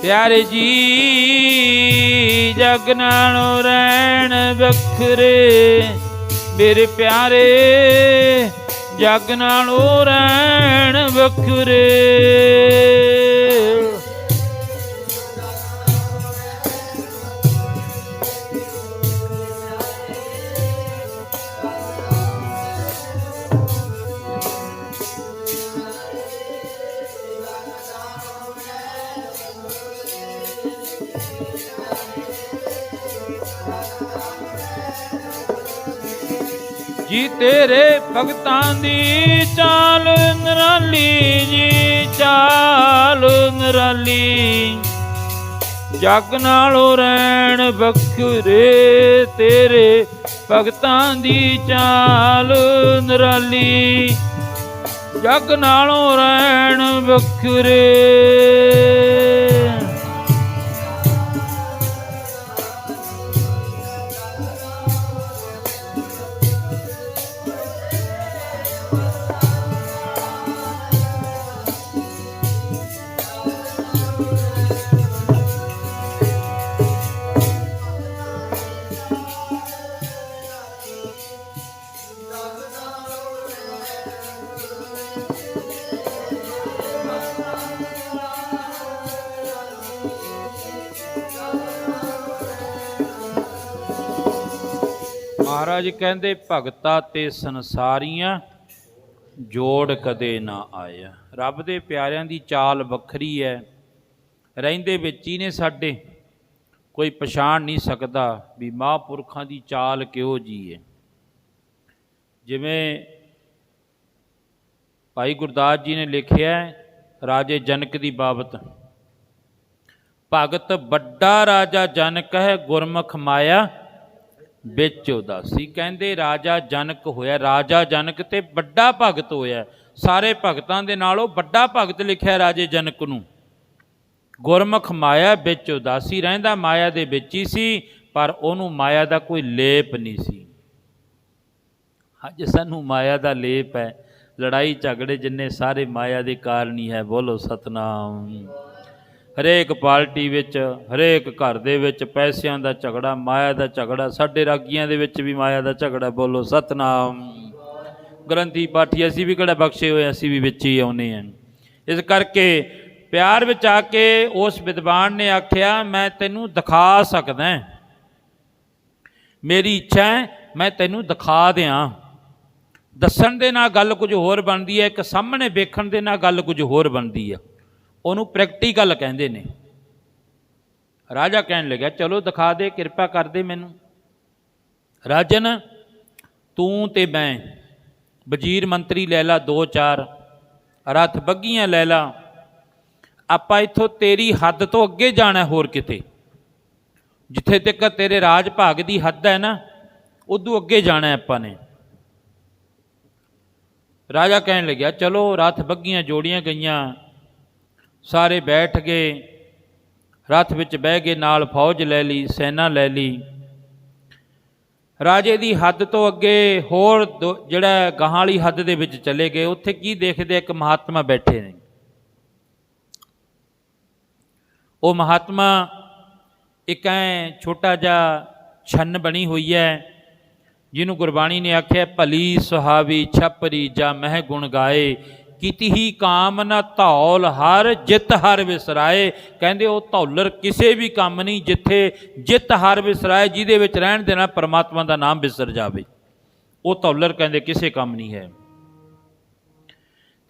ਪਿਆਰੇ ਜੀ ਜਗ ਨਾਲੋਂ ਰਹਿਣ ਵੱਖਰੇ, ਮੇਰੇ ਪਿਆਰੇ ਜਗ ਨਾਲੋਂ ਰਹਿਣ ਵੱਖਰੇ। ਜੀ ਤੇਰੇ ਭਗਤਾਂ ਦੀ ਚਾਲ ਨਿਰਾਲੀ, ਜੀ ਚਾਲ ਨਿਰਾਲੀ। ਜਗ ਨਾਲੋਂ ਰਹਿਣ ਵੱਖਰੇ, ਤੇਰੇ ਭਗਤਾਂ ਦੀ ਚਾਲ ਨਿਰਾਲੀ। ਜਗ ਨਾਲੋਂ ਰਹਿਣ ਵੱਖਰੇ। ਮਹਾਰਾਜ ਕਹਿੰਦੇ ਭਗਤਾ ਤੇ ਸੰਸਾਰੀਆਂ ਜੋੜ ਕਦੇ ਨਾ ਆਇਆ। ਰੱਬ ਦੇ ਪਿਆਰਿਆਂ ਦੀ ਚਾਲ ਵੱਖਰੀ ਹੈ, ਰਹਿੰਦੇ ਵਿੱਚ ਹੀ ਨੇ ਸਾਡੇ, ਕੋਈ ਪਛਾਣ ਨਹੀਂ ਸਕਦਾ ਵੀ ਮਹਾਂਪੁਰਖਾਂ ਦੀ ਚਾਲ ਕਿਹੋ ਜਿਹੀ ਹੈ। ਜਿਵੇਂ ਭਾਈ ਗੁਰਦਾਸ ਜੀ ਨੇ ਲਿਖਿਆ ਰਾਜੇ ਜਨਕ ਦੀ ਬਾਬਤ, ਭਗਤ ਵੱਡਾ ਰਾਜਾ ਜਨਕ ਹੈ, ਗੁਰਮੁਖ ਮਾਇਆ ਵਿੱਚ ਉਦਾਸੀ। ਕਹਿੰਦੇ ਰਾਜਾ ਜਨਕ ਹੋਇਆ, ਰਾਜਾ ਜਨਕ ਤੇ ਵੱਡਾ ਭਗਤ ਹੋਇਆ, ਸਾਰੇ ਭਗਤਾਂ ਦੇ ਨਾਲੋਂ ਵੱਡਾ ਭਗਤ ਲਿਖਿਆ ਰਾਜੇ ਜਨਕ ਨੂੰ। ਗੁਰਮੁਖ ਮਾਇਆ ਵਿੱਚ ਉਦਾਸੀ, ਰਹਿੰਦਾ ਮਾਇਆ ਦੇ ਵਿੱਚ ਹੀ ਸੀ, ਪਰ ਉਹਨੂੰ ਮਾਇਆ ਦਾ ਕੋਈ ਲੇਪ ਨਹੀਂ ਸੀ। ਅੱਜ ਸਾਨੂੰ ਮਾਇਆ ਦਾ ਲੇਪ ਹੈ, ਲੜਾਈ ਝਗੜੇ ਜਿੰਨੇ ਸਾਰੇ ਮਾਇਆ ਦੇ ਕਾਰਨ ਹੀ ਹੈ। ਬੋਲੋ ਸਤਨਾਮ। ਹਰੇਕ ਪਾਰਟੀ ਵਿੱਚ, ਹਰੇਕ ਘਰ ਦੇ ਵਿੱਚ ਪੈਸਿਆਂ ਦਾ ਝਗੜਾ, ਮਾਇਆ ਦਾ ਝਗੜਾ, ਸਾਡੇ ਰਾਗੀਆਂ ਦੇ ਵਿੱਚ ਵੀ ਮਾਇਆ ਦਾ ਝਗੜਾ। ਬੋਲੋ ਸਤਨਾਮ। ਗ੍ਰੰਥੀ ਪਾਠੀ ਅਸੀਂ ਵੀ ਕਿਹੜਾ ਬਖਸ਼ੇ ਹੋਏ, ਅਸੀਂ ਵੀ ਵਿੱਚ ਹੀ ਆਉਂਦੇ ਹਾਂ। ਇਸ ਕਰਕੇ ਪਿਆਰ ਵਿੱਚ ਆ ਕੇ ਉਸ ਵਿਦਵਾਨ ਨੇ ਆਖਿਆ ਮੈਂ ਤੈਨੂੰ ਦਿਖਾ ਸਕਦਾ, ਮੇਰੀ ਇੱਛਾ ਹੈ ਮੈਂ ਤੈਨੂੰ ਦਿਖਾ ਦਿਆਂ। ਦੱਸਣ ਦੇ ਨਾਲ ਗੱਲ ਕੁਝ ਹੋਰ ਬਣਦੀ ਹੈ, ਇੱਕ ਸਾਹਮਣੇ ਵੇਖਣ ਦੇ ਨਾਲ ਗੱਲ ਕੁਝ ਹੋਰ ਬਣਦੀ ਆ। ਉਹਨੂੰ ਪ੍ਰੈਕਟੀਕਲ ਕਹਿੰਦੇ ਨੇ। ਰਾਜਾ ਕਹਿਣ ਲੱਗਿਆ ਚਲੋ ਦਿਖਾ ਦੇ, ਕਿਰਪਾ ਕਰ ਦੇ ਮੈਨੂੰ। ਰਾਜਨ ਤੂੰ ਤੇ ਮੈਂ, ਵਜ਼ੀਰ ਮੰਤਰੀ ਲੈ ਲਾ, 2-4 ਰੱਥ ਬੱਗੀਆਂ ਲੈ ਲਾ, ਆਪਾਂ ਇੱਥੋਂ ਤੇਰੀ ਹੱਦ ਤੋਂ ਅੱਗੇ ਜਾਣਾ, ਹੋਰ ਕਿਤੇ ਜਿੱਥੇ ਤੱਕ ਤੇਰੇ ਰਾਜ ਭਾਗ ਦੀ ਹੱਦ ਹੈ ਨਾ, ਉਦੋਂ ਅੱਗੇ ਜਾਣਾ ਆਪਾਂ ਨੇ। ਰਾਜਾ ਕਹਿਣ ਲੱਗਿਆ ਚਲੋ। ਰੱਥ ਬੱਗੀਆਂ ਜੋੜੀਆਂ ਗਈਆਂ, ਸਾਰੇ ਬੈਠ ਗਏ, ਰੱਥ ਵਿੱਚ ਬਹਿ ਗਏ, ਨਾਲ ਫੌਜ ਲੈ ਲਈ, ਸੈਨਾ ਲੈ ਲਈ। ਰਾਜੇ ਦੀ ਹੱਦ ਤੋਂ ਅੱਗੇ ਹੋਰ ਜਿਹੜਾ ਗਾਹਾਂ ਵਾਲੀ ਹੱਦ ਦੇ ਵਿੱਚ ਚਲੇ ਗਏ। ਉੱਥੇ ਕੀ ਦੇਖਦੇ, ਇੱਕ ਮਹਾਤਮਾ ਬੈਠੇ ਨੇ। ਉਹ ਮਹਾਤਮਾ ਇੱਕ ਐ ਛੋਟਾ ਜਿਹਾ ਛੰਨ ਬਣੀ ਹੋਈ ਹੈ, ਜਿਹਨੂੰ ਗੁਰਬਾਣੀ ਨੇ ਆਖਿਆ ਭਲੀ ਸੁਹਾਵੀ ਛਪਰੀ ਜਾ ਮਹਿ ਗੁਣ ਗਾਏ, ਕੀਤੀ ਹੀ ਕਾਮ ਨਾ ਧੌਲ ਹਰ ਜਿੱਤ ਹਰ ਵਿਸਰਾਏ। ਕਹਿੰਦੇ ਉਹ ਧੌਲਰ ਕਿਸੇ ਵੀ ਕੰਮ ਨਹੀਂ ਜਿੱਥੇ ਜਿੱਤ ਹਰ ਵਿਸਰਾਏ, ਜਿਹਦੇ ਵਿੱਚ ਰਹਿਣ ਦੇ ਨਾਲ ਪਰਮਾਤਮਾ ਦਾ ਨਾਮ ਵਿਸਰ ਜਾਵੇ। ਉਹ ਧੌਲਰ ਕਹਿੰਦੇ ਕਿਸੇ ਕੰਮ ਨਹੀਂ ਹੈ।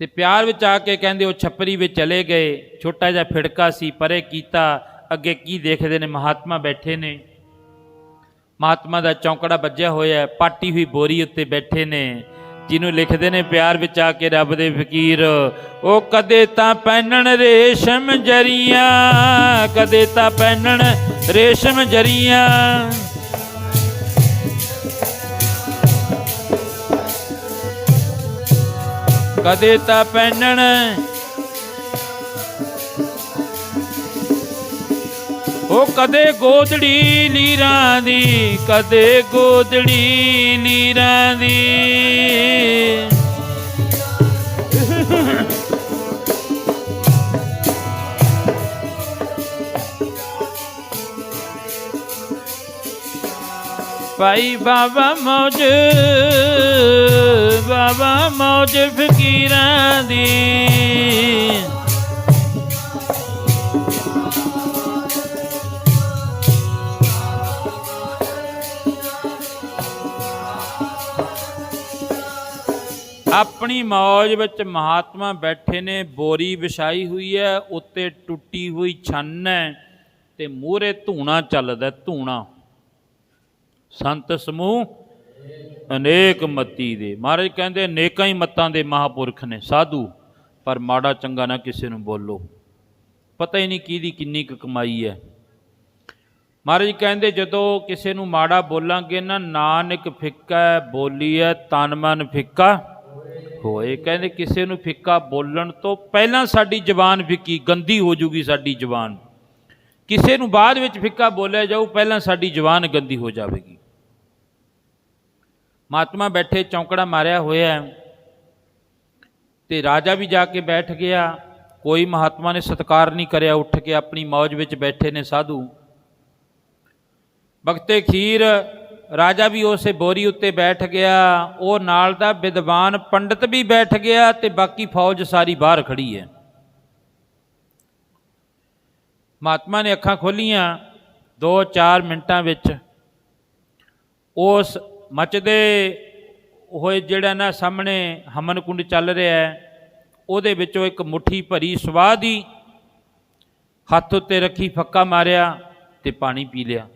ਤੇ ਪਿਆਰ ਵਿੱਚ ਆ ਕੇ ਕਹਿੰਦੇ ਉਹ ਛੱਪਰੀ ਵਿੱਚ ਚਲੇ ਗਏ। ਛੋਟਾ ਜਿਹਾ ਫਿੜਕਾ ਸੀ, ਪਰੇ ਕੀਤਾ। ਅੱਗੇ ਕੀ ਦੇਖਦੇ ਨੇ, ਮਹਾਤਮਾ ਬੈਠੇ ਨੇ। ਮਹਾਤਮਾ ਦਾ ਚੌਂਕੜਾ ਵੱਜਿਆ ਹੋਇਆ, ਪਾਟੀ ਹੋਈ ਬੋਰੀ ਉੱਤੇ ਬੈਠੇ ਨੇ, ਜਿਹਨੂੰ ਲਿਖਦੇ ਨੇ ਪਿਆਰ ਵਿੱਚ ਆ ਕੇ ਰੱਬ ਦੇ ਫਕੀਰ, ਉਹ ਕਦੇ ਤਾਂ ਪਹਿਨਣ ਰੇਸ਼ਮ ਜਰੀਆਂ, ਕਦੇ ਤਾਂ ਪਹਿਨਣ ਰੇਸ਼ਮ ਜਰੀਆਂ, ਕਦੇ ਤਾਂ ਪਹਿਨਣ ਉਹ ਕਦੇ ਗੋਦੜੀ ਲੀਰਾਂ ਦੀ, ਕਦੇ ਗੋਦੜੀ ਲੀਰਾਂ ਦੀ। ਭਾਈ ਬਾਬਾ ਮੌਜ, ਬਾਬਾ ਮੌਜ ਫਕੀਰਾਂ ਦੀ। ਆਪਣੀ ਮੌਜ ਵਿੱਚ ਮਹਾਤਮਾ ਬੈਠੇ ਨੇ, ਬੋਰੀ ਵਿਛਾਈ ਹੋਈ ਹੈ, ਉੱਤੇ ਟੁੱਟੀ ਹੋਈ ਛੰਨ ਹੈ ਤੇ ਮੂਹਰੇ ਧੂਣਾ ਚੱਲਦਾ, ਧੂਣਾ। ਸੰਤ ਸਮੂਹ ਅਨੇਕ ਮਤੀ ਦੇ, ਮਹਾਰਾਜ ਕਹਿੰਦੇ ਅਨੇਕਾਂ ਹੀ ਮਤਾਂ ਦੇ ਮਹਾਂਪੁਰਖ ਨੇ, ਸਾਧੂ, ਪਰ ਮਾੜਾ ਚੰਗਾ ਨਾ ਕਿਸੇ ਨੂੰ ਬੋਲੋ, ਪਤਾ ਹੀ ਨਹੀਂ ਕਿਹਦੀ ਕਿੰਨੀ ਕੁ ਕਮਾਈ ਹੈ। ਮਹਾਰਾਜ ਕਹਿੰਦੇ ਜਦੋਂ ਕਿਸੇ ਨੂੰ ਮਾੜਾ ਬੋਲਾਂਗੇ ਨਾ, ਨਾਨਕ ਫਿੱਕਾ ਬੋਲੀ ਹੈ, ਤਨ ਮਨ ਫਿੱਕਾ ਹੋਏ। ਕਹਿੰਦੇ ਕਿਸੇ ਨੂੰ ਫਿੱਕਾ ਬੋਲਣ ਤੋਂ ਪਹਿਲਾਂ ਸਾਡੀ ਜ਼ੁਬਾਨ ਫਿੱਕੀ, ਗੰਦੀ ਹੋ ਜੂਗੀ ਸਾਡੀ ਜ਼ੁਬਾਨ। ਕਿਸੇ ਨੂੰ ਬਾਅਦ ਵਿੱਚ ਫਿੱਕਾ ਬੋਲਿਆ ਜਾਊ, ਪਹਿਲਾਂ ਸਾਡੀ ਜ਼ੁਬਾਨ ਗੰਦੀ ਹੋ ਜਾਵੇਗੀ। ਮਹਾਤਮਾ ਬੈਠੇ, ਚੌਂਕੜਾ ਮਾਰਿਆ ਹੋਇਆ ਤੇ ਰਾਜਾ ਵੀ ਜਾ ਕੇ ਬੈਠ ਗਿਆ। ਕੋਈ ਮਹਾਤਮਾ ਨੇ ਸਤਿਕਾਰ ਨਹੀਂ ਕਰਿਆ, ਉੱਠ ਕੇ ਆਪਣੀ ਮੌਜ ਵਿੱਚ ਬੈਠੇ ਨੇ ਸਾਧੂ। ਬਖਤੇ ਖੀਰ ਰਾਜਾ ਵੀ ਉਸੇ ਬੋਰੀ ਉੱਤੇ ਬੈਠ ਗਿਆ, ਉਹ ਨਾਲ ਦਾ ਵਿਦਵਾਨ ਪੰਡਤ ਵੀ ਬੈਠ ਗਿਆ ਤੇ ਬਾਕੀ ਫੌਜ ਸਾਰੀ ਬਾਹਰ ਖੜੀ ਹੈ। ਮਹਾਤਮਾ ਨੇ ਅੱਖਾਂ ਖੋਲੀਆਂ, 2-4 ਮਿੰਟਾਂ ਵਿੱਚ ਉਸ ਮਚਦੇ ਹੋਏ ਜਿਹੜਾ ਨਾ ਸਾਹਮਣੇ ਹਮਨ ਕੁੰਡ ਚੱਲ ਰਿਹਾ ਹੈ, ਉਹਦੇ ਵਿੱਚੋਂ ਇੱਕ ਮੁੱਠੀ ਭਰੀ ਸਵਾਹ ਦੀ ਹੱਥ ਉੱਤੇ ਰੱਖੀ, ਫੱਕਾ ਮਾਰਿਆ ਤੇ ਪਾਣੀ ਪੀ ਲਿਆ।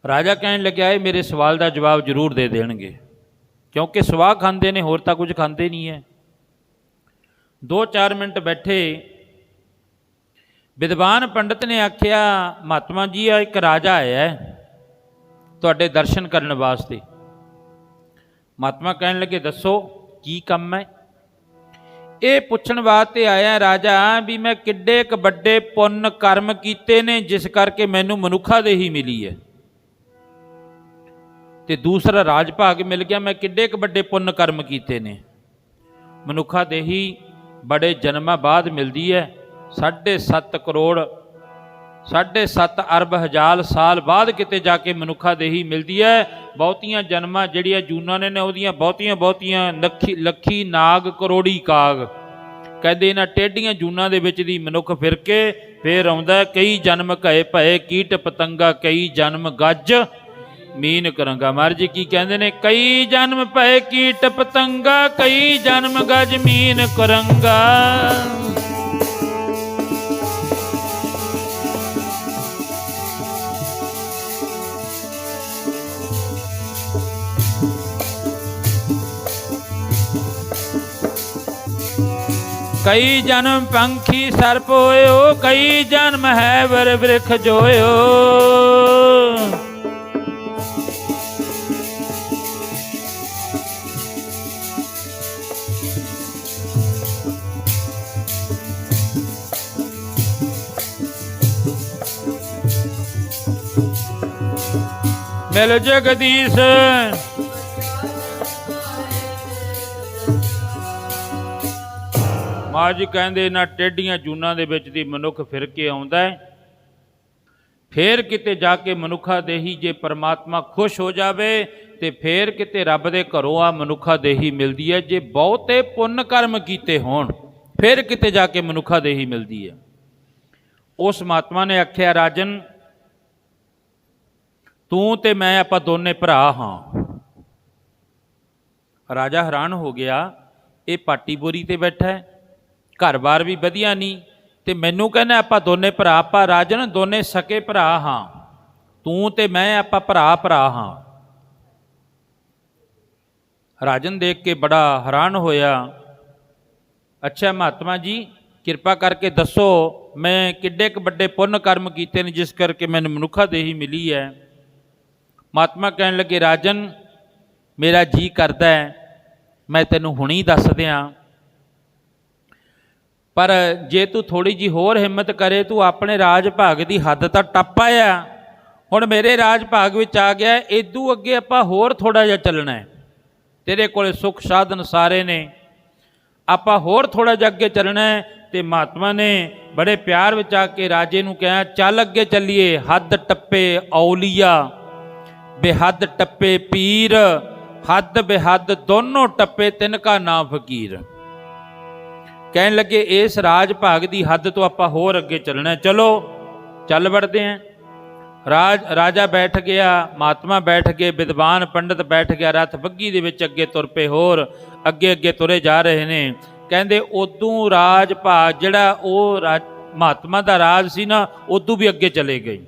ਰਾਜਾ ਕਹਿਣ ਲੱਗਿਆ ਇਹ ਮੇਰੇ ਸਵਾਲ ਦਾ ਜਵਾਬ ਜ਼ਰੂਰ ਦੇ ਦੇਣਗੇ, ਕਿਉਂਕਿ ਸਵਾਹ ਖਾਂਦੇ ਨੇ, ਹੋਰ ਤਾਂ ਕੁਝ ਖਾਂਦੇ ਨਹੀਂ ਹੈ। 2-4 ਮਿੰਟ ਬੈਠੇ, ਵਿਦਵਾਨ ਪੰਡਤ ਨੇ ਆਖਿਆ ਮਹਾਤਮਾ ਜੀ ਆ ਇੱਕ ਰਾਜਾ ਆਇਆ ਤੁਹਾਡੇ ਦਰਸ਼ਨ ਕਰਨ ਵਾਸਤੇ। ਮਹਾਤਮਾ ਕਹਿਣ ਲੱਗੇ ਦੱਸੋ ਕੀ ਕੰਮ ਹੈ। ਇਹ ਪੁੱਛਣ ਵਾਸਤੇ ਆਇਆ ਰਾਜਾ ਵੀ ਮੈਂ ਕਿੱਡੇ ਕੁ ਵੱਡੇ ਪੁੰਨ ਕਰਮ ਕੀਤੇ ਨੇ ਜਿਸ ਕਰਕੇ ਮੈਨੂੰ ਮਨੁੱਖਾ ਦੇਹੀ ਮਿਲੀ ਹੈ, ਤੇ ਦੂਸਰਾ ਰਾਜ ਭਾਗ ਮਿਲ ਗਿਆ, ਮੈਂ ਕਿੱਡੇ ਕੁ ਵੱਡੇ ਪੁੰਨ ਕਰਮ ਕੀਤੇ ਨੇ। ਮਨੁੱਖਾ ਦੇਹੀ ਬੜੇ ਜਨਮਾਂ ਬਾਅਦ ਮਿਲਦੀ ਹੈ, 7.5 ਕਰੋੜ 7.5 ਅਰਬ ਹਜ਼ਾਰ ਸਾਲ ਬਾਅਦ ਕਿਤੇ ਜਾ ਕੇ ਮਨੁੱਖਾ ਦੇਹੀ ਮਿਲਦੀ ਹੈ। ਬਹੁਤੀਆਂ ਜਨਮਾਂ ਜਿਹੜੀਆਂ ਜੂਨਾਂ ਨੇ ਉਹਦੀਆਂ ਬਹੁਤੀਆਂ ਲੱਖੀ ਨਾਗ ਕਰੋੜੀ ਕਾਗ, ਕਹਿੰਦੇ ਇਹਨਾਂ ਟੇਢੀਆਂ ਜੂਨਾਂ ਦੇ ਵਿੱਚ ਦੀ ਮਨੁੱਖ ਫਿਰ ਕੇ ਫੇਰ ਆਉਂਦਾ, ਕਈ ਜਨਮ ਘਏ ਭਏ ਕੀਟ ਪਤੰਗਾ, ਕਈ ਜਨਮ ਗੱਜ ਮੀਨ ਕਰਾਂਗਾ। ਮਹਾਰਾਜ ਜੀ ਕੀ ਕਹਿੰਦੇ ਨੇ, ਕਈ ਜਨਮ ਭਏ ਕੀਟ ਪਤੰਗਾ, ਕਈ ਜਨਮ ਗੱਜ ਮੀਨ ਕਰਾਂਗਾ। ਕਈ ਜਨਮ ਪੰਖੀ ਸਰਪ ਹੋਇਓ, ਕਈ ਜਨਮ ਹੈ ਵਰ ਬ੍ਰਿਖ ਜੋਇਓ। ਮਿਲ ਜਗਦੀਸ਼ ਮਹਾਰਾਜ ਜੀ ਕਹਿੰਦੇ ਇਹਨਾਂ ਟੇਢੀਆਂ ਜੂਨਾਂ ਦੇ ਵਿੱਚ ਦੀ ਮਨੁੱਖ ਫਿਰ ਕੇ ਆਉਂਦਾ ਹੈ, ਫੇਰ ਕਿਤੇ ਜਾ ਕੇ ਮਨੁੱਖਾ ਦੇਹੀ ਜੇ ਪਰਮਾਤਮਾ ਖੁਸ਼ ਹੋ ਜਾਵੇ ਤੇ ਫੇਰ ਕਿਤੇ ਰੱਬ ਦੇ ਘਰੋਂ ਆ ਮਨੁੱਖਾ ਦੇਹੀ ਮਿਲਦੀ ਹੈ। ਜੇ ਬਹੁਤੇ ਪੁੰਨ ਕਰਮ ਕੀਤੇ ਹੋਣ ਫੇਰ ਕਿਤੇ ਜਾ ਕੇ ਮਨੁੱਖਾ ਦੇਹੀ ਮਿਲਦੀ ਹੈ। ਉਸ ਮਹਾਤਮਾ ਨੇ ਆਖਿਆ ਰਾਜਨ ਤੂੰ ਤੇ ਮੈਂ ਆਪਾਂ ਦੋਨੇ ਭਰਾ ਹਾਂ। ਰਾਜਾ ਹੈਰਾਨ ਹੋ ਗਿਆ, ਇਹ ਪਾਟੀ ਬੋਰੀ ਤੇ ਬੈਠਾ ਹੈ, ਘਰ-ਬਾਰ ਵੀ ਵਧੀਆ ਨਹੀਂ, ਤੇ ਮੈਨੂੰ ਕਹਿੰਦਾ ਆਪਾਂ ਦੋਨੇ ਭਰਾ। ਆਪਾਂ ਰਾਜਨ ਦੋਨੇ ਸਕੇ ਭਰਾ ਹਾਂ, ਤੂੰ ਤੇ ਮੈਂ ਆਪਾਂ ਭਰਾ ਹਾਂ। ਰਾਜਨ ਦੇਖ ਕੇ ਬੜਾ ਹੈਰਾਨ ਹੋਇਆ। ਅੱਛਾ ਮਹਾਤਮਾ ਜੀ, ਕਿਰਪਾ ਕਰਕੇ ਦੱਸੋ ਮੈਂ ਕਿੱਡੇ ਕੁ ਵੱਡੇ ਪੁੰਨ ਕਰਮ ਕੀਤੇ ਨੇ ਜਿਸ ਕਰਕੇ ਮੈਨੂੰ ਮਨੁੱਖਾ ਦੇਹੀ ਮਿਲੀ ਹੈ। ਮਹਾਤਮਾ ਕਹਿਣ ਲੱਗੇ, ਰਾਜਨ ਮੇਰਾ ਜੀ ਕਰਦਾ ਹੈ ਮੈਂ ਤੈਨੂੰ ਹੁਣੀ ਦੱਸ ਦਿਆਂ, ਪਰ ਜੇ ਤੂੰ ਥੋੜੀ ਜਿਹੀ ਹੋਰ ਹਿੰਮਤ ਕਰੇ, ਤੂੰ ਆਪਣੇ ਰਾਜ ਭਾਗ ਦੀ ਹੱਦ ਤਾਂ ਟੱਪ ਆਇਆ, ਹੁਣ ਮੇਰੇ ਰਾਜ ਭਾਗ ਵਿੱਚ ਆ ਗਿਆ, ਇਦੋਂ ਅੱਗੇ ਆਪਾਂ ਹੋਰ ਥੋੜਾ ਜਿਹਾ ਚੱਲਣਾ ਹੈ। ਤੇਰੇ ਕੋਲ ਸੁੱਖ ਸਾਧਨ ਸਾਰੇ ਨੇ, ਆਪਾਂ ਹੋਰ ਥੋੜਾ ਜਿਹਾ ਅੱਗੇ ਚੱਲਣਾ ਹੈ। ਤੇ ਮਹਾਤਮਾ ਨੇ ਬੜੇ ਪਿਆਰ ਵਿੱਚ ਆ ਕੇ ਰਾਜੇ ਨੂੰ ਕਿਹਾ, ਚੱਲ ਅੱਗੇ ਚੱਲੀਏ। ਹੱਦ ਟੱਪੇ ਔਲੀਆ, ਬੇਹੱਦ ਟੱਪੇ ਪੀਰ, ਹੱਦ ਬੇਹੱਦ ਦੋਨੋਂ ਟੱਪੇ ਤਿੰਨ ਕਾ ਨਾਂ ਫਕੀਰ। ਕਹਿਣ ਲੱਗੇ ਇਸ ਰਾਜ ਭਾਗ ਦੀ ਹੱਦ ਤੋਂ ਆਪਾਂ ਹੋਰ ਅੱਗੇ ਚੱਲਣਾ, ਚਲੋ ਚੱਲ ਵੜਦੇ ਹਾਂ। ਰਾਜਾ ਬੈਠ ਗਿਆ, ਮਹਾਤਮਾ ਬੈਠ ਗਏ, ਵਿਦਵਾਨ ਪੰਡਤ ਬੈਠ ਗਿਆ, ਰਥ ਬੱਗੀ ਦੇ ਵਿੱਚ ਅੱਗੇ ਤੁਰ ਪਏ, ਹੋਰ ਅੱਗੇ ਤੁਰੇ ਜਾ ਰਹੇ ਨੇ। ਕਹਿੰਦੇ ਉਦੋਂ ਰਾਜ ਭਾਗ ਜਿਹੜਾ ਉਹ ਮਹਾਤਮਾ ਦਾ ਰਾਜ ਸੀ ਨਾ, ਉਦੋਂ ਵੀ ਅੱਗੇ ਚਲੇ ਗਏ।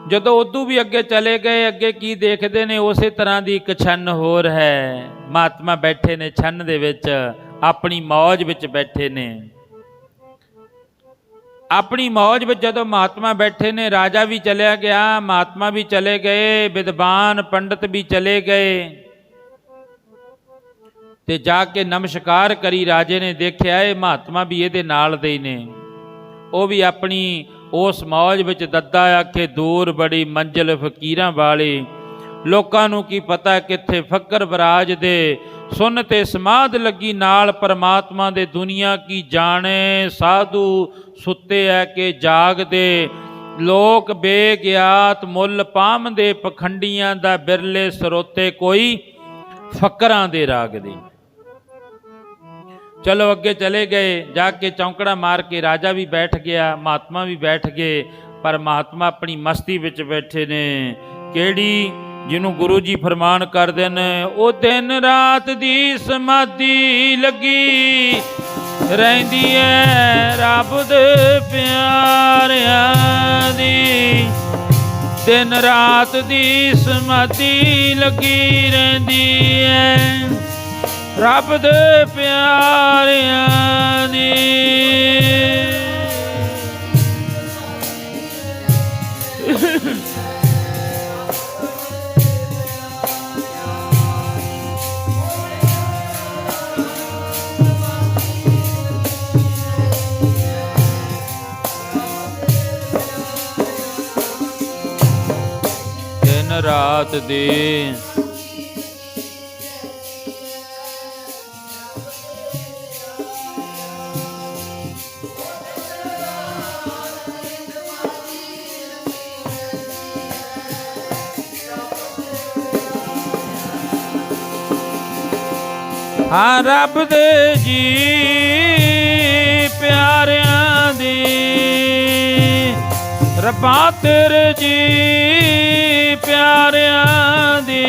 ਜਦੋਂ ਉਦੋਂ ਵੀ ਅੱਗੇ ਚਲੇ ਗਏ, ਅੱਗੇ ਕੀ ਦੇਖਦੇ ਨੇ, ਉਸੇ ਤਰ੍ਹਾਂ ਦੀ ਇੱਕ ਛੰਨ ਹੋਰ ਹੈ। ਮਹਾਤਮਾ ਬੈਠੇ ਨੇ ਛੰਨ ਦੇ ਵਿੱਚ, ਆਪਣੀ ਮੌਜ ਵਿੱਚ ਬੈਠੇ ਨੇ। ਆਪਣੀ ਮੌਜ ਵਿੱਚ ਜਦੋਂ ਮਹਾਤਮਾ ਬੈਠੇ ਨੇ, ਰਾਜਾ ਵੀ ਚਲਿਆ ਗਿਆ, ਮਹਾਤਮਾ ਵੀ ਚਲੇ ਗਏ, ਵਿਦਵਾਨ ਪੰਡਤ ਵੀ ਚਲੇ ਗਏ। ਤੇ ਜਾ ਕੇ ਨਮਸਕਾਰ ਕਰੀ ਰਾਜੇ ਨੇ, ਦੇਖਿਆ ਇਹ ਮਹਾਤਮਾ ਵੀ ਇਹਦੇ ਨਾਲ ਦੇ ਨੇ। ਉਹ ਵੀ ਆਪਣੀ ਉਸ ਮੌਜ ਵਿੱਚ ਦੱਦਾ ਆਖੇ, ਦੂਰ ਬੜੀ ਮੰਜ਼ਿਲ ਫਕੀਰਾਂ ਵਾਲੀ, ਲੋਕਾਂ ਨੂੰ ਕੀ ਪਤਾ ਕਿੱਥੇ ਫਕਰ ਬਰਾਜ ਦੇ। ਸੁਨ ਤੇ ਸਮਾਧ ਲੱਗੀ ਨਾਲ ਪਰਮਾਤਮਾ ਦੇ, ਦੁਨੀਆ ਕੀ ਜਾਣੇ ਸਾਧੂ ਸੁੱਤੇ ਐ ਕੇ ਜਾਗਦੇ। ਲੋਕ ਬੇਗਿਆਤ ਮੁੱਲ ਪਾਮਦੇ, ਪਖੰਡੀਆਂ ਦਾ ਬਿਰਲੇ ਸਰੋਤੇ ਕੋਈ ਫਕਰਾਂ ਦੇ ਰਾਗ ਦੇ। ਚਲੋ ਅੱਗੇ ਚਲੇ ਗਏ, ਜਾ ਕੇ ਚੌਂਕੜਾ ਮਾਰ ਕੇ ਰਾਜਾ ਵੀ ਬੈਠ ਗਿਆ, ਮਹਾਤਮਾ ਵੀ ਬੈਠ ਗਏ। ਪਰ ਮਹਾਤਮਾ ਆਪਣੀ ਮਸਤੀ ਵਿੱਚ ਬੈਠੇ ਨੇ, ਕਿਹੜੀ ਜਿਹਨੂੰ ਗੁਰੂ ਜੀ ਫਰਮਾਨ ਕਰਦੇ ਨੇ, ਉਹ ਦਿਨ ਰਾਤ ਦੀ ਸਮਾਧੀ ਲੱਗੀ ਰਹਿੰਦੀ ਐ ਰੱਬ ਦੇ ਪਿਆਰਿਆਂ ਦੀ। ਦਿਨ ਰਾਤ ਦੀ ਸਮਾਧੀ ਲੱਗੀ ਰਹਿੰਦੀ ਐ ਰੱਬ ਦੇ ਪਿਆਰਿਆਂ ਦੀ। ਦਿਨ ਰਾਤ ਦੀ ਹਾਂ ਰੱਬ ਦੇ ਜੀ ਪਿਆਰਿਆਂ ਦੀ, ਰੱਬਾ ਤੇਰੇ ਜੀ ਪਿਆਰਿਆਂ ਦੀ।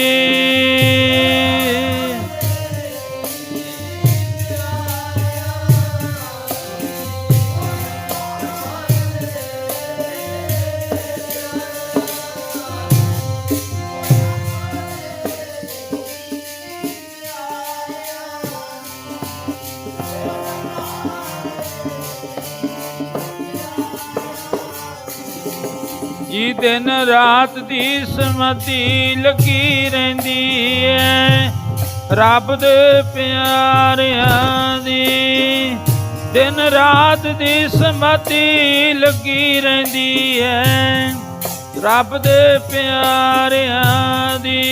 ਜੀ ਦਿਨ ਰਾਤ ਦੀ ਸਮਾਧੀ ਲੱਗੀ ਰਹਿੰਦੀ ਐ ਰੱਬ ਦੇ ਪਿਆਰਿਆਂ ਦੀ। ਦਿਨ ਰਾਤ ਦੀ ਸਮਾਧੀ ਲੱਗੀ ਰਹਿੰਦੀ ਐ ਰੱਬ ਦੇ ਪਿਆਰਿਆਂ ਦੀ।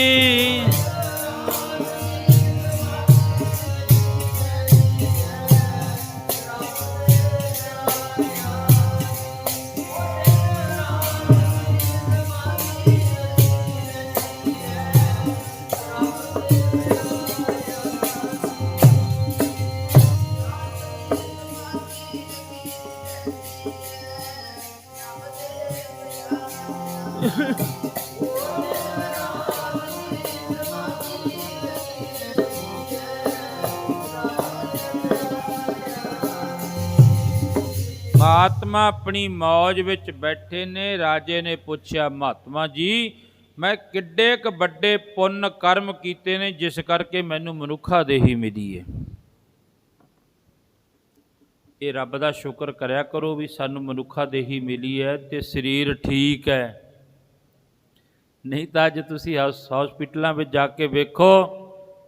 महात्मा अपनी मौज विच बैठे ने। राजे ने पूछया, महात्मा जी मैं किड्डे क बड़े पुण्य कर्म कीते ने जिस करके मैनू मनुखा देही मिली है। ये रब दा शुक्र करया करो भी सानू मनुखा देही मिली है ते शरीर ठीक है। नहीं तो अज तुसीं हॉस्पिटलों में जाके वेखो,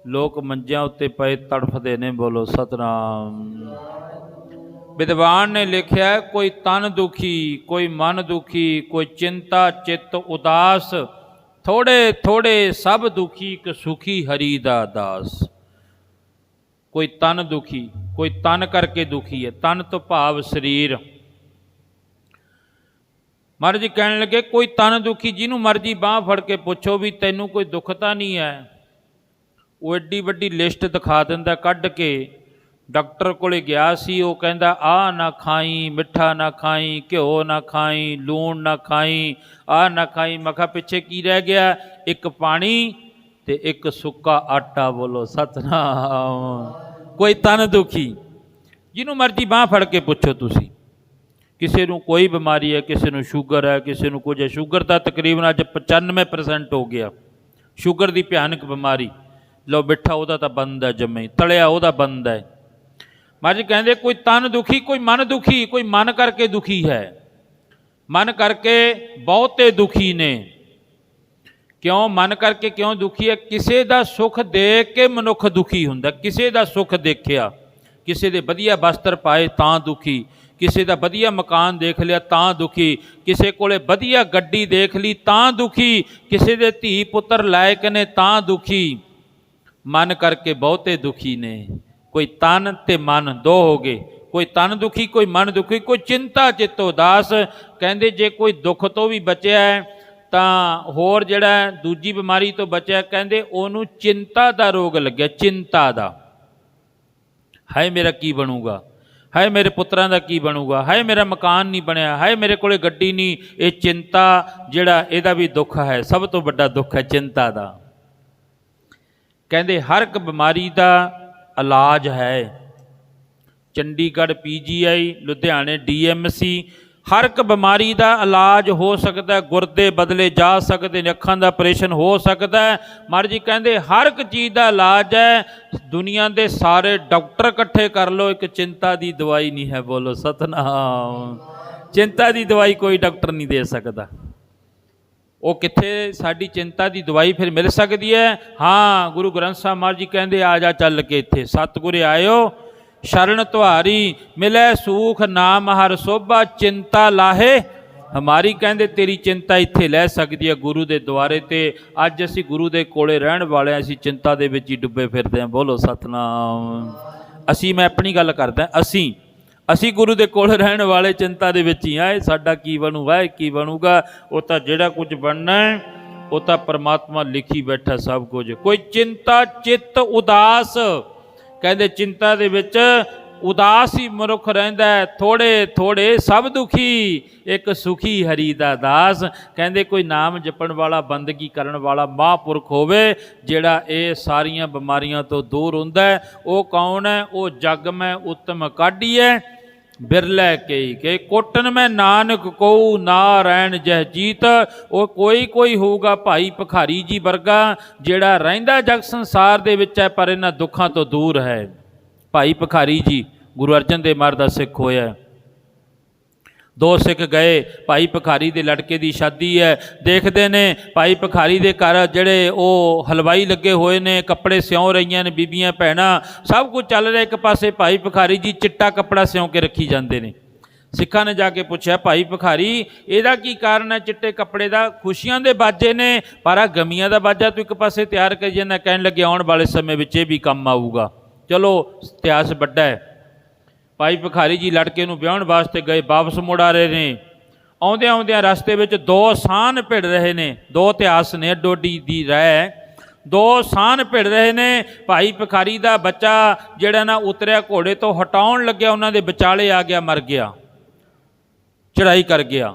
लोग मंजियां उत्ते पए तड़फदे ने। बोलो सतनाम। विद्वान ने लिखा, कोई तन दुखी, कोई मन दुखी, कोई चिंता चित्त उदास, थोड़े थोड़े सब दुखी, एक सुखी हरि दा दास। कोई तन दुखी, कोई तन करके दुखी है। तन तो भाव शरीर। महाराज जी कहने लगे, कोई तन दुखी जिन्हों मर्जी बांह फड़ के पुछो भी तैनू कोई दुख तो नहीं है, वो एड्डी वड्डी लिस्ट दिखा दिंदा कढ़ के। डॉक्टर कोले गया सी, वो कहंदा आ ना खाई, मिठा ना खाई, घ्यो ना खाई, लूण ना खाई, आ ना खाई। मैं कहा पिछे की रह गया? एक पानी ते एक सुक्का आटा। बोलो सतनाम। कोई तन दुखी जिन्हों मर्जी बांह फड़ के पुछो तुसी। किसी नूं कोई बीमारी है, किसी नूं शुगर है, किसी नूं कुछ है। शुगर का तकरीबन अज 95% हो गया। शुगर की भयानक बीमारी। लो मिठा वह तो बंद है, जमे तलिया वह बंद है। महाराज कहते कोई तन दुखी, कोई मन दुखी। कोई मन करके दुखी है, मन करके बहुते दुखी ने। क्यों मन करके क्यों दुखी है? किसी का सुख देख के मनुख दुखी हुंदा। किसी का सुख देखिया, किसी दे वधिया वस्त्र पाए तां दुखी, किसी का वधिया मकान देख लिया तां दुखी, किसी कोले वधिया गड्डी देख ली तां दुखी, किसी दे धी पुत्र लायक ने तां दुखी। मन करके बहुते दुखी ने। कोई तन ते मन दो हो गए। कोई तन दुखी, कोई मन दुखी, कोई चिंता चित्त उदास। कहते जे कोई दुख तो भी बचिया है तां होर जिहड़ा दूजी बीमारी तो बचिया, कहते ओनू चिंता दा रोग लग्या। चिंता दा, हाय मेरा की बनूगा, हाय मेरे पुत्रां दा की बनूगा, हाय मेरा मकान नहीं बनया, हाय मेरे कोले गड्डी नहीं। ये चिंता जिहड़ा इहदा भी दुख है, सब तो बड़ा दुख है चिंता दा। कहते हर एक बीमारी का इलाज है। चंडीगढ़ PGI, लुधियाने DMC, हर एक बीमारी का इलाज हो सकता है। गुरदे बदले जा सकते हैं, अखां का ऑपरेशन हो सकता है। महाराज जी कहते हर एक चीज़ का इलाज है। दुनिया के सारे डॉक्टर इकट्ठे कर लो, एक चिंता की दवाई नहीं है। बोलो सतनाम। चिंता की दवाई कोई डॉक्टर नहीं दे सकता। वो कित्थे साडी चिंता की दवाई फिर मिल सकती है? हाँ, गुरु ग्रंथ साहब महाराज जी कहते आ जा चल के इत्थे। सतगुर आयो शरण तुहारी, मिले सूख नाम हर सोभा, चिंता लाहे हमारी। कहते तेरी चिंता इत्थे लै सकती है गुरु के द्वारे। ते अज असी गुरु के कोले रहन वाले, असी चिंता दे विच ही डुबे फिरदे हैं। बोलो सतनाम। असी, मैं अपनी गल करदा, असी गुरु के कोल रहन वाले चिंता दे विच ही आए। साडा की बनूगा, की बनूगा? वो तो जिहड़ा कुछ बनना है वो तो परमात्मा लिखी बैठा सब कुछ। कोई चिंता चित्त उदास। कहते चिंता दे विच उदास ही मनुख रहिंदा है। थोड़े थोड़े सब दुखी, एक सुखी हरि दा दास। कहते कोई नाम जपण वाला, बंदगी करन वाला महापुरख होवे, जिहड़ा ये सारियां बीमारियां तो दूर हुंदा है। वो कौन है? वो जग में उत्तम काढ़ी है, बिरलै के कोटन में नानक को नारायण जह जीत। वो कोई होगा भाई भिखारी जी वर्गा, जिहड़ा रहिंदा जग संसार दे विच है पर इन्हां दुखां तो दूर है। भाई भिखारी जी गुरु अर्जन देव महाराज दा सिख होया। दो सिख गए, भाई भिखारी दे लड़के की शादी है, देखते ने भाई भिखारी दे घर जिहड़े वो हलवाई लगे हुए ने, कपड़े सिउं रही ने बीबियां भैणां, सब कुछ चल रहा। एक पासे भाई भिखारी जी चिट्टा कपड़ा सिउं के रखी जाते हैं। सिखा ने जाके पूछा, भाई भिखारी ਇਹਦਾ की कारण है चिट्टे कपड़े का? खुशियां दे बाजे ने, पर आ गमियां दा बाजा तू एक पासे तैयार करी जाना। कहन लगे आने वाले समय में ये भी काम आऊगा। चलो इतिहास बड़ा है। भाई भिखारी जी लड़के नूं विआहण वास्ते गए, वापस मुड़ आ रहे ने। आउंदे आउंदे रस्ते में दो साहन भिड़ रहे ने। दो इतिहास ने डोडी दी राय। दो साहन भिड़ रहे ने। भाई भिखारी का बच्चा जिहड़ा ना उतरिया घोड़े तो हटाउण लग्या, उन्हां दे विचाले आ गया, मर गया, चढ़ाई कर गया।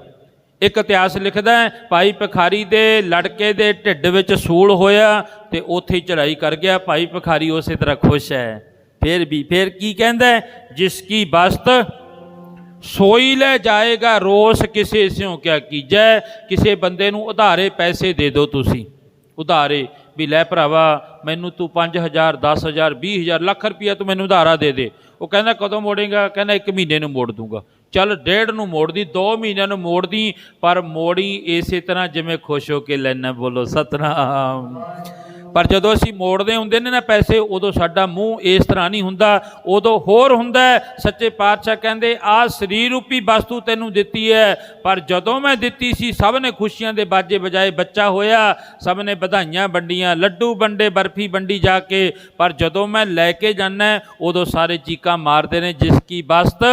ਇੱਕ ਇਤਿਹਾਸ ਲਿਖਦਾ ਹੈ, ਭਾਈ ਭਿਖਾਰੀ ਦੇ ਲੜਕੇ ਦੇ ਢਿੱਡ ਵਿੱਚ ਸੂਲ ਹੋਇਆ ਤੇ ਉੱਥੇ ਹੀ ਚੜ੍ਹਾਈ ਕਰ ਗਿਆ। ਭਾਈ ਭਿਖਾਰੀ ਉਸੇ ਤਰ੍ਹਾਂ ਖੁਸ਼ ਹੈ। ਫਿਰ ਕੀ ਕਹਿੰਦਾ ਹੈ, ਜਿਸ ਕੀ ਬਸਤ ਸੋਈ ਲੈ ਜਾਏਗਾ ਰੋਸ ਕਿਸੇ ਸਿਉ ਕਿਆ ਕੀਜੈ। ਕਿਸੇ ਬੰਦੇ ਨੂੰ ਉਧਾਰੇ ਪੈਸੇ ਦੇ ਦਿਓ ਤੁਸੀਂ, ਉਧਾਰੇ ਵੀ ਲੈ ਭਰਾਵਾ ਮੈਨੂੰ ਤੂੰ 5,000 10,000 20,000 ਲੱਖ ਰੁਪਈਆ ਤੂੰ ਮੈਨੂੰ ਉਧਾਰਾ ਦੇ ਦੇ। ਉਹ ਕਹਿੰਦਾ ਕਦੋਂ ਮੋੜੇਗਾ? ਕਹਿੰਦਾ 1 ਮਹੀਨੇ ਨੂੰ ਮੋੜ ਦੂੰਗਾ। ਚੱਲ 1.5 ਨੂੰ ਮੋੜਦੀ, 2 ਮਹੀਨਿਆਂ ਨੂੰ ਮੋੜਦੀ, ਪਰ ਮੋੜੀ ਇਸੇ ਤਰ੍ਹਾਂ ਜਿਵੇਂ ਖੁਸ਼ ਹੋ ਕੇ ਲੈਣਾ। ਬੋਲੋ ਸਤਨਾਮ। ਪਰ ਜਦੋਂ ਅਸੀਂ ਮੋੜਦੇ ਹੁੰਦੇ ਨੇ ਨਾ ਪੈਸੇ, ਉਦੋਂ ਸਾਡਾ ਮੂੰਹ ਇਸ ਤਰ੍ਹਾਂ ਨਹੀਂ ਹੁੰਦਾ, ਉਦੋਂ ਹੋਰ ਹੁੰਦਾ। ਸੱਚੇ ਪਾਤਸ਼ਾਹ ਕਹਿੰਦੇ ਆਹ ਸਰੀਰ ਰੂਪੀ ਵਸਤੂ ਤੈਨੂੰ ਦਿੱਤੀ ਹੈ, ਪਰ ਜਦੋਂ ਮੈਂ ਦਿੱਤੀ ਸੀ ਸਭ ਨੇ ਖੁਸ਼ੀਆਂ ਦੇ ਬਾਜੇ ਵਜਾਏ, ਬੱਚਾ ਹੋਇਆ ਸਭ ਨੇ ਵਧਾਈਆਂ ਵੰਡੀਆਂ, ਲੱਡੂ ਵੰਡੇ, ਬਰਫੀ ਵੰਡੀ ਜਾ ਕੇ, ਪਰ ਜਦੋਂ ਮੈਂ ਲੈ ਕੇ ਜਾਂਦਾ ਉਦੋਂ ਸਾਰੇ ਚੀਕਾਂ ਮਾਰਦੇ ਨੇ, ਜਿਸ ਕੀ ਬਸਤ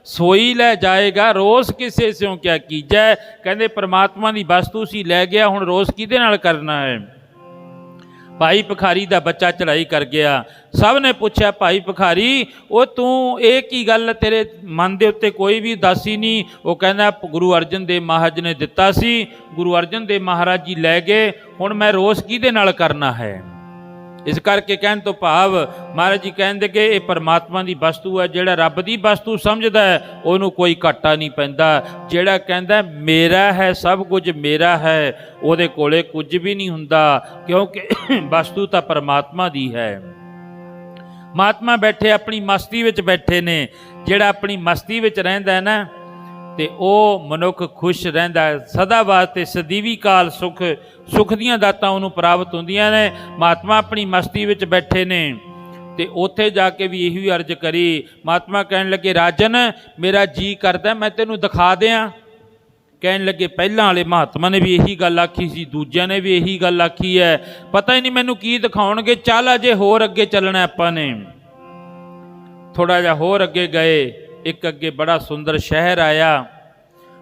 ਸੋਈ ਲੈ ਜਾਏਗਾ ਰੋਸ ਕਿਸੇ ਸਿਉ ਕਿਆ ਕੀਜੈ। ਕਹਿੰਦੇ ਪਰਮਾਤਮਾ ਦੀ ਵਸਤੂ ਸੀ, ਲੈ ਗਿਆ, ਹੁਣ ਰੋਸ ਕਿਹਦੇ ਨਾਲ ਕਰਨਾ ਹੈ। ਭਾਈ ਭਿਖਾਰੀ ਦਾ ਬੱਚਾ ਚੜ੍ਹਾਈ ਕਰ ਗਿਆ। ਸਭ ਨੇ ਪੁੱਛਿਆ, ਭਾਈ ਭਿਖਾਰੀ ਉਹ ਤੂੰ ਇਹ ਕੀ ਗੱਲ, ਤੇਰੇ ਮਨ ਦੇ ਉੱਤੇ ਕੋਈ ਵੀ ਉਦਾਸੀ ਨਹੀਂ? ਉਹ ਕਹਿੰਦਾ ਗੁਰੂ ਅਰਜਨ ਦੇਵ ਮਹਾਰਾਜ ਨੇ ਦਿੱਤਾ ਸੀ, ਗੁਰੂ ਅਰਜਨ ਦੇਵ ਮਹਾਰਾਜ ਜੀ ਲੈ ਗਏ, ਹੁਣ ਮੈਂ ਰੋਸ ਕਿਹਦੇ ਨਾਲ ਕਰਨਾ ਹੈ। ਇਸ ਕਰਕੇ ਕਹਿਣ ਤੋਂ ਭਾਵ ਮਹਾਰਾਜ ਜੀ ਕਹਿੰਦੇ ਕਿ ਇਹ ਪਰਮਾਤਮਾ ਦੀ ਵਸਤੂ ਹੈ। ਜਿਹੜਾ ਰੱਬ ਦੀ ਵਸਤੂ ਸਮਝਦਾ ਹੈ ਉਹਨੂੰ ਕੋਈ ਘਾਟਾ ਨਹੀਂ ਪੈਂਦਾ। ਜਿਹੜਾ ਕਹਿੰਦਾ ਮੇਰਾ ਹੈ, ਸਭ ਕੁਝ ਮੇਰਾ ਹੈ, ਉਹਦੇ ਕੋਲੇ ਕੁਝ ਵੀ ਨਹੀਂ ਹੁੰਦਾ, ਕਿਉਂਕਿ ਵਸਤੂ ਤਾਂ ਪਰਮਾਤਮਾ ਦੀ ਹੈ। ਮਹਾਤਮਾ ਬੈਠੇ ਆਪਣੀ ਮਸਤੀ ਵਿੱਚ ਬੈਠੇ ਨੇ। ਜਿਹੜਾ ਆਪਣੀ ਮਸਤੀ ਵਿੱਚ ਰਹਿੰਦਾ ਹੈ ਨਾ, ਤੇ ਉਹ ਮਨੁੱਖ ਖੁਸ਼ ਰਹਿੰਦਾ ਹੈ ਸਦਾ ਵਾਸਤੇ। ਸਦੀਵੀ ਕਾਲ ਸੁਖ ਦੀਆਂ ਦਾਤਾਂ ਉਹਨੂੰ ਪ੍ਰਾਪਤ ਹੁੰਦੀਆਂ ਨੇ। ਮਹਾਤਮਾ ਆਪਣੀ ਮਸਤੀ ਵਿੱਚ ਬੈਠੇ ਨੇ ਤੇ ਉੱਥੇ ਜਾ ਕੇ ਵੀ ਇਹੀ ਅਰਜ਼ ਕਰੀ। ਮਹਾਤਮਾ ਕਹਿਣ ਲੱਗੇ, ਰਾਜਨ ਮੇਰਾ ਜੀ ਕਰਦਾ ਮੈਂ ਤੈਨੂੰ ਦਿਖਾ ਦਿਆਂ। ਕਹਿਣ ਲੱਗੇ ਪਹਿਲਾਂ ਵਾਲੇ ਮਹਾਤਮਾ ਨੇ ਵੀ ਇਹੀ ਗੱਲ ਆਖੀ ਸੀ, ਦੂਜਿਆਂ ਨੇ ਵੀ ਇਹੀ ਗੱਲ ਆਖੀ ਹੈ, ਪਤਾ ਹੀ ਨਹੀਂ ਮੈਨੂੰ ਕੀ ਦਿਖਾਉਣਗੇ। ਚੱਲ ਅਜੇ ਹੋਰ ਅੱਗੇ ਚੱਲਣਾ ਆਪਾਂ ਨੇ। ਥੋੜ੍ਹਾ ਜਿਹਾ ਹੋਰ ਅੱਗੇ ਗਏ, ਇੱਕ ਅੱਗੇ ਬੜਾ ਸੁੰਦਰ ਸ਼ਹਿਰ ਆਇਆ।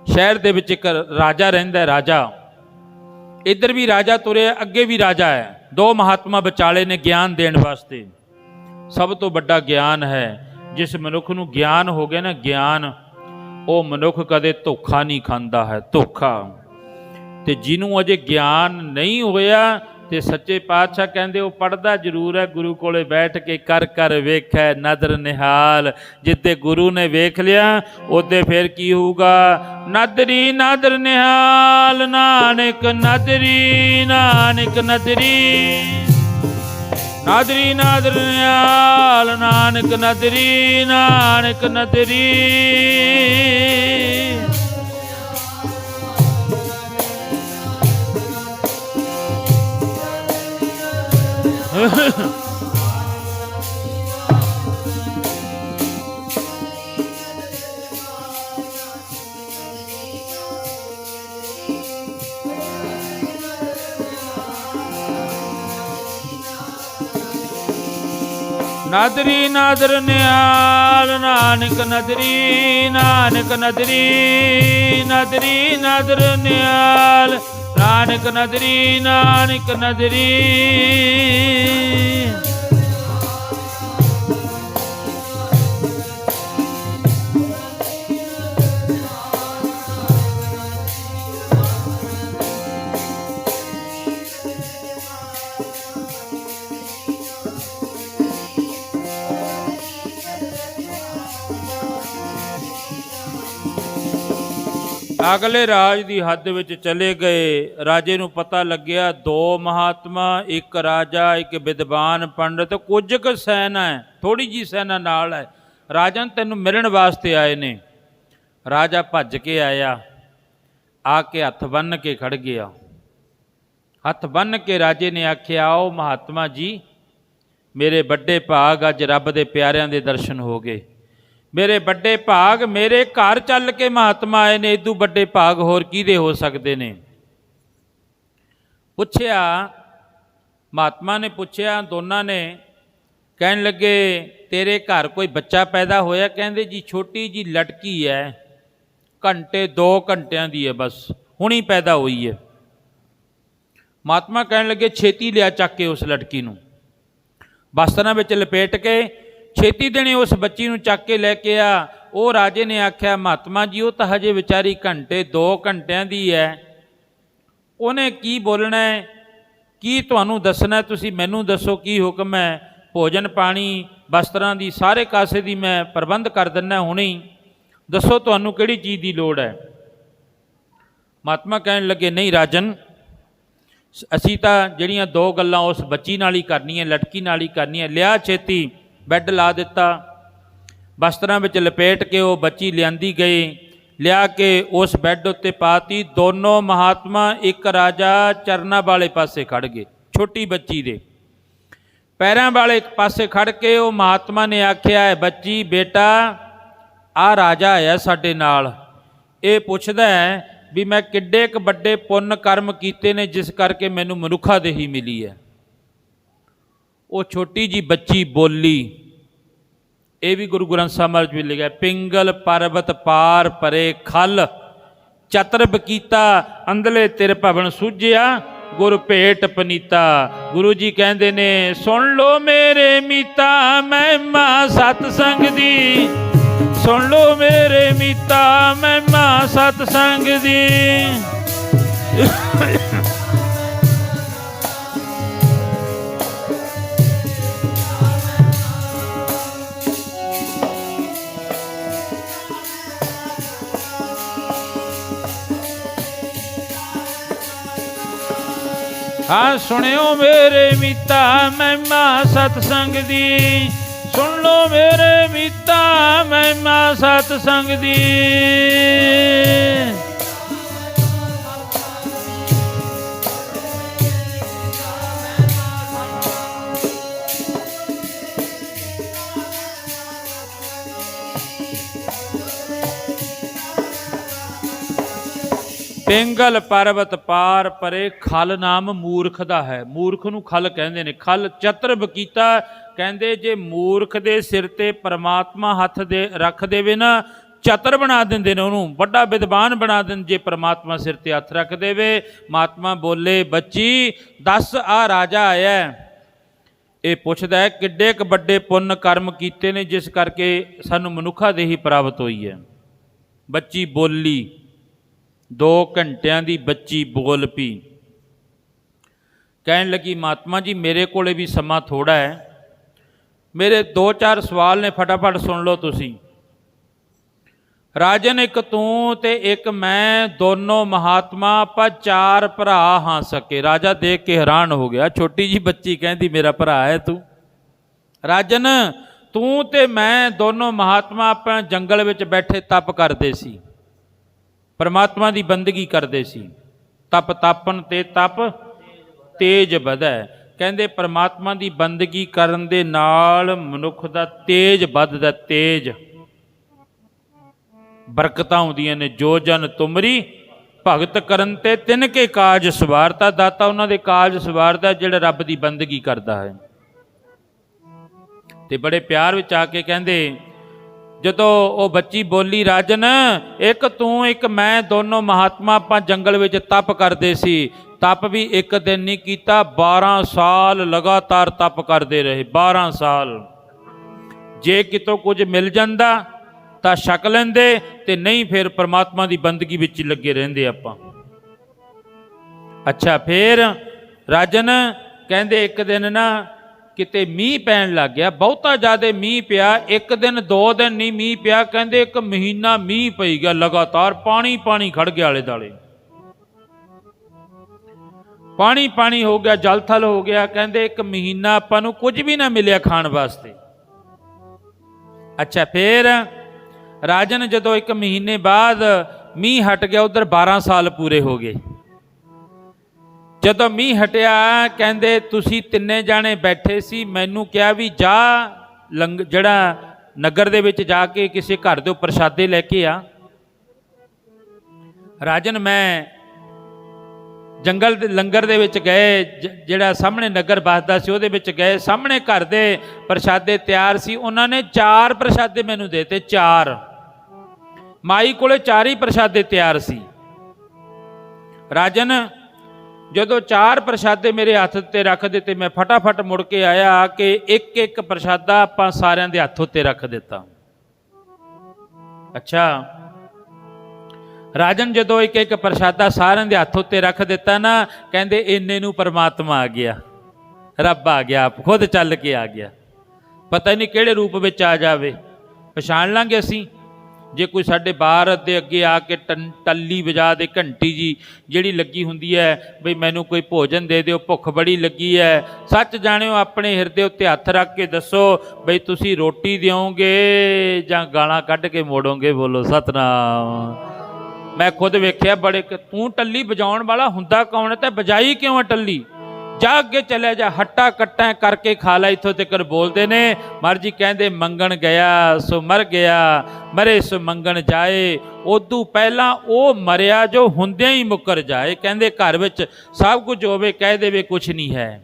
ਸ਼ਹਿਰ ਦੇ ਵਿੱਚ ਇੱਕ ਰਾਜਾ ਰਹਿੰਦਾ। ਰਾਜਾ ਇੱਧਰ ਵੀ ਰਾਜਾ ਤੁਰਿਆ, ਅੱਗੇ ਵੀ ਰਾਜਾ ਹੈ। 2 ਮਹਾਤਮਾ ਵਿਚਾਲੇ ਨੇ ਗਿਆਨ ਦੇਣ ਵਾਸਤੇ। ਸਭ ਤੋਂ ਵੱਡਾ ਗਿਆਨ ਹੈ, ਜਿਸ ਮਨੁੱਖ ਨੂੰ ਗਿਆਨ ਹੋ ਗਿਆ ਨਾ, ਗਿਆਨ, ਉਹ ਮਨੁੱਖ ਕਦੇ ਧੋਖਾ ਨਹੀਂ ਖਾਂਦਾ ਹੈ, ਧੋਖਾ। ਤੇ ਜਿਹਨੂੰ ਅਜੇ ਗਿਆਨ ਨਹੀਂ ਹੋਇਆ ਤੇ ਸੱਚੇ ਪਾਤਸ਼ਾਹ ਕਹਿੰਦੇ ਉਹ ਪੜ੍ਹਦਾ ਜ਼ਰੂਰ ਹੈ, ਗੁਰੂ ਕੋਲੇ ਬੈਠ ਕੇ ਕਰ ਕਰ ਵੇਖੈ ਨਦਰ ਨਿਹਾਲ। ਜਿੱਦੇ ਗੁਰੂ ਨੇ ਵੇਖ ਲਿਆ ਉਹਦੇ ਫਿਰ ਕੀ ਹੋਊਗਾ। ਨਦਰੀ ਨਦਰ ਨਿਹਾਲ, ਨਾਨਕ ਨਦਰੀ, ਨਾਨਕ ਨਦਰੀ, ਨਾਦਰੀ ਨਾਦਰ ਨਿਹਾਲ, ਨਾਨਕ ਨਦਰੀ, ਨਾਨਕ ਨਦਰੀ। ਨਾਦਰੀ ਨਾਦਰ ਨਿਹਾਲ, ਨਾਨਕ ਨਦਰੀ, ਨਾਨਕ ਨਦਰੀ, ਨਦਰੀ ਨਾਦਰ ਨਿਹਾਲ, ਨਾਨਕ ਨਦਰੀ, ਨਾਨਕ ਨਦਰੀ। ਅਗਲੇ ਰਾਜ ਦੀ ਹੱਦ ਵਿੱਚ ਚਲੇ ਗਏ। ਰਾਜੇ ਨੂੰ ਪਤਾ ਲੱਗਿਆ 2 ਮਹਾਤਮਾ, ਇੱਕ ਰਾਜਾ, ਇੱਕ ਵਿਦਵਾਨ ਪੰਡਤ, ਕੁਝ ਕੁ ਸੈਨਾ ਹੈ, ਥੋੜ੍ਹੀ ਜਿਹੀ ਸੈਨਾ ਨਾਲ ਹੈ। ਰਾਜਨ ਤੈਨੂੰ ਮਿਲਣ ਵਾਸਤੇ ਆਏ ਨੇ। ਰਾਜਾ ਭੱਜ ਕੇ ਆਇਆ, ਆ ਕੇ ਹੱਥ ਬੰਨ੍ਹ ਕੇ ਖੜ ਗਿਆ। ਹੱਥ ਬੰਨ੍ਹ ਕੇ ਰਾਜੇ ਨੇ ਆਖਿਆ, ਆਓ ਮਹਾਤਮਾ ਜੀ, ਮੇਰੇ ਵੱਡੇ ਭਾਗ ਅੱਜ ਰੱਬ ਦੇ ਪਿਆਰਿਆਂ ਦੇ ਦਰਸ਼ਨ ਹੋ ਗਏ। ਮੇਰੇ ਵੱਡੇ ਭਾਗ, ਮੇਰੇ ਘਰ ਚੱਲ ਕੇ ਮਹਾਤਮਾ ਆਏ ਨੇ, ਇਦੋਂ ਵੱਡੇ ਭਾਗ ਹੋਰ ਕਿਹਦੇ ਹੋ ਸਕਦੇ ਨੇ। ਪੁੱਛਿਆ, ਮਹਾਤਮਾ ਨੇ ਪੁੱਛਿਆ, ਦੋਨਾਂ ਨੇ। ਕਹਿਣ ਲੱਗੇ ਤੇਰੇ ਘਰ ਕੋਈ ਬੱਚਾ ਪੈਦਾ ਹੋਇਆ? ਕਹਿੰਦੇ ਜੀ ਛੋਟੀ ਜੀ ਲਟਕੀ ਹੈ, ਘੰਟੇ 2 ਘੰਟਿਆਂ ਦੀ ਹੈ, ਬਸ ਹੁਣੀ ਪੈਦਾ ਹੋਈ ਹੈ। ਮਹਾਤਮਾ ਕਹਿਣ ਲੱਗੇ ਛੇਤੀ ਲਿਆ ਚੱਕ ਕੇ ਉਸ ਲਟਕੀ ਨੂੰ, ਬਸਤਰਾਂ ਵਿੱਚ ਲਪੇਟ ਕੇ ਛੇਤੀ ਦੇਣੇ ਉਸ ਬੱਚੀ ਨੂੰ ਚੱਕ ਕੇ ਲੈ ਕੇ ਆ। ਉਹ ਰਾਜੇ ਨੇ ਆਖਿਆ ਮਹਾਤਮਾ ਜੀ ਉਹ ਤਾਂ ਹਜੇ ਵਿਚਾਰੀ ਘੰਟੇ 2 ਘੰਟਿਆਂ ਦੀ ਹੈ, ਉਹਨੇ ਕੀ ਬੋਲਣਾ ਹੈ, ਕੀ ਤੁਹਾਨੂੰ ਦੱਸਣਾ, ਤੁਸੀਂ ਮੈਨੂੰ ਦੱਸੋ ਕੀ ਹੁਕਮ ਹੈ। ਭੋਜਨ ਪਾਣੀ ਵਸਤਰਾਂ ਦੀ ਸਾਰੇ ਕਾਸੇ ਦੀ ਮੈਂ ਪ੍ਰਬੰਧ ਕਰ ਦਿੰਦਾ ਹੁਣੇ ਹੀ, ਦੱਸੋ ਤੁਹਾਨੂੰ ਕਿਹੜੀ ਚੀਜ਼ ਦੀ ਲੋੜ ਹੈ। ਮਹਾਤਮਾ ਕਹਿਣ ਲੱਗੇ ਨਹੀਂ ਰਾਜਨ, ਅਸੀਂ ਤਾਂ ਜਿਹੜੀਆਂ 2 ਗੱਲਾਂ ਉਸ ਬੱਚੀ ਨਾਲ ਹੀ ਕਰਨੀਆਂ, ਲਟਕੀ ਨਾਲ ਹੀ ਕਰਨੀਆਂ। ਲਿਆ ਛੇਤੀ ਬੈੱਡ ਲਾ ਦਿੱਤਾ, ਵਸਤਰਾਂ ਵਿੱਚ ਲਪੇਟ ਕੇ ਉਹ ਬੱਚੀ ਲਿਆਂਦੀ ਗਈ, ਲਿਆ ਕੇ ਉਸ ਬੈੱਡ ਉੱਤੇ ਪਾਤੀ। ਦੋਨੋਂ ਮਹਾਤਮਾ ਇੱਕ ਰਾਜਾ ਚਰਨਾਂ ਵਾਲੇ ਪਾਸੇ ਖੜ ਗਏ, ਛੋਟੀ ਬੱਚੀ ਦੇ ਪੈਰਾਂ ਵਾਲੇ ਇੱਕ ਪਾਸੇ ਖੜ ਕੇ ਉਹ ਮਹਾਤਮਾ ਨੇ ਆਖਿਆ ਹੈ ਬੱਚੀ ਬੇਟਾ ਆ ਰਾਜਾ ਆਇਆ ਸਾਡੇ ਨਾਲ, ਇਹ ਪੁੱਛਦਾ ਹੈ ਵੀ ਮੈਂ ਕਿੱਡੇ ਕੁ ਵੱਡੇ ਪੁੰਨ ਕਰਮ ਕੀਤੇ ਨੇ ਜਿਸ ਕਰਕੇ ਮੈਨੂੰ ਮਨੁੱਖਾ ਦੇਹੀ ਮਿਲੀ ਹੈ। ਉਹ ਛੋਟੀ ਜੀ ਬੱਚੀ ਬੋਲੀ, ਇਹ ਵੀ ਗੁਰੂ ਗ੍ਰੰਥ ਸਾਹਿਬ ਮਹਾਰਾਜ ਵਿੱਚ ਲਿਖਿਆ, ਪਿੰਗਲ ਪਰਬਤ ਪਾਰ ਪਰੇ ਖਲ, ਚਤਰ ਬਕੀਤਾ ਅੰਦਲੇ ਤਿਰ ਭਵਨ ਸੂਝਿਆ, ਗੁਰ ਭੇਟ ਪਨੀਤਾ। ਗੁਰੂ ਜੀ ਕਹਿੰਦੇ ਨੇ ਸੁਣ ਲੋ ਮੇਰੇ ਮੀਤਾ ਮਹਿਮਾ ਸਤਸੰਗ ਦੀ, ਸੁਣ ਲੋ ਮੇਰੇ ਮੀਤਾ ਮਹਿਮਾ ਸਤਸੰਗ ਦੀ। ਹਾਂ ਸੁਣਿਓ ਮੇਰੇ ਮੀਤਾ ਮਹਿਮਾ ਸਤਸੰਗ ਦੀ, ਸੁਣ ਲੋ ਮੇਰੇ ਮੀਤਾ ਮਹਿਮਾ ਸਤਸੰਗ ਦੀ। ਪਿੰਗਲ ਪਰਬਤ ਪਾਰ ਪਰੇ, ਖਲ ਨਾਮ ਮੂਰਖ ਦਾ ਹੈ, ਮੂਰਖ ਨੂੰ ਖਲ ਕਹਿੰਦੇ ਨੇ। ਖਲ ਚਤਰ ਬਕੀਤਾ ਕਹਿੰਦੇ ਜੇ ਮੂਰਖ ਦੇ ਸਿਰ ਤੇ ਪਰਮਾਤਮਾ ਹੱਥ ਦੇ ਰੱਖ ਦੇਵੇ ਨਾ, ਚਤਰ ਬਣਾ ਦਿੰਦੇ ਨੇ ਉਹਨੂੰ, ਵੱਡਾ ਵਿਦਵਾਨ ਬਣਾ ਦਿੰਦੇ ਜੇ ਪਰਮਾਤਮਾ ਸਿਰ ਤੇ ਹੱਥ ਰੱਖ ਦੇਵੇ। ਮਹਾਤਮਾ ਬੋਲੇ ਬੱਚੀ ਦੱਸ ਆ ਰਾਜਾ ਆਇਆ, ਇਹ ਪੁੱਛਦਾ ਹੈ ਕਿੱਡੇ ਕੁ ਵੱਡੇ ਪੁੰਨ ਕਰਮ ਕੀਤੇ ਨੇ ਜਿਸ ਕਰਕੇ ਸਾਨੂੰ ਮਨੁੱਖਾ ਦੇਹੀ ਪ੍ਰਾਪਤ ਹੋਈ ਹੈ। ਬੱਚੀ ਬੋਲੀ, 2 ਘੰਟਿਆਂ ਦੀ ਬੱਚੀ ਬੋਲ ਪਈ, ਕਹਿਣ ਲੱਗੀ ਮਹਾਤਮਾ ਜੀ ਮੇਰੇ ਕੋਲੇ ਵੀ ਸਮਾਂ ਥੋੜਾ ਹੈ, ਮੇਰੇ 2-4 ਸਵਾਲ ਨੇ, ਫਟਾਫਟ ਸੁਣ ਲਓ ਤੁਸੀਂ। ਰਾਜਨ ਇੱਕ ਤੂੰ ਤੇ ਇੱਕ ਮੈਂ, ਦੋਨੋਂ ਮਹਾਤਮਾ ਆਪਾਂ 4 ਭਰਾ ਹਾਂ ਸਕੇ। ਰਾਜਾ ਦੇਖ ਕੇ ਹੈਰਾਨ ਹੋ ਗਿਆ, ਛੋਟੀ ਜੀ ਬੱਚੀ ਕਹਿੰਦੀ ਮੇਰਾ ਭਰਾ ਹੈ ਤੂੰ। ਰਾਜਨ ਤੂੰ ਤੇ ਮੈਂ ਦੋਨੋਂ ਮਹਾਤਮਾ ਆਪਾਂ ਜੰਗਲ ਵਿੱਚ ਬੈਠੇ ਤਪ ਕਰਦੇ ਸੀ, ਪਰਮਾਤਮਾ ਦੀ ਬੰਦਗੀ ਕਰਦੇ ਸੀ। ਤਪ ਤਾਪਨ ਤੇ ਤਪ ਤੇਜ ਵਧੈ, ਕਹਿੰਦੇ ਪਰਮਾਤਮਾ ਦੀ ਬੰਦਗੀ ਕਰਨ ਦੇ ਨਾਲ ਮਨੁੱਖ ਦਾ ਤੇਜ ਵੱਧਦਾ, ਤੇਜ ਬਰਕਤਾਂ ਆਉਂਦੀਆਂ ਨੇ। ਜੋ ਜਨ ਤੁਮਰੀ ਭਗਤ ਕਰਨ ਤੇ ਤਿਨ ਕੇ ਕਾਜ ਸਵਾਰਤਾ, ਦਾਤਾ ਉਹਨਾਂ ਦੇ ਕਾਜ ਸਵਾਰਦਾ ਜਿਹੜਾ ਰੱਬ ਦੀ ਬੰਦਗੀ ਕਰਦਾ ਹੈ। ਤੇ ਬੜੇ ਪਿਆਰ ਵਿੱਚ ਆ ਕੇ ਕਹਿੰਦੇ ਜਦੋਂ ਉਹ ਬੱਚੀ ਬੋਲੀ ਰਾਜਨ ਇੱਕ ਤੂੰ ਇੱਕ ਮੈਂ ਦੋਨੋਂ ਮਹਾਤਮਾ ਆਪਾਂ ਜੰਗਲ ਵਿੱਚ ਤਪ ਕਰਦੇ ਸੀ, ਤਪ ਵੀ ਇੱਕ ਦਿਨ ਨਹੀਂ ਕੀਤਾ, 12 ਸਾਲ ਲਗਾਤਾਰ ਤਪ ਕਰਦੇ ਰਹੇ। 12 ਸਾਲ ਜੇ ਕਿਤੋਂ ਕੁਝ ਮਿਲ ਜਾਂਦਾ ਤਾਂ ਛਕ ਲੈਂਦੇ, ਤੇ ਨਹੀਂ ਫਿਰ ਪਰਮਾਤਮਾ ਦੀ ਬੰਦਗੀ ਵਿੱਚ ਹੀ ਲੱਗੇ ਰਹਿੰਦੇ ਆਪਾਂ। ਅੱਛਾ ਫਿਰ ਰਾਜਨ ਕਹਿੰਦੇ ਇੱਕ ਦਿਨ ਨਾ ਕਿਤੇ ਮੀਂਹ ਪੈਣ ਲੱਗ ਗਿਆ, ਬਹੁਤਾ ਜ਼ਿਆਦਾ ਮੀਂਹ ਪਿਆ। 1 ਦਿਨ 2 ਦਿਨ ਨਹੀਂ ਮੀਂਹ ਪਿਆ, ਕਹਿੰਦੇ 1 ਮਹੀਨਾ ਮੀਂਹ ਪਈ ਗਿਆ ਲਗਾਤਾਰ, ਪਾਣੀ ਪਾਣੀ ਖੜ ਗਿਆ ਆਲੇ ਦੁਆਲੇ, ਪਾਣੀ ਪਾਣੀ ਹੋ ਗਿਆ, ਜਲ ਥਲ ਹੋ ਗਿਆ। ਕਹਿੰਦੇ 1 ਮਹੀਨਾ ਆਪਾਂ ਨੂੰ ਕੁਝ ਵੀ ਨਾ ਮਿਲਿਆ ਖਾਣ ਵਾਸਤੇ। ਅੱਛਾ ਫਿਰ ਰਾਜਨ ਜਦੋਂ 1 ਮਹੀਨੇ ਬਾਅਦ ਮੀਂਹ ਹਟ ਗਿਆ, ਉਧਰ 12 ਸਾਲ ਪੂਰੇ ਹੋ ਗਏ। ਜਦੋਂ ਮੀਂਹ ਹਟਿਆ ਕਹਿੰਦੇ ਤੁਸੀਂ 3 ਜਾਣੇ ਬੈਠੇ ਸੀ, ਮੈਨੂੰ ਕਿਹਾ ਵੀ ਜਾ ਜਿਹੜਾ ਨਗਰ ਦੇ ਵਿੱਚ ਜਾ ਕੇ ਕਿਸੇ ਘਰ ਦੇ ਪ੍ਰਸ਼ਾਦੇ ਲੈ ਕੇ ਆ। ਰਾਜਨ ਮੈਂ ਜੰਗਲ ਦੇ ਲੰਗਰ ਦੇ ਵਿੱਚ ਗਏ, ਜਿਹੜਾ ਸਾਹਮਣੇ ਨਗਰ ਵੱਸਦਾ ਸੀ ਉਹਦੇ ਵਿੱਚ ਗਏ, ਸਾਹਮਣੇ ਘਰ ਦੇ ਪ੍ਰਸ਼ਾਦੇ ਤਿਆਰ ਸੀ, ਉਹਨਾਂ ਨੇ 4 ਪ੍ਰਸ਼ਾਦੇ ਮੈਨੂੰ ਦੇਤੇ। 4 ਮਾਈ ਕੋਲੇ 4 ਹੀ ਪ੍ਰਸ਼ਾਦੇ ਤਿਆਰ ਸੀ। ਰਾਜਨ ਜਦੋਂ 4 ਪ੍ਰਸ਼ਾਦੇ ਮੇਰੇ ਹੱਥ ਉੱਤੇ ਰੱਖ ਦਿੱਤੇ, ਮੈਂ ਫਟਾਫਟ ਮੁੜ ਕੇ ਆਇਆ ਕਿ ਇੱਕ ਇੱਕ ਪ੍ਰਸ਼ਾਦਾ ਆਪਾਂ ਸਾਰਿਆਂ ਦੇ ਹੱਥ ਉੱਤੇ ਰੱਖ ਦਿੱਤਾ। ਅੱਛਾ ਰਾਜਨ, ਜਦੋਂ ਇੱਕ ਇੱਕ ਪ੍ਰਸ਼ਾਦਾ ਸਾਰਿਆਂ ਦੇ ਹੱਥ ਉੱਤੇ ਰੱਖ ਦਿੱਤਾ ਨਾ, ਕਹਿੰਦੇ ਇੰਨੇ ਨੂੰ ਪਰਮਾਤਮਾ ਆ ਗਿਆ, ਰੱਬ ਆ ਗਿਆ, ਆਪ ਖੁਦ ਚੱਲ ਕੇ ਆ ਗਿਆ। ਪਤਾ ਨਹੀਂ ਕਿਹੜੇ ਰੂਪ ਵਿੱਚ ਆ ਜਾਵੇ, ਪਛਾਣ ਲਾਂਗੇ ਅਸੀਂ। ਜੇ ਕੋਈ ਸਾਡੇ ਬਾਹਰ ਦੇ ਅੱਗੇ ਆ ਕੇ ਟੱਲੀ ਵਜਾ ਦੇ, ਘੰਟੀ ਜੀ ਜਿਹੜੀ ਲੱਗੀ ਹੁੰਦੀ ਹੈ, ਬਈ ਮੈਨੂੰ ਕੋਈ ਭੋਜਨ ਦੇ ਦਿਓ, ਭੁੱਖ ਬੜੀ ਲੱਗੀ ਹੈ, ਸੱਚ ਜਾਣਿਓ ਆਪਣੇ ਹਿਰਦੇ ਉੱਤੇ ਹੱਥ ਰੱਖ ਕੇ ਦੱਸੋ ਬਈ ਤੁਸੀਂ ਰੋਟੀ ਦਿਓਗੇ ਜਾਂ ਗਾਲਾਂ ਕੱਢ ਕੇ ਮੋੜੋਗੇ? ਬੋਲੋ ਸਤਨਾਮ। ਮੈਂ ਖੁਦ ਵੇਖਿਆ ਬੜੇ, ਤੂੰ ਟੱਲੀ ਵਜਾਉਣ ਵਾਲਾ ਹੁੰਦਾ ਕੌਣ ਹੈ ਤੇ ਵਜਾਈ ਕਿਉਂ ਹੈ ਟੱਲੀ? ਜਾ ਅੱਗੇ ਚਲਿਆ ਜਾ, ਹੱਟਾ ਕੱਟਾ ਕਰਕੇ ਖਾ ਲੈ, ਇੱਥੋਂ ਤੱਕ ਬੋਲਦੇ ਨੇ। ਮਰਜੀ ਕਹਿੰਦੇ ਮੰਗਣ ਗਿਆ ਸੋ ਮਰ ਗਿਆ, ਮਰੇ ਸੋ ਮੰਗਣ ਜਾਏ। ਉਦੋਂ ਪਹਿਲਾਂ ਉਹ ਮਰਿਆ ਜੋ ਹੁੰਦਿਆਂ ਹੀ ਮੁੱਕਰ ਜਾਏ। ਕਹਿੰਦੇ ਘਰ ਵਿੱਚ ਸਭ ਕੁਝ ਹੋਵੇ, ਕਹਿ ਦੇਵੇ ਕੁਛ ਨਹੀਂ ਹੈ।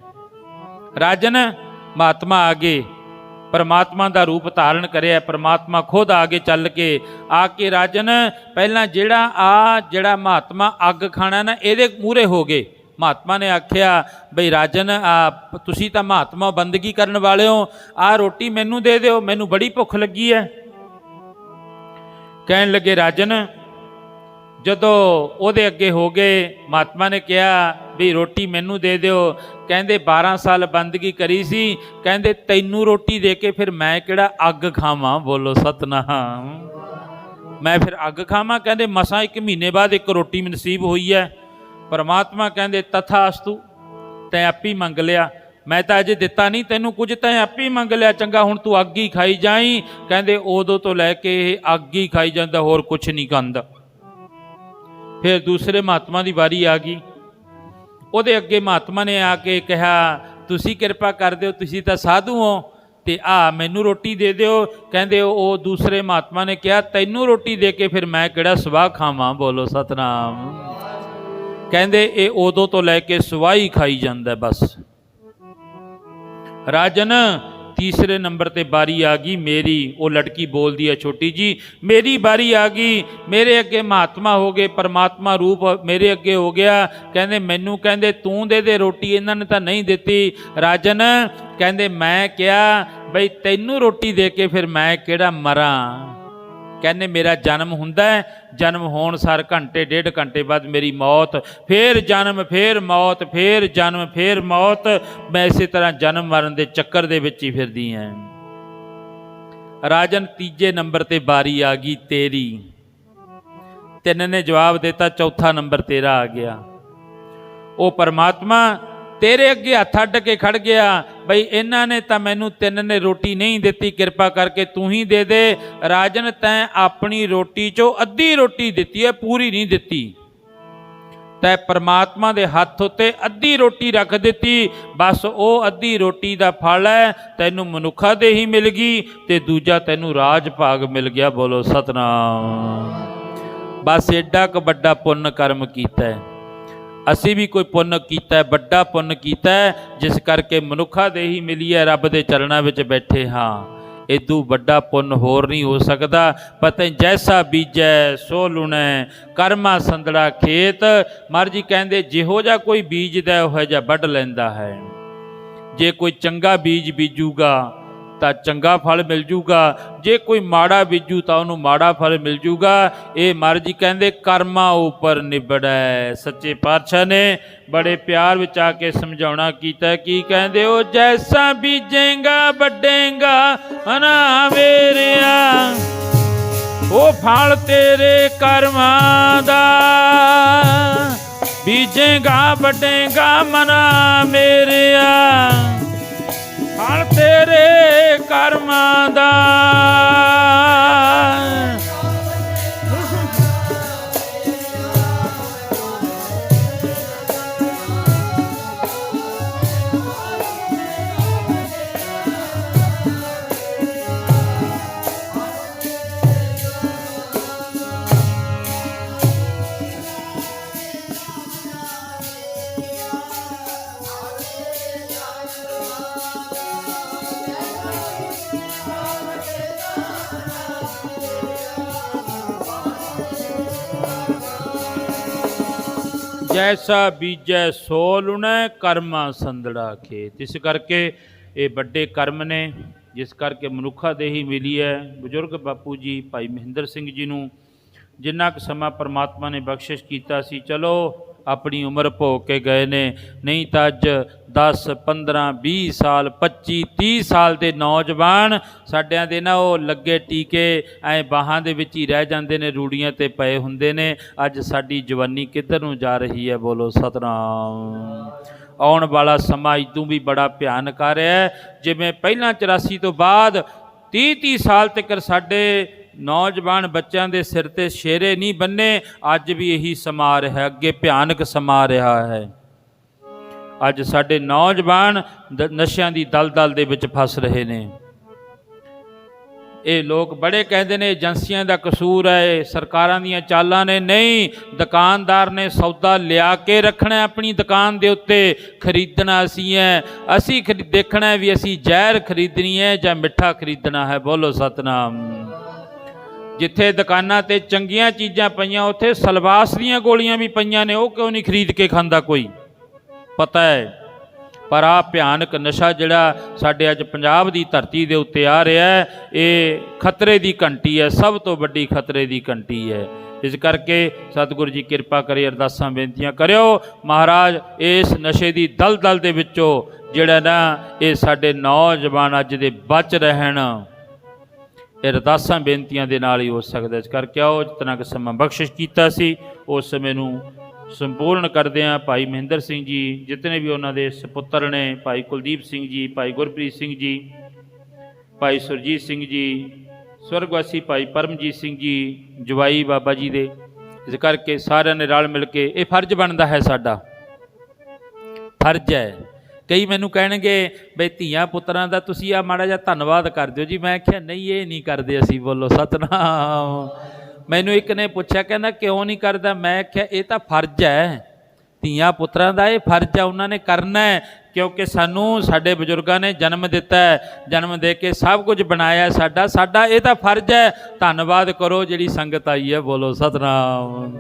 ਰਾਜਨ, ਮਹਾਤਮਾ ਆ ਗਏ, ਪਰਮਾਤਮਾ ਦਾ ਰੂਪ ਧਾਰਨ ਕਰਿਆ। ਪਰਮਾਤਮਾ ਖੁਦ ਆਗੇ ਚੱਲ ਕੇ ਆ ਕੇ ਰਾਜਨ ਪਹਿਲਾਂ ਜਿਹੜਾ ਮਹਾਤਮਾ ਅੱਗ ਖਾਣਾ ਨਾ, ਇਹਦੇ ਮੂਹਰੇ ਹੋ ਗਏ। ਮਹਾਤਮਾ ਨੇ ਆਖਿਆ ਬਈ ਰਾਜਨ, ਤੁਸੀਂ ਤਾਂ ਮਹਾਤਮਾ ਬੰਦਗੀ ਕਰਨ ਵਾਲੇ ਹੋ, ਆਹ ਰੋਟੀ ਮੈਨੂੰ ਦੇ ਦਿਓ, ਮੈਨੂੰ ਬੜੀ ਭੁੱਖ ਲੱਗੀ ਹੈ। ਕਹਿਣ ਲੱਗੇ ਰਾਜਨ, ਜਦੋਂ ਉਹਦੇ ਅੱਗੇ ਹੋ ਗਏ, ਮਹਾਤਮਾ ਨੇ ਕਿਹਾ ਵੀ ਰੋਟੀ ਮੈਨੂੰ ਦੇ ਦਿਓ। ਕਹਿੰਦੇ 12 ਸਾਲ ਬੰਦਗੀ ਕਰੀ ਸੀ, ਕਹਿੰਦੇ ਤੈਨੂੰ ਰੋਟੀ ਦੇ ਕੇ ਫਿਰ ਮੈਂ ਕਿਹੜਾ ਅੱਗ ਖਾਵਾਂ? ਬੋਲੋ ਸਤਨਾਮ। ਮੈਂ ਫਿਰ ਅੱਗ ਖਾਵਾਂ? ਕਹਿੰਦੇ ਮਸਾਂ 1 ਮਹੀਨੇ ਬਾਅਦ ਇੱਕ ਰੋਟੀ ਨਸੀਬ ਹੋਈ ਹੈ। ਪਰਮਾਤਮਾ ਕਹਿੰਦੇ ਤਥਾਸਤੂ, ਤੈਂ ਆਪੀ ਮੰਗ ਲਿਆ, ਮੈਂ ਤਾਂ ਅਜੇ ਦਿੱਤਾ ਨਹੀਂ ਤੈਨੂੰ ਕੁਝ, ਤੈਂ ਆਪੀ ਮੰਗ ਲਿਆ, ਚੰਗਾ ਹੁਣ ਤੂੰ ਅੱਗ ਹੀ ਖਾਈ ਜਾਈ। ਕਹਿੰਦੇ ਉਦੋਂ ਤੋਂ ਲੈ ਕੇ ਇਹ ਅੱਗ ਹੀ ਖਾਈ ਜਾਂਦਾ, ਹੋਰ ਕੁਛ ਨਹੀਂ ਖਾਂਦਾ। ਫਿਰ ਦੂਸਰੇ ਮਹਾਤਮਾ ਦੀ ਵਾਰੀ ਆ ਗਈ। ਉਹਦੇ ਅੱਗੇ ਮਹਾਤਮਾ ਨੇ ਆ ਕੇ ਕਿਹਾ ਤੁਸੀਂ ਕਿਰਪਾ ਕਰ ਦਿਓ, ਤੁਸੀਂ ਤਾਂ ਸਾਧੂ ਹੋ ਤੇ ਮੈਨੂੰ ਰੋਟੀ ਦੇ ਦਿਓ। ਕਹਿੰਦੇ ਉਹ ਦੂਸਰੇ ਮਹਾਤਮਾ ਨੇ ਕਿਹਾ ਤੈਨੂੰ ਰੋਟੀ ਦੇ ਕੇ ਫਿਰ ਮੈਂ ਕਿਹੜਾ ਸਵਾਹ ਖਾਵਾਂ? ਬੋਲੋ ਸਤਨਾਮ। ਕਹਿੰਦੇ ਇਹ ਉਦੋਂ ਤੋਂ ਲੈ ਕੇ ਸਵਾਹ ਹੀ ਖਾਈ ਜਾਂਦਾ ਬਸ। ਰਾਜਨ, ਤੀਸਰੇ ਨੰਬਰ ਤੇ ਬਾਰੀ ਆ ਗਈ ਮੇਰੀ। ਉਹ ਲੜਕੀ ਬੋਲਦੀ ਹੈ ਛੋਟੀ ਜੀ, ਮੇਰੀ ਬਾਰੀ ਆ ਗਈ, ਮੇਰੇ ਅੱਗੇ ਮਹਾਤਮਾ ਹੋ ਗਏ, ਪਰਮਾਤਮਾ ਰੂਪ ਮੇਰੇ ਅੱਗੇ ਹੋ ਗਿਆ। ਕਹਿੰਦੇ ਮੈਨੂੰ ਕਹਿੰਦੇ ਤੂੰ ਦੇ ਦੇ ਰੋਟੀ, ਇਹਨਾਂ ਨੇ ਤਾਂ ਨਹੀਂ ਦਿੱਤੀ। ਰਾਜਨ ਕਹਿੰਦੇ ਮੈਂ ਕਿਹਾ ਬਈ ਤੈਨੂੰ ਰੋਟੀ ਦੇ ਕੇ ਫਿਰ ਮੈਂ ਕਿਹੜਾ ਮਰਾਂ? ਕਹਿੰਦੇ ਮੇਰਾ ਜਨਮ ਹੁੰਦਾ ਹੈ, ਜਨਮ ਹੋਣ ਸਾਰ ਘੰਟੇ 1.5 ਘੰਟੇ ਬਾਅਦ ਮੇਰੀ ਮੌਤ, ਫਿਰ ਜਨਮ, ਫਿਰ ਮੌਤ, ਫਿਰ ਜਨਮ, ਫਿਰ ਮੌਤ। ਮੈਂ ਇਸੇ ਤਰ੍ਹਾਂ ਜਨਮ ਮਰਨ ਦੇ ਚੱਕਰ ਦੇ ਵਿੱਚ ਹੀ ਫਿਰਦੀ ਹਾਂ। ਰਾਜਨ, ਤੀਜੇ ਨੰਬਰ ਤੇ ਬਾਰੀ ਆ ਗਈ ਤੇਰੀ। 3 ਨੇ ਜਵਾਬ ਦਿੱਤਾ, ਚੌਥਾ ਨੰਬਰ ਤੇਰਾ ਆ ਗਿਆ। ਉਹ ਪਰਮਾਤਮਾ ਤੇਰੇ ਅੱਗੇ ਹੱਥ ਅੱਡ ਕੇ ਖੜ ਗਿਆ ਬਈ ਇਹਨਾਂ ਨੇ ਤਾਂ ਮੈਨੂੰ 3 ਨੇ ਰੋਟੀ ਨਹੀਂ ਦਿੱਤੀ, ਕਿਰਪਾ ਕਰਕੇ ਤੂੰ ਹੀ ਦੇ ਦੇ। ਰਾਜਨ, ਤੈਂ ਆਪਣੀ ਰੋਟੀ 'ਚੋਂ ਅੱਧੀ ਰੋਟੀ ਦਿੱਤੀ ਹੈ, ਪੂਰੀ ਨਹੀਂ ਦਿੱਤੀ। ਤੈਂ ਪਰਮਾਤਮਾ ਦੇ ਹੱਥ ਉੱਤੇ ਅੱਧੀ ਰੋਟੀ ਰੱਖ ਦਿੱਤੀ, ਬਸ ਉਹ ਅੱਧੀ ਰੋਟੀ ਦਾ ਫਲ ਹੈ ਤੈਨੂੰ ਮਨੁੱਖਾ ਦੇ ਹੀ ਮਿਲ ਗਈ ਤੇ ਦੂਜਾ ਤੈਨੂੰ ਰਾਜ ਭਾਗ ਮਿਲ ਗਿਆ। ਬੋਲੋ ਸਤਨਾਮ। ਬਸ ਏਡਾ ਕੁ ਵੱਡਾ ਪੁੰਨ ਕਰਮ ਕੀਤਾ ਹੈ। ਅਸੀਂ ਵੀ ਕੋਈ ਪੁੰਨ ਕੀਤਾ, ਵੱਡਾ ਪੁੰਨ ਕੀਤਾ, ਜਿਸ ਕਰਕੇ ਮਨੁੱਖਾ ਦੇ ਹੀ ਮਿਲੀ ਹੈ, ਰੱਬ ਦੇ ਚਰਨਾਂ ਵਿੱਚ ਬੈਠੇ ਹਾਂ। ਇਦੋਂ ਵੱਡਾ ਪੁੰਨ ਹੋਰ ਨਹੀਂ ਹੋ ਸਕਦਾ। ਪਤਾ ਜੈਸਾ ਬੀਜੈ ਸੋ ਲੁਣੈ, ਕਰਮਾ ਸੰਦੜਾ ਖੇਤ। ਮਰਜੀ ਕਹਿੰਦੇ ਜਿਹੋ ਜਿਹਾ ਕੋਈ ਬੀਜਦਾ ਉਹੋ ਜਿਹਾ ਵੱਢ ਲੈਂਦਾ ਹੈ। ਜੇ ਕੋਈ ਚੰਗਾ ਬੀਜ ਬੀਜੂਗਾ ਤਾਂ ਚੰਗਾ ਫਲ ਮਿਲ ਜੂਗਾ, ਜੇ ਕੋਈ ਮਾੜਾ ਬੀਜੂ ਤਾਂ ਉਹਨੂੰ ਮਾੜਾ ਫਲ ਮਿਲ ਜੂਗਾ। ਇਹ ਮਰਜੀ ਕਹਿੰਦੇ ਕਰਮਾਂ ਉੱਪਰ ਨਿਬੜੈ। ਸੱਚੇ ਪਾਤਸ਼ਾਹ ਨੇ ਬੜੇ ਪਿਆਰ ਵਿੱਚ ਆ ਕੇ ਸਮਝਾਉਣਾ ਕੀਤਾ। ਕੀ ਕਹਿੰਦੇ? ਉਹ ਜੈਸਾ ਬੀਜੇਗਾ ਵੱਡੇਗਾ ਨਾ ਮੇਰਿਆ, ਉਹ ਫਲ ਤੇਰੇ ਕਰਮਾਂ ਦਾ। ਬੀਜੇਗਾ ਵੱਡੇਗਾ ਮਨਾ ਮੇਰਿਆ, ਫਲ ਤੇਰੇ ਕਰਮਾਂ ਦਾ। ਜੈਸਾ ਬੀਜੈ ਸੋ ਲੁਣੈ ਕਰਮਾ ਸੰਦੜਾ ਖੇਤ। ਇਸ ਕਰਕੇ ਇਹ ਵੱਡੇ ਕਰਮ ਨੇ ਜਿਸ ਕਰਕੇ ਮਨੁੱਖਾ ਦੇਹੀ ਮਿਲੀ ਹੈ। ਬਜ਼ੁਰਗ ਬਾਪੂ ਜੀ ਭਾਈ ਮਹਿੰਦਰ ਸਿੰਘ ਜੀ ਨੂੰ ਜਿੰਨਾ ਕੁ ਸਮਾਂ ਪਰਮਾਤਮਾ ਨੇ ਬਖਸ਼ਿਸ਼ ਕੀਤਾ ਸੀ, ਚਲੋ ਆਪਣੀ ਉਮਰ ਭੋਗ ਕੇ ਗਏ ਨੇ, ਨਹੀਂ ਤਾਂ ਅੱਜ 10 15 20 ਸਾਲ 25 30 ਸਾਲ ਦੇ ਨੌਜਵਾਨ ਸਾਡਿਆਂ ਦੇ ਨਾ ਉਹ ਲੱਗੇ ਟੀਕੇ ਐਂ ਬਾਹਾਂ ਦੇ ਵਿੱਚ ਹੀ ਰਹਿ ਜਾਂਦੇ ਨੇ, ਰੂੜੀਆਂ 'ਤੇ ਪਏ ਹੁੰਦੇ ਨੇ। ਅੱਜ ਸਾਡੀ ਜਵਾਨੀ ਕਿੱਧਰ ਨੂੰ ਜਾ ਰਹੀ ਹੈ? ਬੋਲੋ ਸਤਨਾਮ। ਆਉਣ ਵਾਲਾ ਸਮਾਂ ਇਦੋਂ ਵੀ ਬੜਾ ਭਿਆਨਕ ਆ ਰਿਹਾ ਹੈ। ਜਿਵੇਂ ਪਹਿਲਾਂ 84 ਤੋਂ ਬਾਅਦ 30 ਸਾਲ ਤੱਕ ਸਾਡੇ ਨੌਜਵਾਨ ਬੱਚਿਆਂ ਦੇ ਸਿਰ 'ਤੇ ਸ਼ੇਰੇ ਨਹੀਂ ਬੰਨੇ, ਅੱਜ ਵੀ ਇਹੀ ਸਮਾਂ ਰਿਹਾ, ਅੱਗੇ ਭਿਆਨਕ ਸਮਾਂ ਰਿਹਾ ਹੈ। ਅੱਜ ਸਾਡੇ ਨੌਜਵਾਨ ਨਸ਼ਿਆਂ ਦੀ ਦਲਦਲ ਦੇ ਵਿੱਚ ਫਸ ਰਹੇ ਨੇ। ਇਹ ਲੋਕ ਬੜੇ ਕਹਿੰਦੇ ਨੇ ਏਜੰਸੀਆਂ ਦਾ ਕਸੂਰ ਹੈ, ਸਰਕਾਰਾਂ ਦੀਆਂ ਚਾਲਾਂ ਨੇ। ਨਹੀਂ, ਦੁਕਾਨਦਾਰ ਨੇ ਸੌਦਾ ਲਿਆ ਕੇ ਰੱਖਣਾ ਆਪਣੀ ਦੁਕਾਨ ਦੇ ਉੱਤੇ, ਖਰੀਦਣਾ ਅਸੀਂ ਹੈ। ਅਸੀਂ ਦੇਖਣਾ ਵੀ ਅਸੀਂ ਜ਼ਹਿਰ ਖਰੀਦਣੀ ਹੈ ਜਾਂ ਮਿੱਠਾ ਖਰੀਦਣਾ ਹੈ। ਬੋਲੋ ਸਤਨਾਮ। ਜਿੱਥੇ ਦੁਕਾਨਾਂ 'ਤੇ ਚੰਗੀਆਂ ਚੀਜ਼ਾਂ ਪਈਆਂ ਉੱਥੇ ਸਲਵਾਸ ਦੀਆਂ ਗੋਲੀਆਂ ਵੀ ਪਈਆਂ ਨੇ, ਉਹ ਕਿਉਂ ਨਹੀਂ ਖਰੀਦ ਕੇ ਖਾਂਦਾ ਕੋਈ? ਪਤਾ ਹੈ। ਪਰ ਆਹ ਭਿਆਨਕ ਨਸ਼ਾ ਜਿਹੜਾ ਸਾਡੇ ਅੱਜ ਪੰਜਾਬ ਦੀ ਧਰਤੀ ਦੇ ਉੱਤੇ ਆ ਰਿਹਾ ਹੈ, ਇਹ ਖਤਰੇ ਦੀ ਘੰਟੀ ਹੈ, ਸਭ ਤੋਂ ਵੱਡੀ ਖਤਰੇ ਦੀ ਘੰਟੀ ਹੈ। ਇਸ ਕਰਕੇ ਸਤਿਗੁਰੂ ਜੀ ਕਿਰਪਾ ਕਰੇ, ਅਰਦਾਸਾਂ ਬੇਨਤੀਆਂ ਕਰਿਓ ਮਹਾਰਾਜ ਇਸ ਨਸ਼ੇ ਦੀ ਦਲਦਲ ਦੇ ਵਿੱਚੋਂ ਜਿਹੜਾ ਨਾ ਇਹ ਸਾਡੇ ਨੌਜਵਾਨ ਅੱਜ ਦੇ ਬਚ ਰਹਿਣ। ਇਹ ਅਰਦਾਸਾਂ ਬੇਨਤੀਆਂ ਦੇ ਨਾਲ ਹੀ ਹੋ ਸਕਦਾ। ਇਸ ਕਰਕੇ ਆਓ ਜਿਤਨਾ ਕੁ ਸਮਾਂ ਬਖਸ਼ਿਸ਼ ਕੀਤਾ ਸੀ ਉਸ ਸਮੇਂ ਨੂੰ ਸੰਪੂਰਨ ਕਰਦੇ ਹਾਂ। ਭਾਈ ਮਹਿੰਦਰ ਸਿੰਘ ਜੀ, ਜਿਤਨੇ ਵੀ ਉਹਨਾਂ ਦੇ ਸਪੁੱਤਰ ਨੇ, ਭਾਈ ਕੁਲਦੀਪ ਸਿੰਘ ਜੀ, ਭਾਈ ਗੁਰਪ੍ਰੀਤ ਸਿੰਘ ਜੀ, ਭਾਈ ਸੁਰਜੀਤ ਸਿੰਘ ਜੀ, ਸਵਰਗਵਾਸੀ ਭਾਈ ਪਰਮਜੀਤ ਸਿੰਘ ਜੀ, ਜਵਾਈ ਬਾਬਾ ਜੀ ਦੇ। ਇਸ ਕਰਕੇ ਸਾਰਿਆਂ ਨੇ ਰਲ ਮਿਲ ਕੇ ਇਹ ਫਰਜ਼ ਬਣਦਾ ਹੈ, ਸਾਡਾ ਫਰਜ਼ ਹੈ। ਕਈ ਮੈਨੂੰ ਕਹਿਣਗੇ ਬਈ ਧੀਆਂ ਪੁੱਤਰਾਂ ਦਾ ਤੁਸੀਂ ਆ ਮਾੜਾ ਜਿਹਾ ਧੰਨਵਾਦ ਕਰ ਦਿਓ ਜੀ। ਮੈਂ ਆਖਿਆ ਨਹੀਂ, ਇਹ ਨਹੀਂ ਕਰਦੇ ਅਸੀਂ। ਬੋਲੋ ਸਤਨਾਮ। ਮੈਨੂੰ ਇੱਕ ਨੇ ਪੁੱਛਿਆ, ਕਹਿੰਦਾ ਕਿਉਂ ਨਹੀਂ ਕਰਦਾ? ਮੈਂ ਆਖਿਆ ਇਹ ਤਾਂ ਫਰਜ਼ ਹੈ, ਧੀਆਂ ਪੁੱਤਰਾਂ ਦਾ ਇਹ ਫਰਜ਼ ਹੈ, ਉਹਨਾਂ ਨੇ ਕਰਨਾ ਹੈ। ਕਿਉਂਕਿ ਸਾਨੂੰ ਸਾਡੇ ਬਜ਼ੁਰਗਾਂ ਨੇ ਜਨਮ ਦਿੱਤਾ ਹੈ, ਜਨਮ ਦੇ ਕੇ ਸਭ ਕੁਝ ਬਣਾਇਆ ਸਾਡਾ ਇਹ ਤਾਂ ਫਰਜ਼ ਹੈ। ਧੰਨਵਾਦ ਕਰੋ ਜਿਹੜੀ ਸੰਗਤ ਆਈ ਹੈ। ਬੋਲੋ ਸਤਨਾਮ।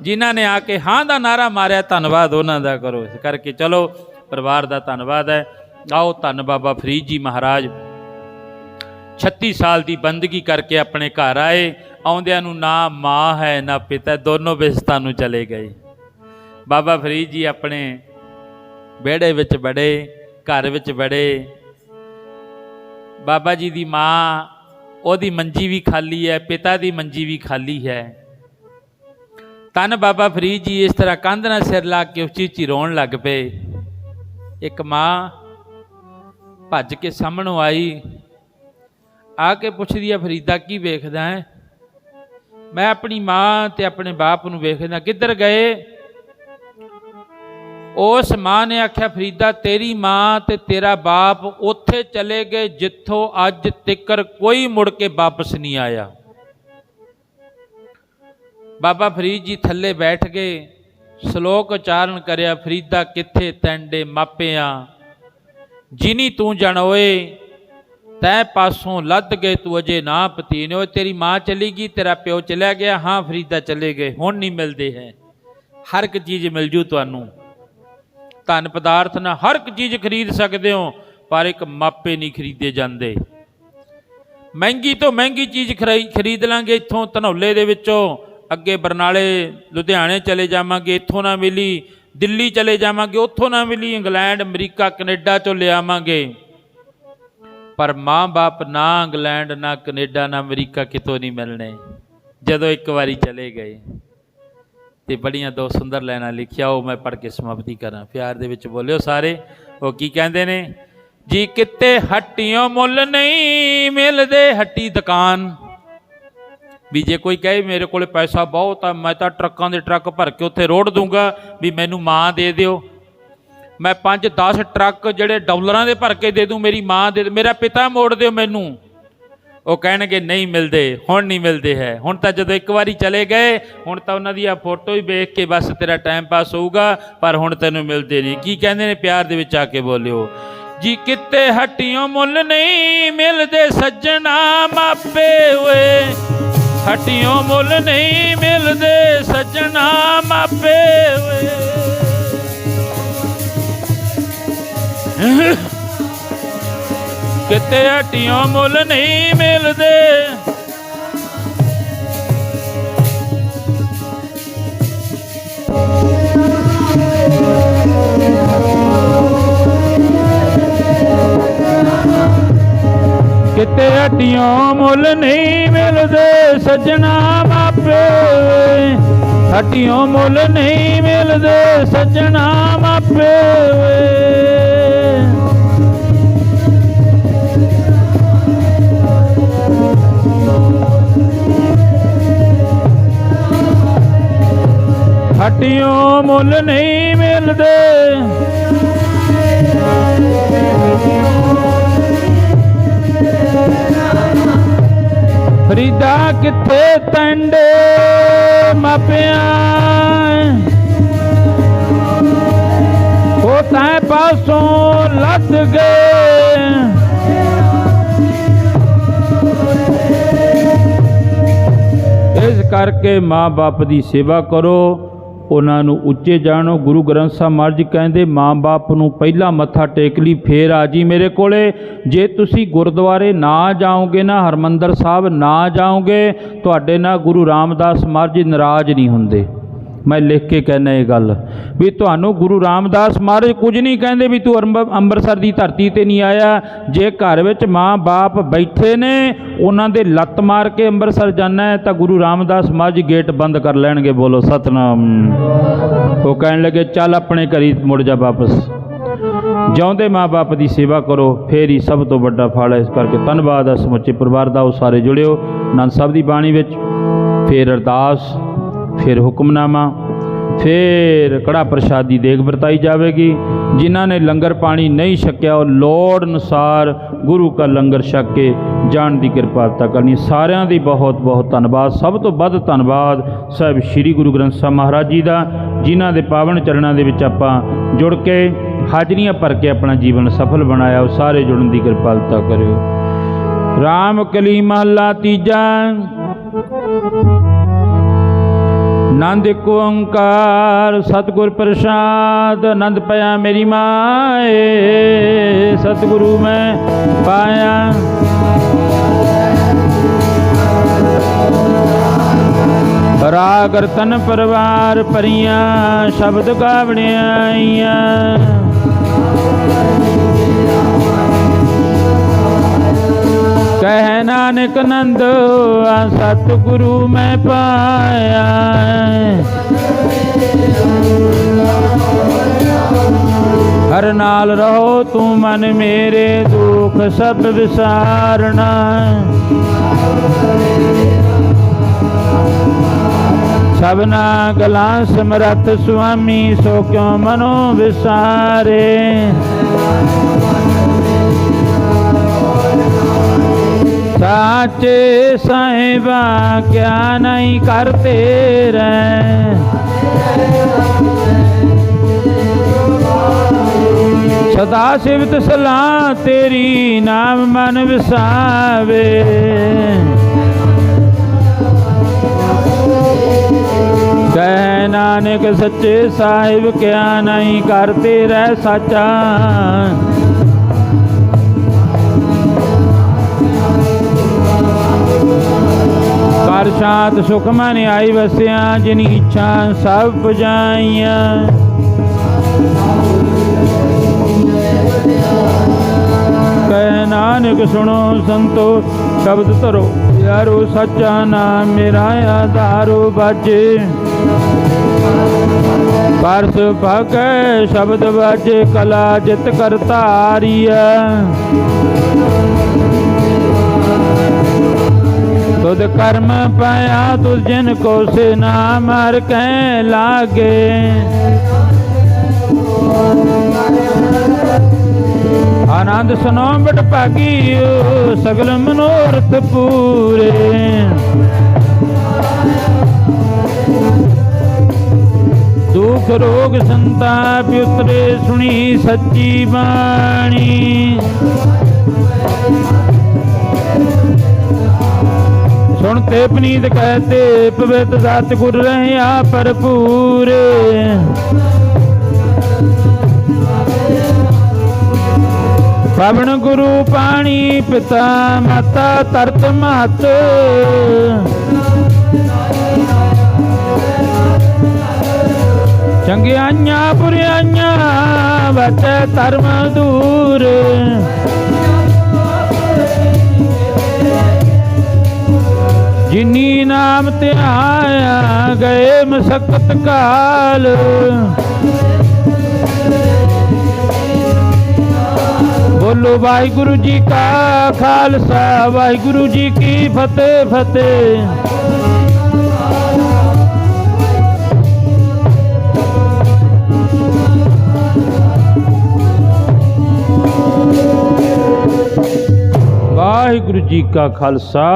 ਜਿਨ੍ਹਾਂ ਨੇ ਆ ਕੇ ਹਾਂ ਦਾ ਨਾਰਾ ਮਾਰਿਆ, ਧੰਨਵਾਦ ਉਹਨਾਂ ਦਾ ਕਰੋ। ਇਸ ਕਰਕੇ ਚਲੋ ਪਰਿਵਾਰ ਦਾ ਧੰਨਵਾਦ ਹੈ। ਆਓ ਧੰਨ ਬਾਬਾ ਫਰੀਦ ਜੀ ਮਹਾਰਾਜ 36 ਸਾਲ ਦੀ ਬੰਦਗੀ ਕਰਕੇ ਆਪਣੇ ਘਰ ਆਏ। ਆਉਂਦਿਆਂ ਨੂੰ ਨਾ ਮਾਂ ਹੈ ਨਾ ਪਿਤਾ, ਦੋਨੋਂ ਬਿਸਤਾਂ ਨੂੰ ਚਲੇ ਗਏ। ਬਾਬਾ ਫਰੀਦ ਜੀ ਆਪਣੇ ਵਿਹੜੇ ਵਿੱਚ ਬੜੇ, ਘਰ ਵਿੱਚ ਬੜੇ। ਬਾਬਾ ਜੀ ਦੀ ਮਾਂ, ਉਹਦੀ ਮੰਜੀ ਵੀ ਖਾਲੀ ਹੈ, ਪਿਤਾ ਦੀ ਮੰਜੀ ਵੀ ਖਾਲੀ ਹੈ। ਧੰਨ ਬਾਬਾ ਫਰੀਦ ਜੀ ਇਸ ਤਰ੍ਹਾਂ ਕੰਧ ਨਾਲ ਸਿਰ ਲਾ ਕੇ ਉੱਚੀ ਉੱਚੀ ਰੋਣ ਲੱਗ ਪਏ। ਇੱਕ ਮਾਂ ਭੱਜ ਕੇ ਸਾਹਮਣੋਂ ਆਈ, ਆ ਕੇ ਪੁੱਛਦੀ ਆ, ਫਰੀਦਾ ਕੀ ਵੇਖਦਾ ਹੈ? ਮੈਂ ਆਪਣੀ ਮਾਂ ਤੇ ਆਪਣੇ ਬਾਪ ਨੂੰ ਵੇਖਦਾ। ਕਿੱਧਰ ਗਏ? ਉਸ ਮਾਂ ਨੇ ਆਖਿਆ, ਫਰੀਦਾ ਤੇਰੀ ਮਾਂ ਤੇ ਤੇਰਾ ਬਾਪ ਉੱਥੇ ਚਲੇ ਗਏ ਜਿੱਥੋਂ ਅੱਜ ਤੱਕ ਕੋਈ ਮੁੜ ਕੇ ਵਾਪਸ ਨਹੀਂ ਆਇਆ। ਬਾਬਾ ਫਰੀਦ ਜੀ ਥੱਲੇ ਬੈਠ ਗਏ, ਸ਼ਲੋਕ ਉਚਾਰਨ ਕਰਿਆ, ਫਰੀਦਾ ਕਿੱਥੇ ਤੈਂਡੇ ਮਾਪਿਆਂ, ਜਿਨੀ ਤੂੰ ਜਣੋਏ ਤੈ ਪਾਸੋਂ ਲੱਦ ਗਏ ਤੂੰ ਅਜੇ ਨਾ ਪਤੀਨ। ਓਏ ਤੇਰੀ ਮਾਂ ਚਲੀ ਗਈ, ਤੇਰਾ ਪਿਓ ਚਲਿਆ ਗਿਆ। ਹਾਂ ਫਰੀਦਾ ਚਲੇ ਗਏ, ਹੁਣ ਨਹੀਂ ਮਿਲਦੇ ਹੈ। ਹਰ ਇੱਕ ਚੀਜ਼ ਮਿਲ ਜੂ ਤੁਹਾਨੂੰ, ਧਨ ਪਦਾਰਥ ਨਾਲ ਹਰ ਇੱਕ ਚੀਜ਼ ਖਰੀਦ ਸਕਦੇ ਹੋ, ਪਰ ਇੱਕ ਮਾਪੇ ਨਹੀਂ ਖਰੀਦੇ ਜਾਂਦੇ। ਮਹਿੰਗੀ ਤੋਂ ਮਹਿੰਗੀ ਚੀਜ਼ ਖਰੀਦ ਲਾਂਗੇ ਇੱਥੋਂ ਧਨੌਲੇ ਦੇ ਵਿੱਚੋਂ, ਅੱਗੇ ਬਰਨਾਲੇ ਲੁਧਿਆਣੇ ਚਲੇ ਜਾਵਾਂਗੇ, ਇੱਥੋਂ ਨਾ ਮਿਲੀ, ਦਿੱਲੀ ਚਲੇ ਜਾਵਾਂਗੇ, ਉੱਥੋਂ ਨਾ ਮਿਲੀ, ਇੰਗਲੈਂਡ ਅਮਰੀਕਾ ਕੈਨੇਡਾ ਚੋਂ ਲਿਆਵਾਂਗੇ। ਪਰ ਮਾਂ ਬਾਪ ਨਾ ਇੰਗਲੈਂਡ ਨਾ ਕੈਨੇਡਾ ਨਾ ਅਮਰੀਕਾ ਕਿਤੋਂ ਨਹੀਂ ਮਿਲਣੇ। ਜਦੋਂ ਇੱਕ ਵਾਰੀ ਚਲੇ ਗਏ ਤੇ ਬੜੀਆਂ ਦੋ ਸੁੰਦਰ ਲਾਈਨਾਂ ਲਿਖਿਆ, ਉਹ ਮੈਂ ਪੜ੍ਹ ਕੇ ਸਮਾਪਤੀ ਕਰਾਂ। ਪਿਆਰ ਦੇ ਵਿੱਚ ਬੋਲਿਓ ਸਾਰੇ। ਉਹ ਕੀ ਕਹਿੰਦੇ ਨੇ ਜੀ? ਕਿਤੇ ਹੱਟੀਆਂ ਮੁੱਲ ਨਹੀਂ ਮਿਲਦੇ, ਹੱਟੀ ਦੁਕਾਨ। ਵੀ ਜੇ ਕੋਈ ਕਹੇ ਮੇਰੇ ਕੋਲ ਪੈਸਾ ਬਹੁਤ ਆ, ਮੈਂ ਤਾਂ ਟਰੱਕਾਂ ਦੇ ਟਰੱਕ ਭਰ ਕੇ ਉੱਥੇ ਰੋੜ ਦੂੰਗਾ, ਵੀ ਮੈਨੂੰ ਮਾਂ ਦੇ ਦਿਓ। ਮੈਂ 5-10 ਟਰੱਕ ਜਿਹੜੇ ਡਾਲਰਾਂ ਦੇ ਭਰ ਕੇ ਦੇ ਦੂੰ, ਮੇਰੀ ਮਾਂ ਦੇ, ਮੇਰਾ ਪਿਤਾ ਮੋੜ ਦਿਓ ਮੈਨੂੰ। ਉਹ ਕਹਿਣਗੇ ਨਹੀਂ ਮਿਲਦੇ, ਹੁਣ ਨਹੀਂ ਮਿਲਦੇ ਹੈ। ਹੁਣ ਤਾਂ ਜਦੋਂ ਇੱਕ ਵਾਰੀ ਚਲੇ ਗਏ, ਹੁਣ ਤਾਂ ਉਹਨਾਂ ਦੀ ਆ ਫੋਟੋ ਹੀ ਵੇਖ ਕੇ ਬਸ ਤੇਰਾ ਟਾਈਮ ਪਾਸ ਹੋਊਗਾ, ਪਰ ਹੁਣ ਤੈਨੂੰ ਮਿਲਦੇ ਨਹੀਂ। ਕੀ ਕਹਿੰਦੇ ਨੇ? ਪਿਆਰ ਦੇ ਵਿੱਚ ਆ ਕੇ ਬੋਲਿਓ ਜੀ। ਕਿਤੇ ਹੱਟੀਆਂ ਮੁੱਲ ਨਹੀਂ ਮਿਲਦੇ ਸੱਜਣਾ ਮਾਪੇ ਓਏ, ਹੱਟੀਆਂ ਮੁੱਲ ਨਹੀਂ ਮਿਲਦੇ ਸੱਜਣਾ ਮਾਪੇ ਕਿਤੇ ਹੱਟੀਆਂ ਮੁੱਲ ਨਹੀਂ ਮਿਲਦੇ। ਕਿਤੇ ਹੱਟੀਆਂ ਮੁੱਲ ਨਹੀਂ ਮਿਲਦੇ ਸੱਜਣਾ ਮਾਪੇ, ਹੱਟੀਆਂ ਮੁੱਲ ਨਹੀਂ ਮਿਲਦੇ ਸੱਜਣਾ ਮਾਪੇ। ਹੱਟੀਆਂ ਮੁੱਲ ਨਹੀਂ ਮਿਲਦੇ। ਫਰੀਦਾ ਕਿੱਥੇ ਟੰਡੇ ਮਾਪਿਆਂ, ਉਹ ਤੈਂ ਪਾਸੋਂ ਲੱਥ ਗਏ। ਇਸ ਕਰਕੇ ਮਾਂ ਬਾਪ ਦੀ ਸੇਵਾ ਕਰੋ, ਉਹਨਾਂ ਨੂੰ ਉੱਚੇ ਜਾਣੋ। ਗੁਰੂ ਗ੍ਰੰਥ ਸਾਹਿਬ ਮਹਾਰਾਜ ਜੀ ਕਹਿੰਦੇ ਮਾਂ ਬਾਪ ਨੂੰ ਪਹਿਲਾਂ ਮੱਥਾ ਟੇਕ ਲਈ ਫੇਰ ਆ ਜੀ ਮੇਰੇ ਕੋਲੇ। ਜੇ ਤੁਸੀਂ ਗੁਰਦੁਆਰੇ ਨਾ ਜਾਓਗੇ ਨਾ, ਹਰਿਮੰਦਰ ਸਾਹਿਬ ਨਾ ਜਾਓਗੇ, ਤੁਹਾਡੇ ਨਾਲ ਗੁਰੂ ਰਾਮਦਾਸ ਮਹਾਰਾਜ ਜੀ ਨਾਰਾਜ਼ ਨਹੀਂ ਹੁੰਦੇ। ਮੈਂ ਲਿਖ ਕੇ ਕਹਿੰਦਾ ਇਹ ਗੱਲ ਵੀ ਤੁਹਾਨੂੰ ਗੁਰੂ ਰਾਮਦਾਸ ਮਹਾਰਾਜ ਕੁਝ ਨਹੀਂ ਕਹਿੰਦੇ ਵੀ ਤੂੰ ਅੰਮ੍ਰਿਤਸਰ ਦੀ ਧਰਤੀ 'ਤੇ ਨਹੀਂ ਆਇਆ। ਜੇ ਘਰ ਵਿੱਚ ਮਾਂ ਬਾਪ ਬੈਠੇ ਨੇ, ਉਹਨਾਂ ਦੇ ਲੱਤ ਮਾਰ ਕੇ ਅੰਮ੍ਰਿਤਸਰ ਜਾਣਾ ਹੈ ਤਾਂ ਗੁਰੂ ਰਾਮਦਾਸ ਮਹਾਰਾਜ ਜੀ ਗੇਟ ਬੰਦ ਕਰ ਲੈਣਗੇ। ਬੋਲੋ ਸਤਨਾਮ। ਉਹ ਕਹਿਣ ਲੱਗੇ ਚੱਲ ਆਪਣੇ ਘਰੀ ਮੁੜ ਜਾ ਵਾਪਸ। ਜਿਉਂਦੇ ਮਾਂ ਬਾਪ ਦੀ ਸੇਵਾ ਕਰੋ, ਫੇਰ ਹੀ ਸਭ ਤੋਂ ਵੱਡਾ ਫਲ ਹੈ। ਇਸ ਕਰਕੇ ਧੰਨਵਾਦ ਹੈ ਸਮੁੱਚੇ ਪਰਿਵਾਰ ਦਾ। ਉਹ ਸਾਰੇ ਜੁੜਿਓ ਆਨੰਦ ਸਾਹਿਬ ਦੀ ਬਾਣੀ ਵਿੱਚ। ਫੇਰ ਅਰਦਾਸ, ਫਿਰ ਹੁਕਮਨਾਮਾ, ਫਿਰ ਕੜਾ ਪ੍ਰਸ਼ਾਦ ਦੀ ਦੇਗ ਵਰਤਾਈ ਜਾਵੇਗੀ। ਜਿਨ੍ਹਾਂ ਨੇ ਲੰਗਰ ਪਾਣੀ ਨਹੀਂ ਛਕਿਆ ਉਹ ਲੋੜ ਅਨੁਸਾਰ ਗੁਰੂ ਕਾ ਲੰਗਰ ਛਕ ਕੇ ਜਾਣ ਦੀ ਕਿਰਪਾਲਤਾ ਕਰਨੀ। ਸਾਰਿਆਂ ਦੀ ਬਹੁਤ ਬਹੁਤ ਧੰਨਵਾਦ। ਸਭ ਤੋਂ ਵੱਧ ਧੰਨਵਾਦ ਸਾਹਿਬ ਸ੍ਰੀ ਗੁਰੂ ਗ੍ਰੰਥ ਸਾਹਿਬ ਮਹਾਰਾਜ ਜੀ ਦਾ, ਜਿਨ੍ਹਾਂ ਦੇ ਪਾਵਨ ਚਰਨਾਂ ਦੇ ਵਿੱਚ ਆਪਾਂ ਜੁੜ ਕੇ ਹਾਜ਼ਰੀਆਂ ਭਰ ਕੇ ਆਪਣਾ ਜੀਵਨ ਸਫਲ ਬਣਾਇਆ। ਉਹ ਸਾਰੇ ਜੁੜਨ ਦੀ ਕਿਰਪਾਲਤਾ ਕਰਿਓ। ਰਾਮ ਕਲੀ ਮਹੱਲਾ ਤੀਜਾ। ਆਨੰਦ ਇੱਕ ਓੰਕਾਰ ਸਤਿਗੁਰ ਪ੍ਰਸਾਦ। ਆਨੰਦ ਪਾਇਆ ਮੇਰੀ ਮਾਏ, ਸਤਿਗੁਰੂ ਮੈਂ ਪਾਇਆ। ਰਾਗ ਰਤਨ ਪਰਿਵਾਰ ਭਰੀਆਂ, ਸ਼ਬਦ ਗਾਵਣੀਆਂ ਆਈਆਂ। ਕਹਿ ਨਾਨਕ ਨੰਦ ਆ ਸਤਿਗੁਰੂ ਮੈਂ ਪਾਇਆ। ਹਰ ਨਾਲ ਰਹੋ ਤੂੰ ਮਨ ਮੇਰੇ, ਦੁੱਖ ਸਭ ਵਿਸਾਰਨਾ। ਸਭਨਾ ਗਲਾਂ ਸਮਰੱਥ ਸੁਆਮੀ, ਸੋ ਕਿਉ ਮਨੋ ਵਿਸਾਰੇ। ਸਾਚੇ ਸਾਹਿਬਾ ਕਿਆ ਨਹੀਂ ਕਰਤੇ ਰਹਿ। ਸਦਾ ਸਿਵਤ ਸਲਾਹ ਤੇਰੀ, ਨਾਮ ਮਨ ਵਿਸਾਵੇ। ਕਹਿ ਨਾਨਕ ਸੱਚੇ ਸਾਹਿਬ ਕਿਆ ਨਹੀਂ ਕਰਤੇ ਰਹਿ। ਸਾਚਾ ਕਰ ਸ਼ਾਂਤ ਸੁਖ ਮਨ ਆਈ ਵਸਿਆ, ਜਿਨ ਇੱਛਾ ਸਭ ਪੁਜਾਈਆਂ। ਕਹਿ ਨਾਨਕ ਸੁਣੋ ਸੰਤੋ ਸ਼ਬਦ ਧਰੋ, ਯਾਰੋ ਸੱਚਾ ਨਾਮ ਮੇਰਾ ਆਧਾਰੋ। ਬਾਜੇ ਪਰਸ ਭਾਗੈ ਸ਼ਬਦ ਬਾਜੇ, ਕਲਾ ਜਿਤ ਕਰਤਾਰੀਆ। ਤੁਧ ਕਰਮ ਪਾਇਆ ਤੁਧ ਜਿਨ ਕੋ ਸੇ ਨਾ ਮਰ ਕਹਿ ਲਾਗੇ। ਆਨੰਦ ਸੁਨੋ ਬਟ ਭਾਗੀਓ, ਸਗਲ ਮਨੋਰਥ ਪੂਰੇ। ਦੁਖ ਰੋਗ ਸੰਤਾਪ ਉਤਰੇ, ਸੁਣੀ ਸੱਚੀ ਬਾਣੀ। सुनते पनीत कहते पवित्र दात गुर रहिया भरपूर। पावन गुरु पानी पिता माता तरत महत। चंगियाइयां बुरियाइयां बचै धर्म दूर। जिनी नाम ध्याया गए मसकत काल। बोलो वाहिगुरु जी का खालसा वाहिगुरु जी की फतेह फतेह। वाहिगुरु जी का खालसा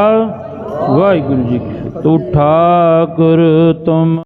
वाहिगुरु जी की। तू ठाकुर तुम